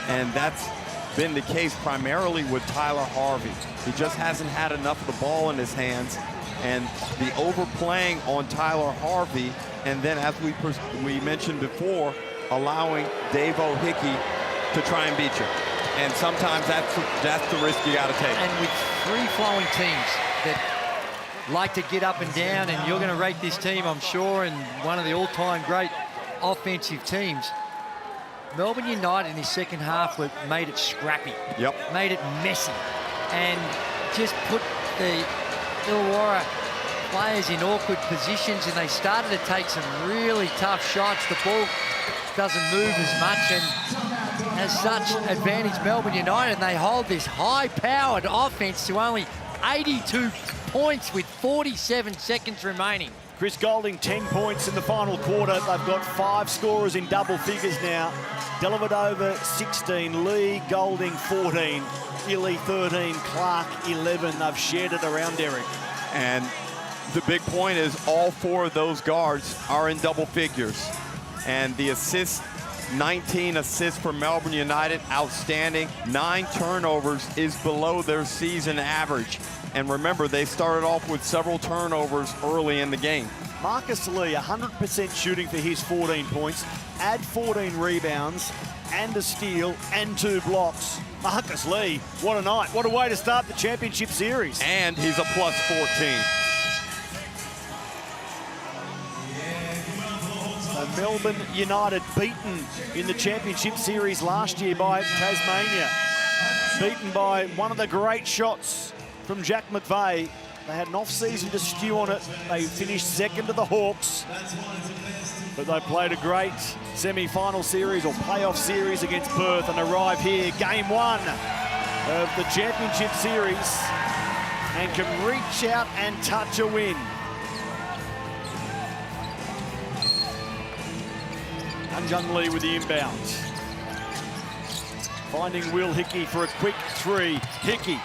And that's been the case primarily with Tyler Harvey. He just hasn't had enough of the ball in his hands. And the overplaying on Tyler Harvey, and then as we mentioned before, allowing Davo Hickey to try and beat you. And sometimes that's the risk you got to take. And with free-flowing teams that like to get up and down, and you're going to rate this team, I'm sure, and one of the all-time great offensive teams, Melbourne United in his second half made it scrappy. Yep. Made it messy. And just put the Illawarra players in awkward positions, and they started to take some really tough shots. The ball doesn't move as much, and as such, advantage Melbourne United, and they hold this high-powered offense to only 82 points with 47 seconds remaining. Chris Golding, 10 points in the final quarter. They've got 5 scorers in double figures now. Dellavedova, 16. Lee, Golding, 14. Illy, 13. Clark, 11. They've shared it around Derek. And the big point is all 4 of those guards are in double figures. And the assists, 19 assists for Melbourne United, outstanding. 9 turnovers is below their season average. And remember, they started off with several turnovers early in the game. Marcus Lee, 100% shooting for his 14 points. Add 14 rebounds and a steal and 2 blocks. Marcus Lee, what a night. What a way to start the championship series. And he's a plus 14. So Melbourne United beaten in the championship series last year by Tasmania. Beaten by one of the great shots from Jack McVeigh. They had an off-season to stew on it. They finished second to the Hawks. But they played a great semi-final series or playoff series against Perth and arrive here, game 1 of the championship series, and can reach out and touch a win. Jung Lee with the inbound. Finding Will Hickey for a quick 3. Hickey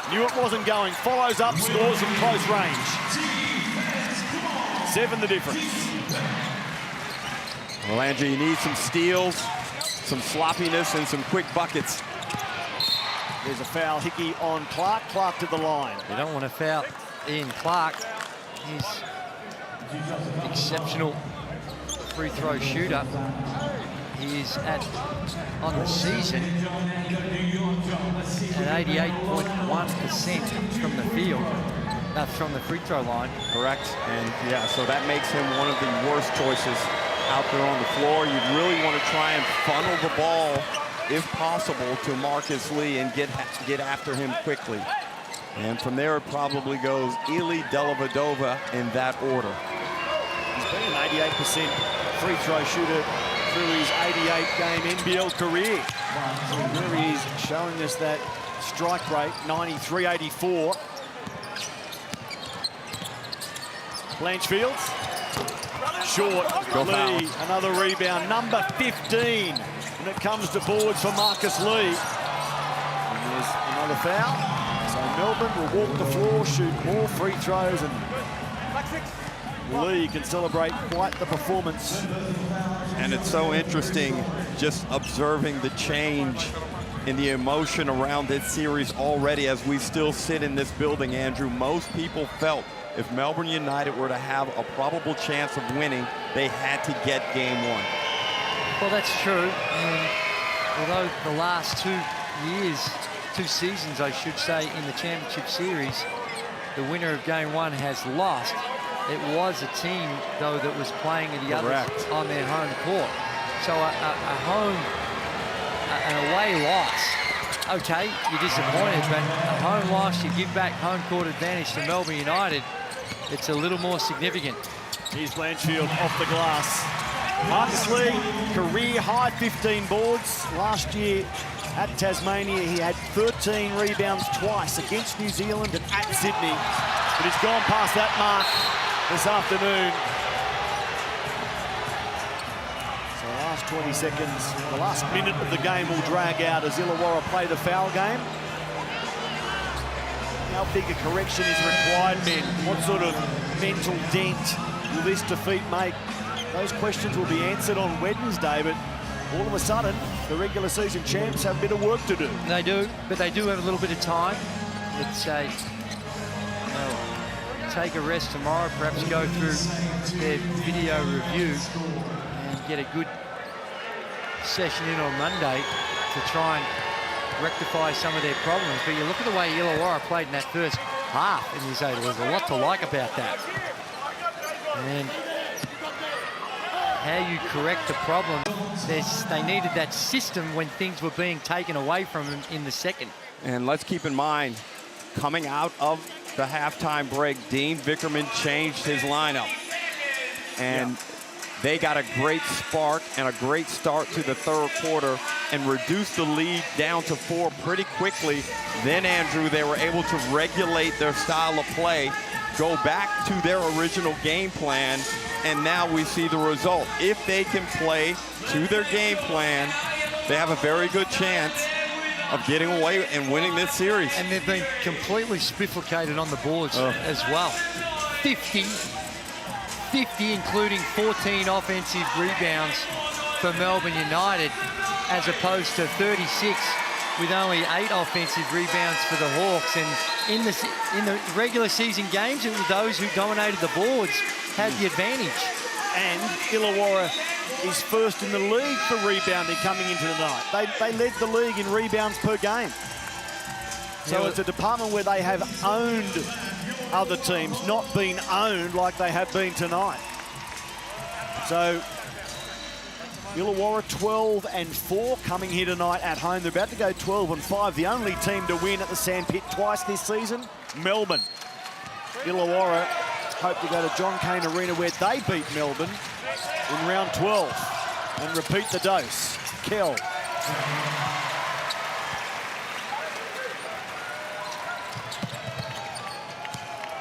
knew it wasn't going, follows up, scores from close range. 7 the difference. Well, Andrew, you need some steals, some sloppiness, and some quick buckets. There's a foul, Hickey on Clark. Clark to the line. You don't want to foul Ian Clark. He's exceptional free throw shooter. He is on the season at 88.1% from the field, from the free throw line. Correct, and yeah, so that makes him one of the worst choices out there on the floor. You really want to try and funnel the ball, if possible, to Marcus Lee and get after him quickly. And from there, it probably goes Illy, Dellavedova in that order. He's been an 88% free throw shooter through his 88-game NBL career. So really is showing us that strike rate, 93-84. Blanchfield, short. Lee, another rebound, number 15. When it comes to boards for Marcus Lee. And there's another foul. So Melbourne will walk the floor, shoot more free throws, and Lee can celebrate quite the performance. And it's so interesting just observing the change in the emotion around this series already as we still sit in this building, Andrew. Most people felt if Melbourne United were to have a probable chance of winning, they had to get game 1. Well, that's true. And although the last 2 seasons, I should say, in the championship series, the winner of game 1 has lost. It was a team, though, that was playing the others on their home court. So an away loss. Okay, you're disappointed, but a home loss, you give back home court advantage to Melbourne United. It's a little more significant. Here's Blanchfield off the glass. Marcus Lee, career high 15 boards. Last year at Tasmania, he had 13 rebounds twice against New Zealand and at Sydney. But he's gone past that mark this afternoon. So the last 20 seconds, the last minute of the game will drag out as Illawarra play the foul game. How big a correction is required, men? What sort of mental dent will this defeat make? Those questions will be answered on Wednesday, but all of a sudden, the regular season champs have a bit of work to do. They do, but they do have a little bit of time. It's a take a rest tomorrow, perhaps go through their video review and get a good session in on Monday to try and rectify some of their problems. But you look at the way Illawarra played in that first half, and you say there's a lot to like about that. And how you correct the problem, they needed that system when things were being taken away from them in the second. And let's keep in mind, coming out of the halftime break, Dean Vickerman changed his lineup. And they got a great spark and a great start to the third quarter and reduced the lead down to 4 pretty quickly. Then, Andrew, they were able to regulate their style of play, go back to their original game plan, and now we see the result. If they can play to their game plan, they have a very good chance of getting away and winning this series. And they've been completely spifflicated on the boards as well. 50, including 14 offensive rebounds for Melbourne United, as opposed to 36 with only 8 offensive rebounds for the Hawks. And in the regular season games, it was those who dominated the boards had the advantage. And Illawarra is first in the league for rebounding coming into the night. They led the league in rebounds per game. So it's a department where they have owned other teams, not been owned like they have been tonight. So Illawarra 12-4 coming here tonight at home. They're about to go 12-5. The only team to win at the Sandpit twice this season, Melbourne. Illawarra hope to go to John Cain Arena where they beat Melbourne in round 12 and repeat the dose. Kell.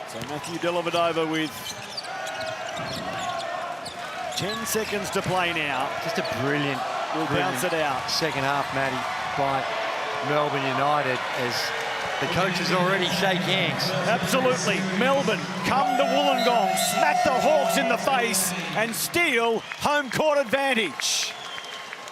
So Matthew Dellavedova with 10 seconds to play now. Just a brilliant, we'll bounce it out. Second half, Matty, by Melbourne United as the coaches already shake hands. Absolutely. Melbourne come to Wollongong, smack the Hawks in the face and steal home court advantage.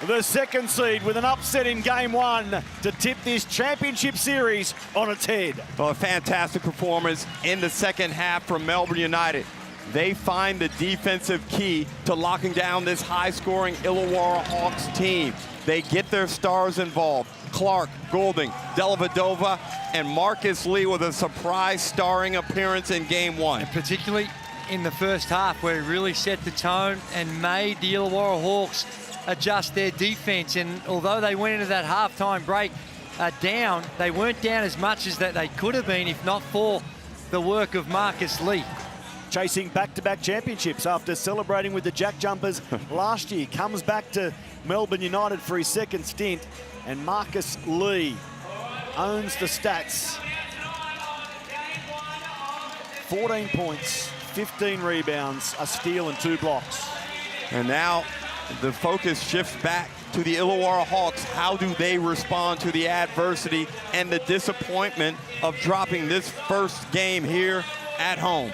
The second seed with an upset in game 1 to tip this championship series on its head. Well, a fantastic performance in the second half from Melbourne United. They find the defensive key to locking down this high-scoring Illawarra Hawks team. They get their stars involved. Clark, Golding, Dellavedova, and Marcus Lee with a surprise starring appearance in game 1. And particularly in the first half, where he really set the tone and made the Illawarra Hawks adjust their defense. And although they went into that halftime break down, they weren't down as much as that they could have been if not for the work of Marcus Lee. Chasing back-to-back championships after celebrating with the Jack Jumpers last year. Comes back to Melbourne United for his second stint. And Marcus Lee owns the stats. 14 points, 15 rebounds, a steal and 2 blocks. And now the focus shifts back to the Illawarra Hawks. How do they respond to the adversity and the disappointment of dropping this first game here at home?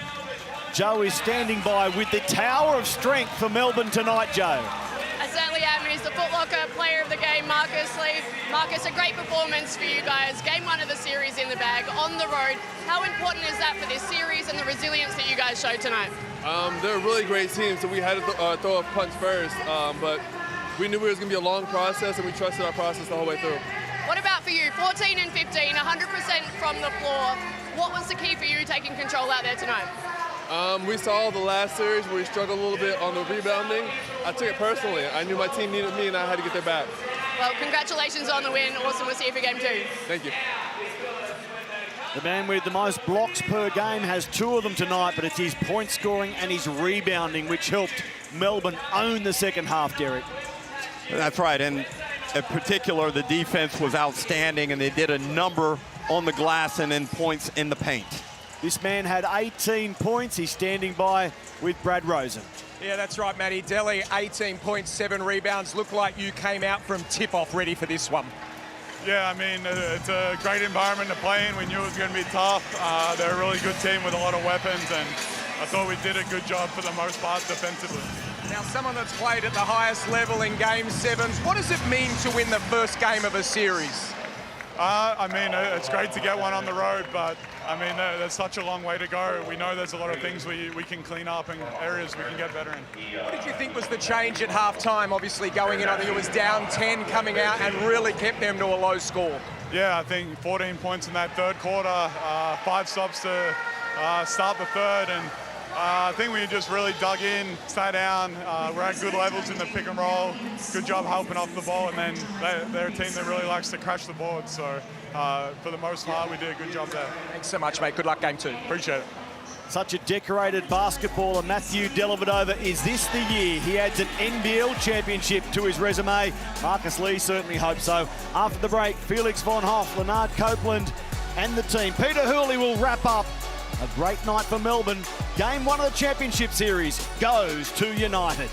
Joe is standing by with the tower of strength for Melbourne tonight, Joe. I certainly am. He's the Foot Locker player of the game, Marcus Lee. Marcus, a great performance for you guys. Game 1 of the series in the bag, on the road. How important is that for this series and the resilience that you guys showed tonight? They're a really great team, so we had to throw a punch first, but we knew it was going to be a long process, and we trusted our process the whole way through. What about for you? 14 and 15, 100% from the floor. What was the key for you taking control out there tonight? We saw the last series where we struggled a little bit on the rebounding. I took it personally. I knew my team needed me, and I had to get their back. Well, congratulations on the win. Awesome. We'll see you for game 2. Thank you. The man with the most blocks per game has 2 of them tonight, but it's his point scoring and his rebounding which helped Melbourne own the second half, Derek. That's right, and in particular, the defense was outstanding, and they did a number on the glass and in points in the paint. This man had 18 points. He's standing by with Brad Rosen. Yeah, that's right, Matty. Delhi, 18 points, 7 rebounds. Looked like you came out from tip-off ready for this one. Yeah, I mean, it's a great environment to play in. We knew it was going to be tough. They're a really good team with a lot of weapons, and I thought we did a good job for the most part defensively. Now, someone that's played at the highest level in Game 7s, what does it mean to win the first game of a series? I mean, it's great to get one on the road, but I mean, there's such a long way to go. We know there's a lot of things we can clean up and areas we can get better in. What did you think was the change at halftime? Obviously going in, I think it was down 10 coming out and really kept them to a low score. Yeah, I think 14 points in that third quarter, 5 stops to start the third, and I think we just really dug in, stayed down. We're at good levels in the pick and roll. Good job helping off the ball, and then they're a team that really likes to crash the board. So for the most part, we did a good job there. Thanks so much, mate. Good luck game 2. Appreciate it. Such a decorated basketballer, Matthew Dellavedova. Is this the year he adds an NBL championship to his resume? Marcus Lee certainly hopes so. After the break, Felix von Hoff, Leonard Copeland and the team. Peter Hurley will wrap up. A great night for Melbourne. Game 1 of the championship series goes to United.